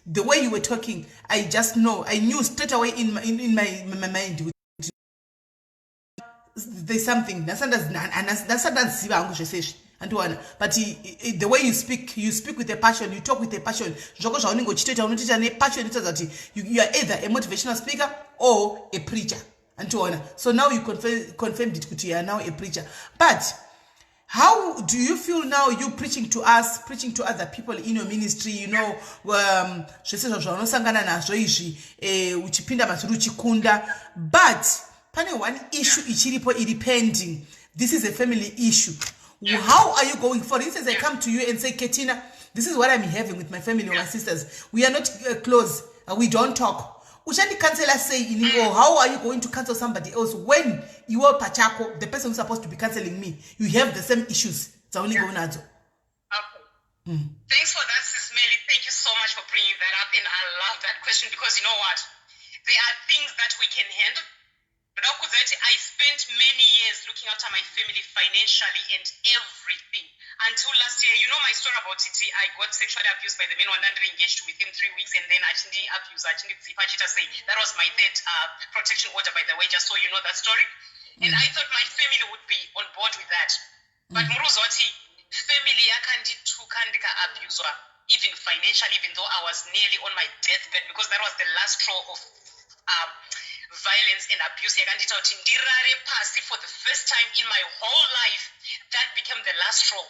the way you were talking, I just know, I knew straight away in my mind, there's something, but the way you speak with a passion, you talk with a passion. Zvako zvaunenge uchitoita unotoita nepassion inotaridza kuti you are either a motivational speaker or a preacher. So now you confirmed it kuti you are now a preacher. But how do you feel now, you preaching to us, preaching to other people in your ministry, you know, zvese zvaunosangana nazvo izvi, uchipinda masuru uchikunda, but pane one issue ichiripo iri pending. This is a family issue. How are you going? For instance, I come to you and say, Ketina, this is what I'm having with my family or my sisters. We are not close. We don't talk. Ushandi cancel say or how are you going to cancel somebody else when you are Pachako, the person who's supposed to be canceling me, you have the same issues? Okay. Thanks for that, Sis Melly. Thank you so much for bringing that up, and I love that question because you know what? There are things that we can handle. But I spent many years looking after my family financially and everything. Until last year, you know my story about it. I got sexually abused by the men 100 engaged within 3 weeks, and then actually abused. That was my third protection order, by the way, just so you know that story. And I thought my family would be on board with that. But Muruzoti, family yakandika abused, even financially, even though I was nearly on my deathbed, because that was the last straw of violence and abuse. For the first time in my whole life, that became the last straw.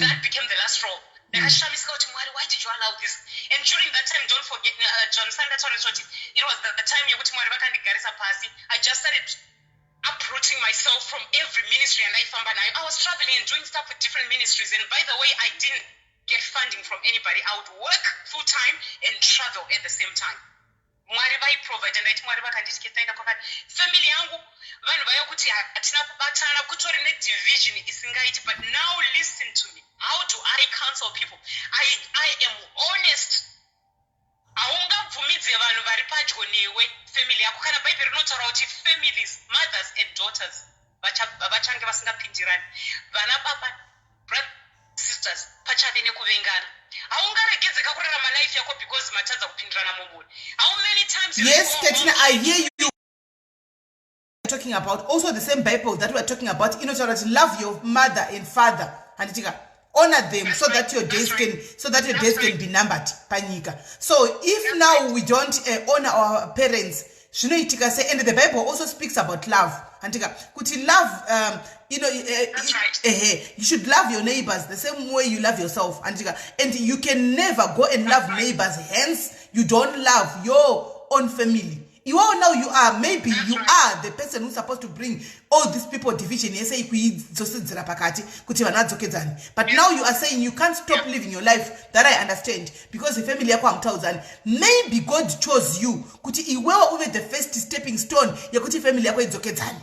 That became the last straw. Why did you allow this? And during that time, don't forget, John Sanders, it was the time I just started uprooting myself from every ministry, and I was traveling and doing stuff with different ministries. And by the way, I didn't get funding from anybody. I would work full time and travel at the same time. Mwari vaiprovide ndaiti Mwari vakanditya kwakati family yangu vanhu vaya kuti hatina kubatana kutori nedivision isingaiti. But now listen to me, how do I counsel people? I am honest. Haungabvumidze vanhu vari padyo newe family yako kana bhaibheri rinotaura kuti families, mothers and daughters vachange vasingapindirani, vana baba, brothers, sisters pachave nekuvengana. How many times? Yes, Ketina, I hear you talking about also the same Bible that we are talking about. Love your mother and father, and honor them so that your days can be numbered. Panika. So if now we don't honor our parents, and the Bible also speaks about love. Kuti love, you should love your neighbors the same way you love yourself. And you can never go and love neighbors, hence you don't love your own family. You are the person who's supposed to bring all these people division. But now you are saying you can't stop living your life. That I understand, because the family maybe God chose you kuti iwewe uve the first stepping stone yakuti family yako idzokedzane.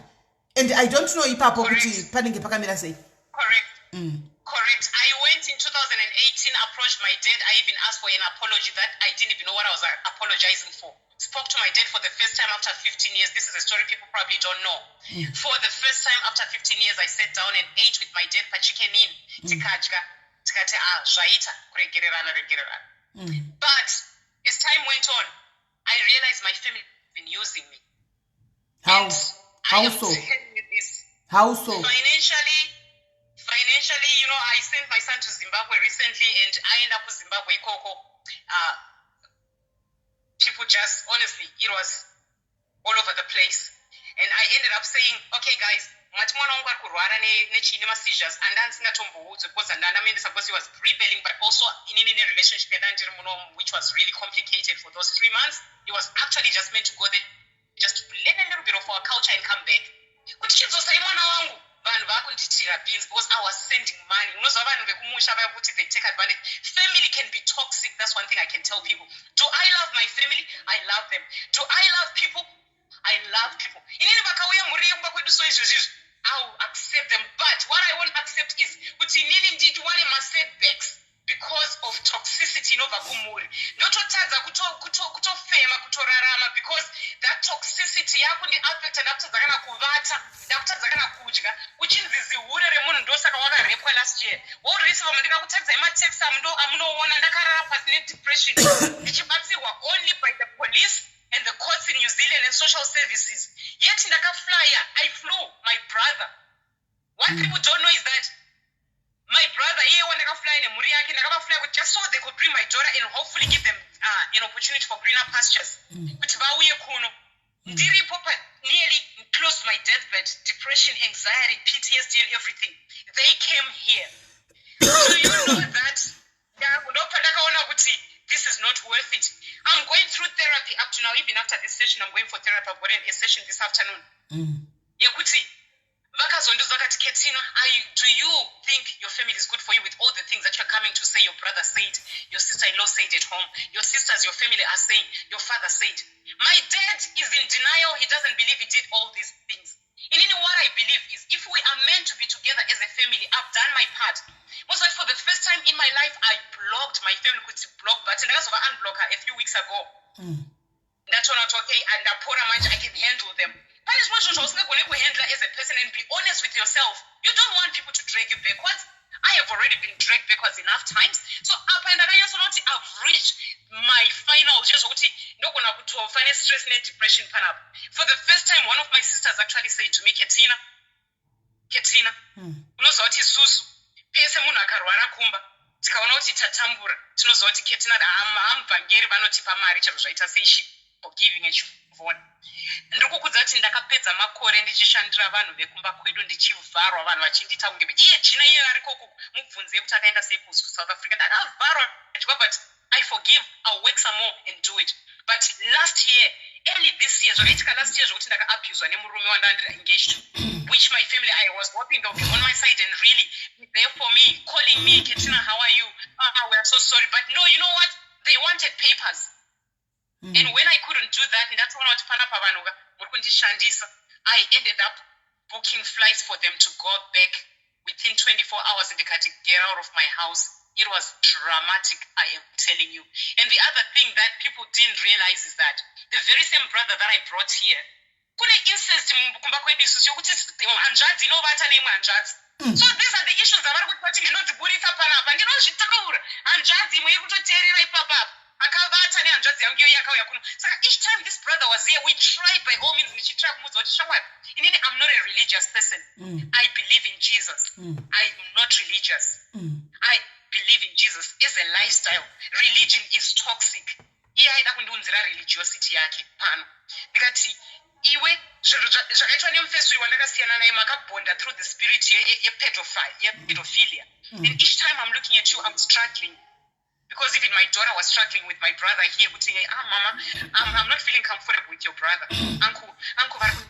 And I don't know if kuti panenge pakamira sei. Correct. I went in 2018, approached my dad. I even asked for an apology that I didn't even know what I was apologizing for. Spoke to my dad for the first time after 15 years. This is a story people probably don't know. For the first time after 15 years, I sat down and ate with my dad pachikenin. But as time went on, I realized my family had been using me. How so? How so? Financially, I sent my son to Zimbabwe recently, and I ended up with Zimbabwe Coco. People just, honestly, it was all over the place. And I ended up saying, okay, guys, seizures, and then because he was rebelling, but also in a relationship which was really complicated for those 3 months. He was actually just meant to go there just to learn a little bit of our culture and come back. Because I was sending money. They take advantage. Family can be toxic. That's one thing I can tell people. Do I love my family? I love them. Do I love people? I love people. I'll accept them. But what I won't accept is setbacks because of toxicity nova kumuri. Ndototadza kutofema kutorarama because that toxicity yakundi affect ndakutadza kana kuvata, ndakutadza kana kudya. Uchinzizihure remunhu ndosaka wakarepwa last year. Worisiva ndikakutadza ematext amunoona ndakarara pasi nedepression. Ndichibatsirwa only by the police and the courts in New Zealand and social services. Yet ndakaflyer, I flew my brother. What people don't know is that My brother, iye wandakafly nemhuri yake, ndakavafly kuti just so they could bring my daughter and hopefully give them an opportunity for greener pastures. Kuti vauye kuno. Ndiripo nearly close to my deathbed, depression, anxiety, PTSD and everything. They came here. So you know that, this is not worth it. I'm going through therapy up to now. Even after this session, I'm going for therapy. I've got a session this afternoon. Yekuti, vakazondiudza vakati, Katina, do you think your family is good for you with all the things that you're coming to say your brother said, your sister-in-law said at home, your sisters, your family are saying, your father said? My dad is in denial. He doesn't believe he did all these things. And what I believe is, if we are meant to be together as a family, I've done my part. Was that for the first time in my life, I blocked my family with the block button. I was over unblock her a few weeks ago. That's when I was okay, and I can handle them. But it's much as handle as a person and be honest with yourself. You don't want people to drag you backwards. I have already been dragged backwards enough times. So I've reached my final stress and depression. For the first time, one of my sisters actually said to me, Katina, unoziva kuti isusu pese munhu akarwara kumba tikaona kuti tatambura tinoziva kuti Katina hamubvangeri vanotipa mari chero zvaita sei forgiving echivona. Ndiri kukudza kuti ndakapedza makore ndichishandira vanhu vekumba kwedu ndichivharwa vanhu vachindita kunge iye jina iye ari koko mubvunze kuti akaenda sei kuSouth Africa. Ndakavharwa but I forgive, I'll work some more and do it. But last year, early this year, last year zvokuti ndakaabuswa nemurume wandandira engaged to, which my family, I was hoping they'll be on my side and really be there for me, calling me, Katina, how are you? We are so sorry. But no, you know what? They wanted papers. And when I couldn't do that, and that's when I ended up booking flights for them to go back within 24 hours and they had to get out of my house. It was dramatic, I am telling you. And the other thing that people didn't realize is that the very same brother that I brought here, kune incest kumba kwedu isusu yokuti hanzvadzi inovata neimwe hanzvadzi. So these are the issues avari kuti pati ndinodziburitsa panapa. Ndinozvitaura hanzvadzi imwe iri kutoteerera ipapa akavata nehanzvadzi yangu iyo yakauya kuno. Saka each time this brother was here, we tried by all means ndichitry kumudza kuti shamwari, inini I'm not a religious person. I believe in Jesus. I'm not religious. I believe in Jesus as a lifestyle. Religion is toxic. Iye aida kundiunzira religiosity yake pano. Ndikati iwe zvakaitwa nemufestori wandakasiyana naye makabonda through the spirit yepedophilia. And each time I'm looking at you, I'm struggling. Because even my daughter was struggling with my brother here, saying, Mama, I'm not feeling comfortable with your brother. Uncle, Mama,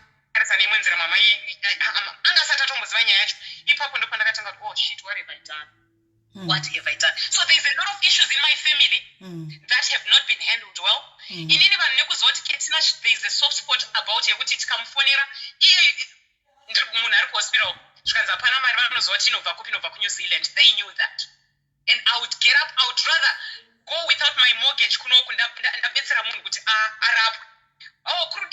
oh shit, what have I done? What have I done? So there's a lot of issues in my family that have not been handled well. In anyone there's a soft spot about it, which it come fonera. Hospital. New Zealand. They knew that. And I would get up, I would rather go without my mortgage. Oh, $1,000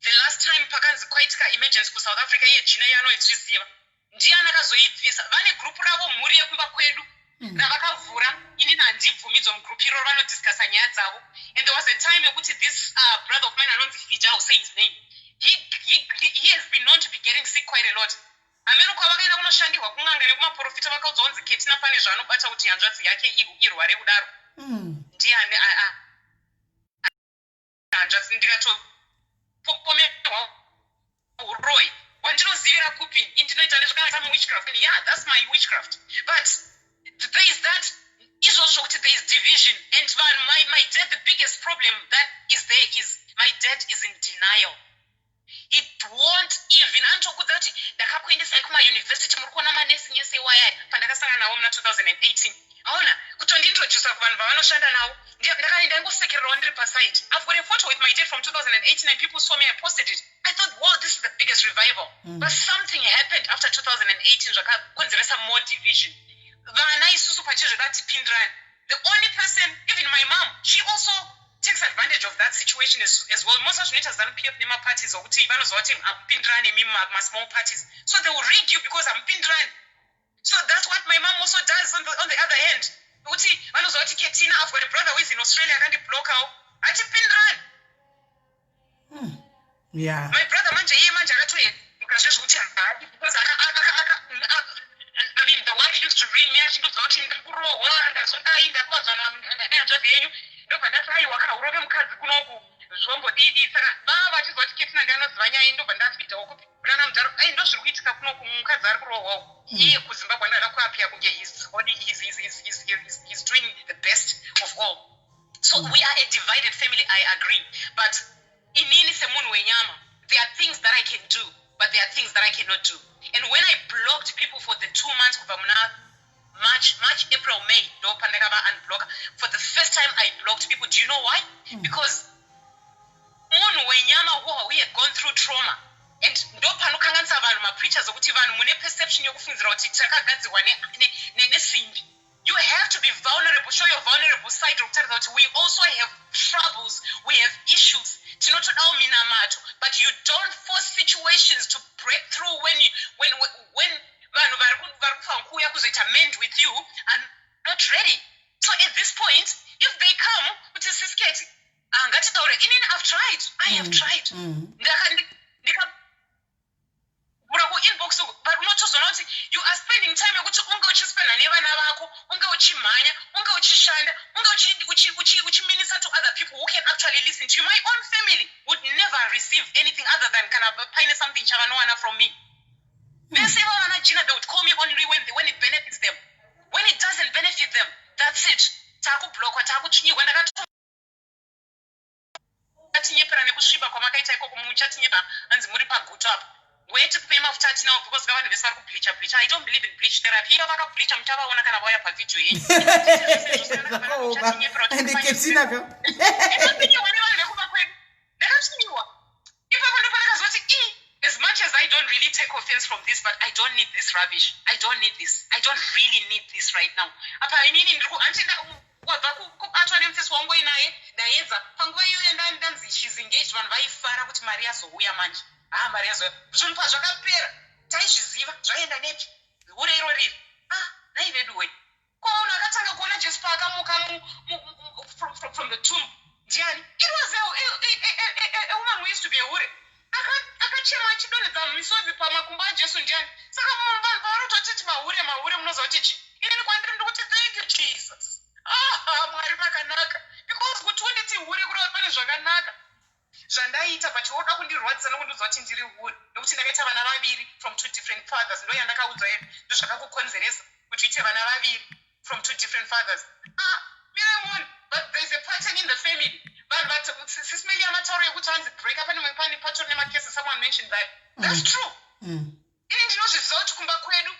the last time Pagan's quite emergency for South Africa, ndiana akazoibvisa vane group ravo mhuri yekumba kwedu ravakavhura ini handibvumidzwa mugroup iro vanodiscussa nyaya dzavo. And there was a time yekuti this brother of mine anonzi Fija, I'll say his name, he has been known to be getting sick quite a lot. Ameno kwavakaenda kunoshandirwa kun'anga nekumaprofita vakaudza kunzi Katina pane zvaanobata kuti hanzvadzi yake irware kudaro. Ndiani hanzvadzi ndikatopomerwa uroi wandinozivira kupi indinoita nezvakaita witchcraft. Yeah, that's my witchcraft. But there is that izvozvo kuti there is division. And my dad, the biggest problem that is there is my dad is in denial. He won't even antokudza kuti ndakakuendesai kumayunivhesiti muri kuona manesi nyese wayai pandakasangana nawo muna 2018. Aona kutondintrodusa kuvanhu vavanoshanda navo ndakangosekererawo ndiri pasaidi. I've got a photo with my dad from 2018 and people saw me, I posted it. I thought, wow, this is the biggest revival. But something happened after 2018 zvakakonzeresa more division. Vana isusu pachizvo datipindirani. The only person, even my mom, she also takes advantage of that situation as well. Most of the ZANU-PF nema parties or I'm pindrani my small parties. So they will rig you because I'm pindrani. So that's what my mom also does on the other hand. Katina, I've got a brother who is in Australia, I can't block out. I just pindrani. Yeah. My brother manje akatoye because I mean, the wife used to ring me achindudza kuti ndiri kurohwa ndazodai ndakuwadzana nehanzvadzi yenyu ndobva ndati aiwa kana urove mukadzi kunoku zvombodidi saka vava vachizoti ketina ndianoziva nyaya iyi ndobva ndafidhawo kuti munana mudharo ai ndo zviri kuitika kunoku mukadzi ari kurohwawo iye kuzimbabwe ndada kuapia kunge he's doing the best of all. So we are a divided family, I agree, but inini semunhu wenyama, there are things that I can do, but there are things that I cannot do. And when I blocked people for the 2 months kubva muna March, April, May, no pandakava unblock. For the first time I blocked people. Do you know why? Because munhu wenyama we had gone through trauma. And ndo panokanganisa vanhu mapreachers okuti vanhu mune perception yokufungira kuti takagadzirwa nesimbi. You have to be vulnerable, show your vulnerable side. We also have troubles, we have issues. But you don't force situations to break through when vanhu vari kuuya kuzoita mend with you are not ready. So at this point, if they come, kuti sisketi, ngatitaure, inini I've tried. I have tried. But unotozoona kuti you are spending time yokuti unge uchispenda nevana vako, unge uchimhanya, unge uchishanda, unge uchiminister to other people who can actually listen to you. My own family would never receive anything other than kana paine something chavanowana from me. They would call me only when it benefits them. When it doesn't benefit them, that's it. Takublockwa, takuchinyirwa, ndakatinyepera nekusviba kwamakaita ikoko muchatinyepa hanzi muri paguto apa. Where to pay mafuta now because vanhu vese vari kubleach. I don't believe in bleach therapy. Iya vakableacha muchavaona kana vauya pavideo yenyu. Ndiketina ka. Ndakachinyiwa nevanhu vekuba kwedu. Ndakachinyiwa. Ipapo ndipo ndakazoti as much as I don't really take offense from this, but I don't need this rubbish. I don't need this. I don't really need this right now. Apa inini ndiri anti wabva kubatwa nemufesi wangu inaye ndaedza panguva iyoyo ndanzi she's engaged vanhu vaifara kuti mari yazouya manje. Mari yazouya zvinhu pazvakapera taizviziva zvaenda nepi hure iro riri naiveduwe ko munhu akatanga kuona jesu paakamuka from the tomb ndiani? It was a woman who used to be a hure akachema achidonhedza misodzi pamakumbo ajesu ndiani? Saka vanhu varototiti mahure munoziva kuti chi inini kwandiri ndiri kuti thank you Jesus. Mwari pakanaka because kuti unditi hure kureva pane zvakanaka zvandaita but woda kundirwadzisa nokundiudza kuti ndiri hure nokuti ndakaita vana vaviri from 2 different fathers. Ndo yandakaudzwa yedu ndo zvakakukonzeresa kuti uite vana vaviri from 2 different fathers. Miremoni, but there's a pattern in the family. Vanhu sisimeli amatauro yekuti hanzi break up pane patori nemakesi. Someone mentioned that. That's true. Ini ndinozviziva kuti kumba kwedu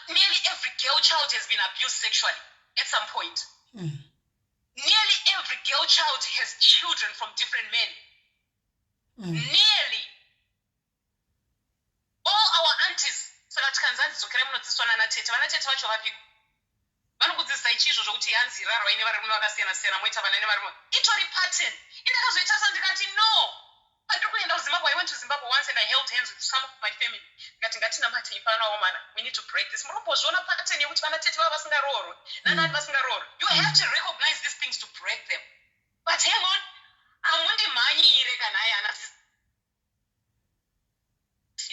nearly every girl child has been abused sexually at some point. Nearly every girl child has children from different men. Nearly all our aunties. Saka tikanzanzi dzokere munodzidziswa nanatete. Vanatete vacho vapiko vanokudzidzisa ichizvo zvokuti yanzi rarwa ine vari muno vakasiyana-siyana moita vana ine vari muno. Itori pattern. Indakazoita ndikati no. Pandiri kuenda kuZimbabwe, I went to Zimbabwe once and I held hands with some of my family. Ndikati ngatinamate ifanawo mana. We need to break this. Murobozviona pattern yekuti vanatete vava vasingaroorwe nanani vasingaroorwe. You have to recognize these things to break them. But hang on, amundimhanyire kana ayana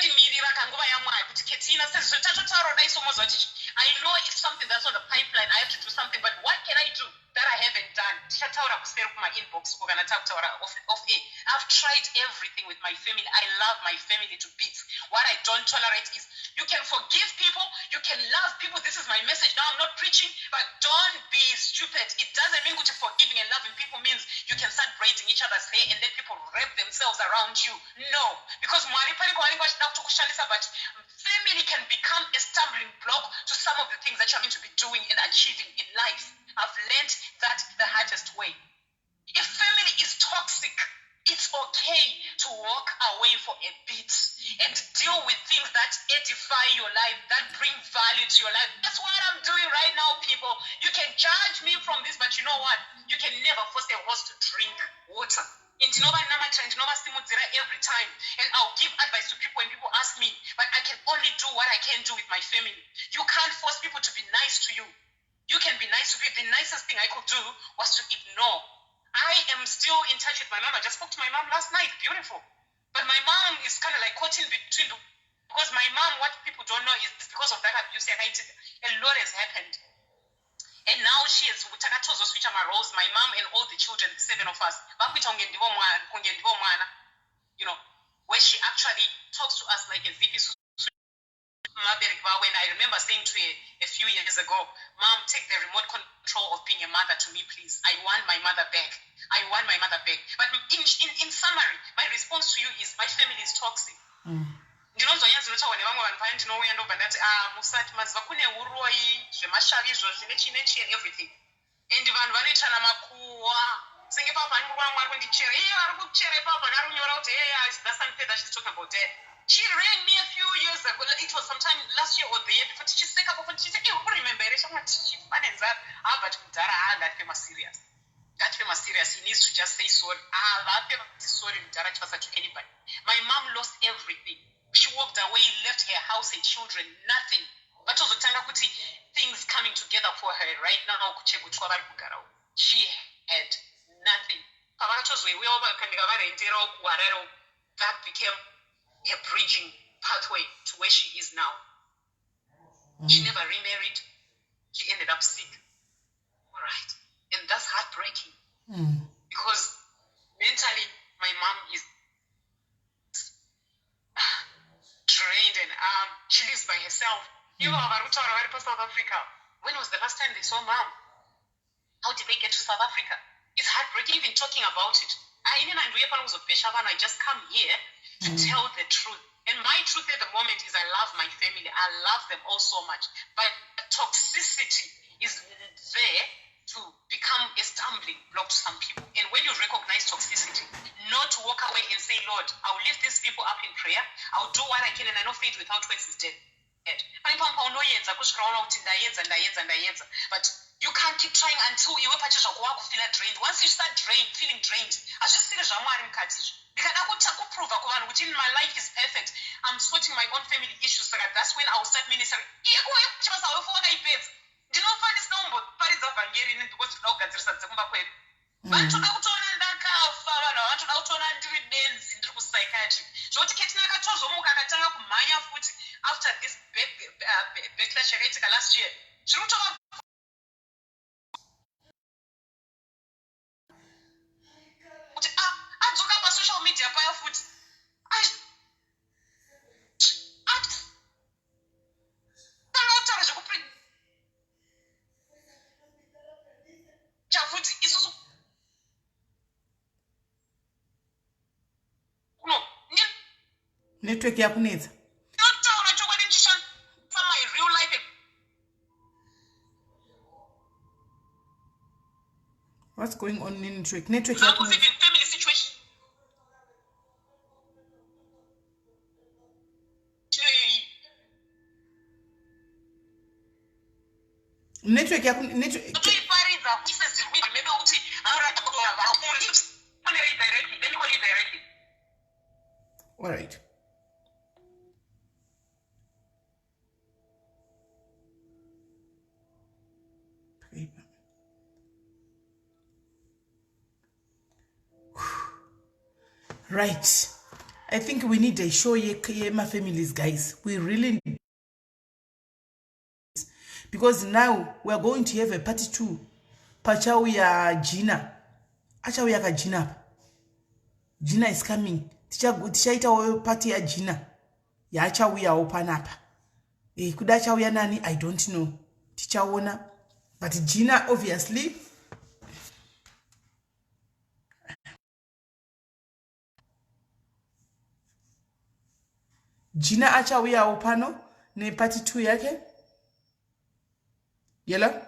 mirira kanguva yamwari kuti ketina sezvo tachotaura dai somoza kuti I know it's something that's on the pipeline. I have to do something, but what can I do that I haven't done? Tichataura kuseri kuma-inbox kana takutaura off air. I've tried everything with my family. I love my family to bits. What I don't tolerate is you can forgive people, you can love people. This is my message. Now I'm not preaching, but don't be stupid. It doesn't mean that forgiving and loving people means you can start braiding each other's hair and let people wrap themselves around you. No, because but family can become a stumbling block to some of the things that you're going to be doing and achieving in life. I've learned that the hardest way. If family is toxic, it's okay to walk away for a bit and deal with things that edify your life, that bring value to your life. That's what I'm doing right now, people. You can judge me from this, but you know what? You can never force a horse to drink water. Every time, and I'll give advice to people when people ask me, but I can only do what I can do with my family. You can't force people to be nice to you. You can be nice to people. The nicest thing I could do was to ignore. I am still in touch with my mom. I just spoke to my mom last night. Beautiful. But my mom is kind of like caught in between because Because my mom, what people don't know is because of that abuse, a lot has happened. And now she is switch my roles, my mom and all the children, the 7 of us. You know, where she actually talks to us like a VP. When I remember saying to her a few years ago, Mom, take the remote control of being a mother to me, please. I want my mother back. I want my mother back. But in summary, my response to you is my family is toxic. Ndinonzwa nyaya dzinotaurwa nevamwe vanhu paya ndinouya ndobva ndati musati maziva kune uroi zvemashavi izvozvi nechi and everything. And vanhu vanoitana makuhwa senge papa ani murwana mwari kundichera iye ari kuchera ipapa akarunyora kuti that's unfair that she's talking about that. She rang me a few years ago. It was sometime last year or the year before. She said, she said, remember, she fun and that. But that famous serious. That famous serious. He needs to just say sorry. That famous sorry to anybody. My mom lost everything. She walked away, left her house and children, nothing. But also things coming together for her right now. She had nothing. That became a bridging pathway to where she is now. She never remarried. She ended up sick. All right. And that's heartbreaking. Because mentally, my mom is drained and she lives by herself. You know, South Africa. When was the last time they saw mom? How did they get to South Africa? It's heartbreaking even talking about it. I just come here to tell the truth. And my truth at the moment is I love my family. I love them all so much. But toxicity is there to become a stumbling block to some people. And when you recognize toxicity, not to walk away and say, Lord, I'll lift these people up in prayer. I'll do what I can, and I know faith without works is dead. But you can't keep trying until you feel drained. Once you start feeling drained, I just feel which in my life is perfect. I'm sorting my own family issues. So that's when I'll start ministering. Do not find this number. Paris of Hungarian because now got vantoda kutoona ndakafa vanhu vantoda kutoona ndiri benzi ndiri kupsychiatry zvokuti ketina akatozomuka akatanga kumhanya futi after this backlash yakaitika last year zviri kutova kuti adzoka pasocial media paya futi tanga kutaura zvekuprint chafuti isusu network yakunetsa notaura chokwadi ndichishandisa my real life. What's going on in network Because even family situation network toiparidza kusezirwimebe kuti anorata kutora vakundi pane redirectly then call you directly. All right. Right. I think we need a show my families, guys. We really need, because now we are going to have a part 2. Pachauya Gina. Achauya ka Gina. Gina is coming. Tichaita party ya Gina. Ya achauya opanapa. Kuda achauya nani? I don't know. Tichaona. But Gina obviously Gina achauya opano ne part 2 yake. Yellow?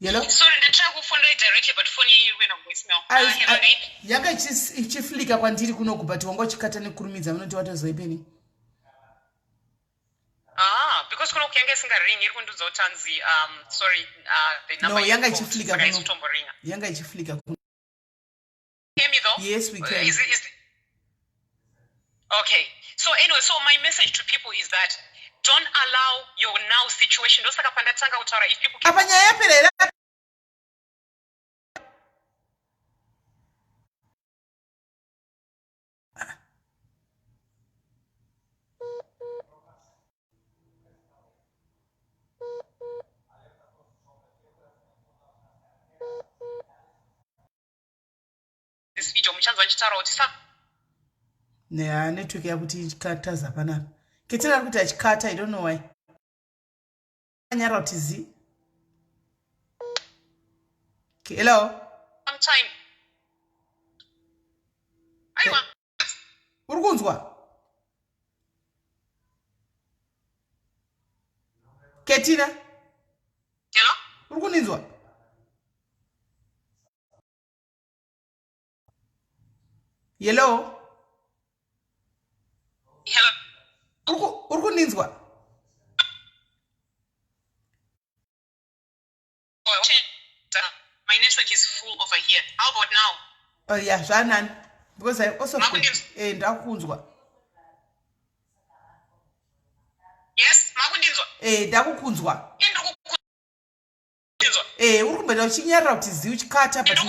Sorry, ndachaka kufunda directly but phone yenyu iri kuenda voicemail. Yanga ichiflika kwandiri kunoku but wanga uchikata nekurumidza vanoti watazoipeni. Because kuno kuyanga isingaringi iri kundudza kuti anzi sorry the number. No, yanga ichiflika kuno. Yanga ichiflika kuno. Hear me though? Yes, we can. Okay. So anyway, so my message to people is that don't allow your now situation. If people can vachitaura kuti sa network yakuti ichikataza panapa. Ketina ari kuti achikata, I don't know why. Anyara kuti zi. Okay, hello. sometime. Aiwa. Uri kunzwa? Ketina? Hello? Uri kuninzwa? Hello? Hello? Uri kuninzwa? My network is full over here. How about now? Oh yeah, zvanani. Because I also ndakunzwa. Yes, makundinzwa. Ndakukunzwa. Ndinzwa. Uri kumbenda uchinyarira kuti zi uchikata but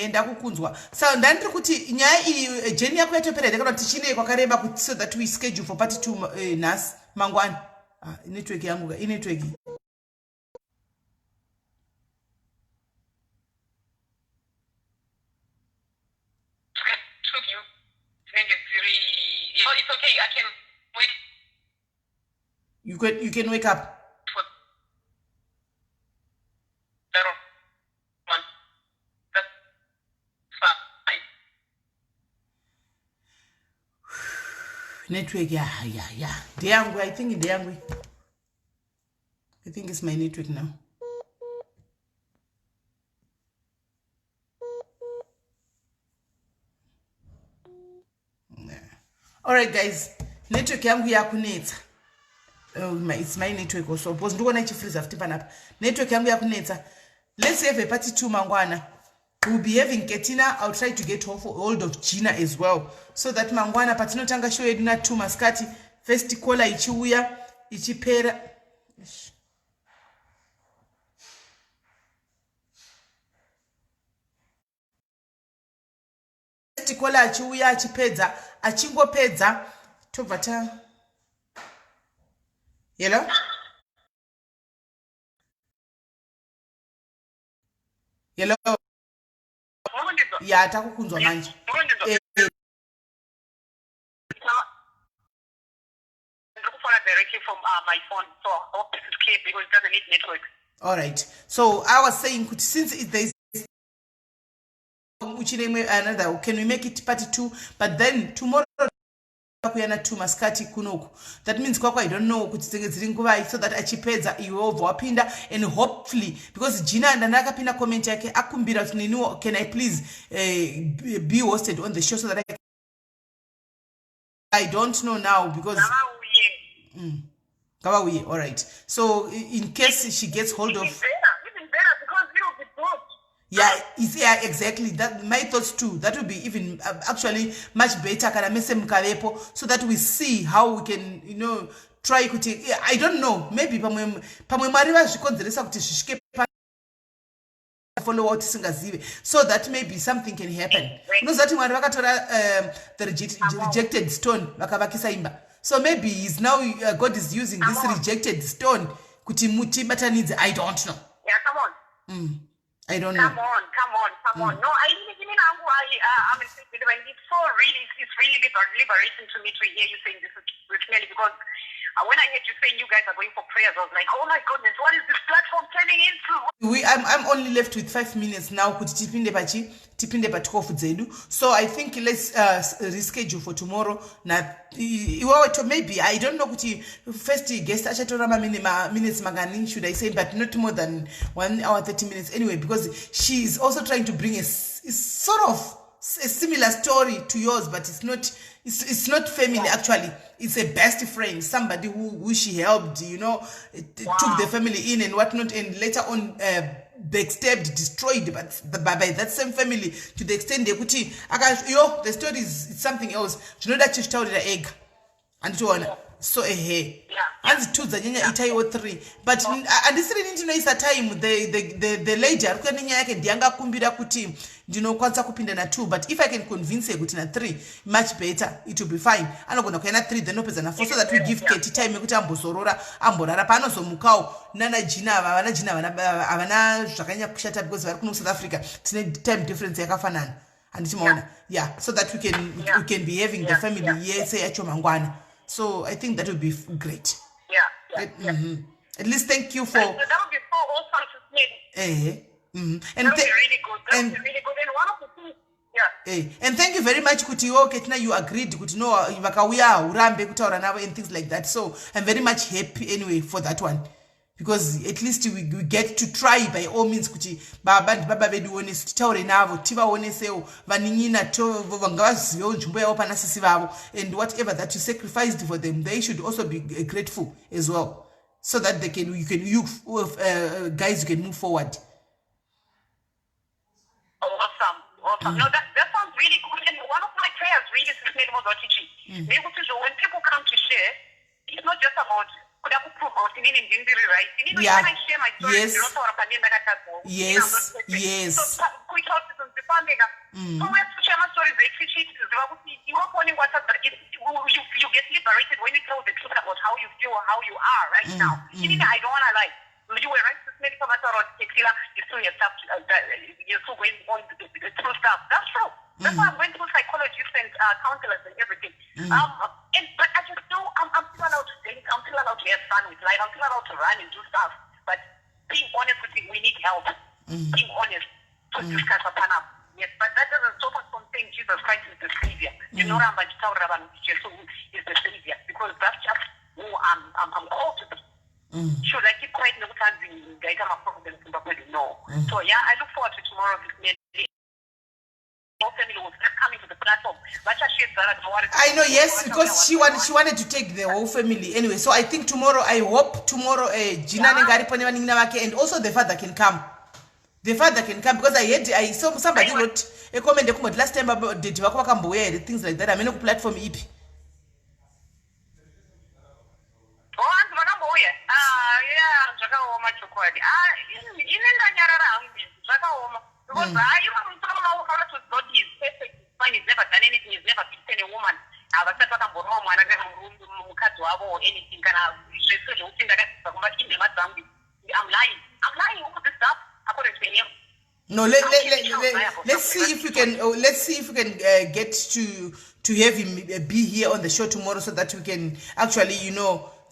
ndakukunzwa. So ndandiri kuti nyaya iyi jeni yako yatopera ndakana kuti chine kwakareba kuti so that we schedule for part 2 nhasi mangwani. Network yangu network. It's okay, I can wait. You can wake up. Network, yeah. Deyangu, I think it's my network now. Alright guys, network yangu yakunetsa. It's my network also. Because ndiko na chifreeze after panapa. Network yangu yakunetsa. Let's have a part 2 mangwana. We'll be having Ketina. I'll try to get hold of Gina as well. So that mangwana patinotanga show yedu na 2 maskati. First caller ichiuya, ichipera. First caller achiuya achipedza, achingopedza tobvata. Hello? Hello? Yeah, takukunzwa manje. Directly from my phone, so I hope this is clear because it doesn't need network. All right. So I was saying, since there is another, can we make it part 2? But then tomorrow kuyana 2 maskati kunoku. That means kwakwa I don't know kuti dziri nguva so that achipedza iwovo wapinda and hopefully because Gina ndanaka pinda comment yake akumbira kuti niniwo can I please be hosted on the show so that I don't know now because Kawauye, all right. So in case she gets hold of even better because you'll be bored. Yeah, exactly. That my thoughts too. That would be even actually much better. Kana mese mkavepo so that we see how we can, try kuti. I don't know. Maybe pamwe mariva zvikonzeresa kuti zvishike follow out singazive so that maybe something can happen. Unozati mwari vakatora the rejected stone vakavakisa imba. So maybe he's now God is using this rejected stone kuti muti batanidze. I don't know. Yeah, come on. I don't know. Come on. No, I mean, I'm it's really liberating to me to hear you saying this clearly because when I heard you saying you guys are going for prayers, I was like, oh my goodness, what is this platform turning into? I'm only left with 5 minutes now kuti tipinde pa 12 dzedu. So I think let's reschedule for tomorrow. Na maybe I don't know kuti first guest achatora minutes magani should I say, but not more than 1 hour 30 minutes anyway because she is also trying to bring a sort of a similar story to yours, but it's not family actually. It's a best friend, somebody who she helped, took the family in and whatnot, and later on backstabbed, destroyed, but by that same family to the extent they could the story is something else. You know that you started the egg and so on. So and two zanyanya itayo 3 but andisiri ndinoisa time the lady arikuyaninya yake ndianga kumbira kuti ndinokwanisa kupinda na 2 but if I can convince her kuti na 3 much better it will be fine. Anogona kuya na 3 then opedza na 4 so that we give Kate time yekuti ambozorora amborara panozomukawo nana Gina avana zvakanyanya kushata because vari kuno South Africa tine time difference yakafanana. and yeah, so that we can be having the family yes yacho mangwana. So I think that would be great. At least thank you for that would be so awesome to see. and that would be really good. That would be really good. And one of the things, and thank you very much kuti Ketina, you agreed kuti no vakauya urambe kutaura navo and things like that. So I'm very much happy anyway for that one, because at least we get to try by all means kuti baba vedu onesi titaure navo tivaonesewo vaninyina vangavazivewo nzvimbo yavo pana sisi vavo, and whatever that you sacrificed for them, they should also be grateful as well, so that you guys can move forward. Awesome. No, that sounds really good. And one of my prayers really is when people come to share, it's not just about when I share my story, yes. So we have to share my stories, you get liberated when you tell the truth about how you feel or how you are right now. I don't want to lie. You were right to make some sort of you still have stuff, you're still going on through stuff. That's true. That's why I'm going through psychologists and counselors and everything. But I just know I'm still allowed to date, I'm still allowed to have fun with life, I'm still allowed to run and do stuff. But being honest with you, we need help. Being honest to discuss upon us. Yes, but that doesn't stop us from saying Jesus Christ is the Savior. You know, Jesus is the Savior, because that's just who I'm called to be. Should I keep quiet no time? No. So yeah, I look forward to tomorrow. Family will start coming to the platform. I know, yes, because she wanted to take the whole family anyway. So I think I hope tomorrow Gina and also the father can come. The father can come, because I saw somebody wrote a comment last time about the things like that. I'm in a platform EP. He's never done anything, he's never kissed any woman. I'm lying. All this stuff according to him. No, let's see if we can get to have him be here on the show tomorrow, so that we can actually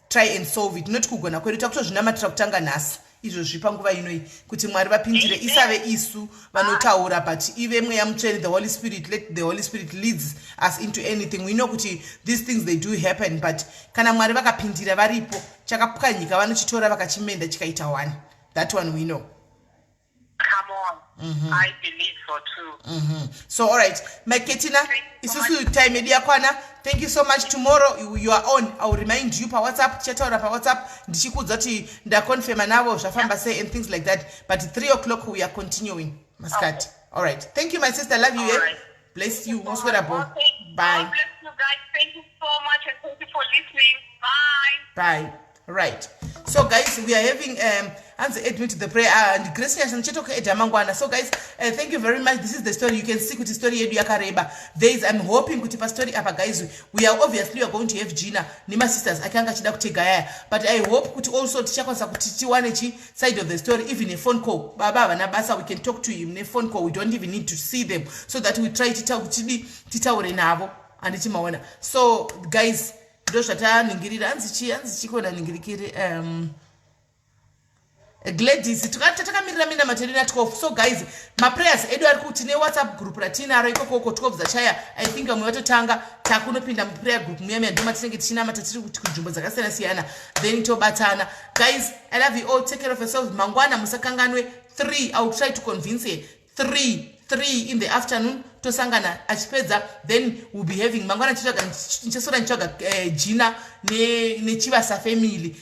try and solve it. Not kugona kwedu takutozvinamatira kutanga nhasi izvo zvipanguva inoi kuti Mwari vapindire isave isu vanotaura, but ive mweya mutsvene, the Holy Spirit, let the Holy Spirit leads us into anything. We know kuti these things they do happen, but kana Mwari vakapindira varipo chakapwanyika vanochitora vakachimenda chikaita one. That one we know. Come on. I believe so too. So all right, my Ketina, isusu time media kwana. Thank you so much. Tomorrow you are on. I will remind you per WhatsApp, chataura per WhatsApp. Ndichikudza kuti ndakonfirma navo zvafamba say and things like that. But 3 o'clock we are continuing. Maskat. Okay. All right. Thank you, my sister. Love you. Right. Bless you. Most wonderful. Bye. God bless you guys. Thank you so much, and thank you for listening. Bye. Bye. Right. So guys, we are having answer admit to the prayer and grace and chetoka edamangwana. So guys, thank you very much. This is the story. You can see kuti story yedu yakareba. I'm hoping kuti pa story apa guys, we are going to have Gina nima sisters akanga chida kutega yaya, but I hope kuti also tichakwanisa kuti tiwane chi side of the story, even a phone call. Baba na basa, we can talk to him in a phone call. We don't even need to see them, so that we try to titaure navo and timaona. So guys, doshata ningirira anzi chikona ningirikire Gladys takatakamira mina materina 12. So guys, my prayers edu ari kuti ne WhatsApp group ratinaro ikoko 12 zachaya. I think amwe watotanga takunopinda mu prayer group muyame ndoma tinenge tichina matiri kuti kunzvimbo dzakasiyana siyana, then tobatana. Guys, I love you all. Take care of yourselves. Mangwana musakanganwe 3. I will try to convince you 3 in the afternoon tosangana achipedza, then we'll be having mangwana nchichaga Gina ne Chivasa family.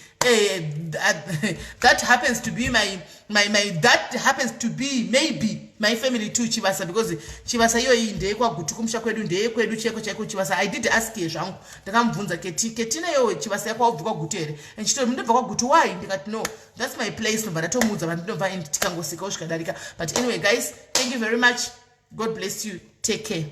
That happens to be my that happens to be maybe my family too, Chivasa, because Chivasa yo inde kwa gutu kumsha kwedu ndeye kwedu cheko Chivasa. I did ask ye zvangu ndakamubvunza Ketina yo Chivasa yakwa ubva kwa gutu here, and she told me ndobva kwa gutu. Why? Ndikati no, that's my place. No, but ndatomudza vandinobva and tikangosika usvikadarika. But anyway guys, thank you very much. God bless you. Take care.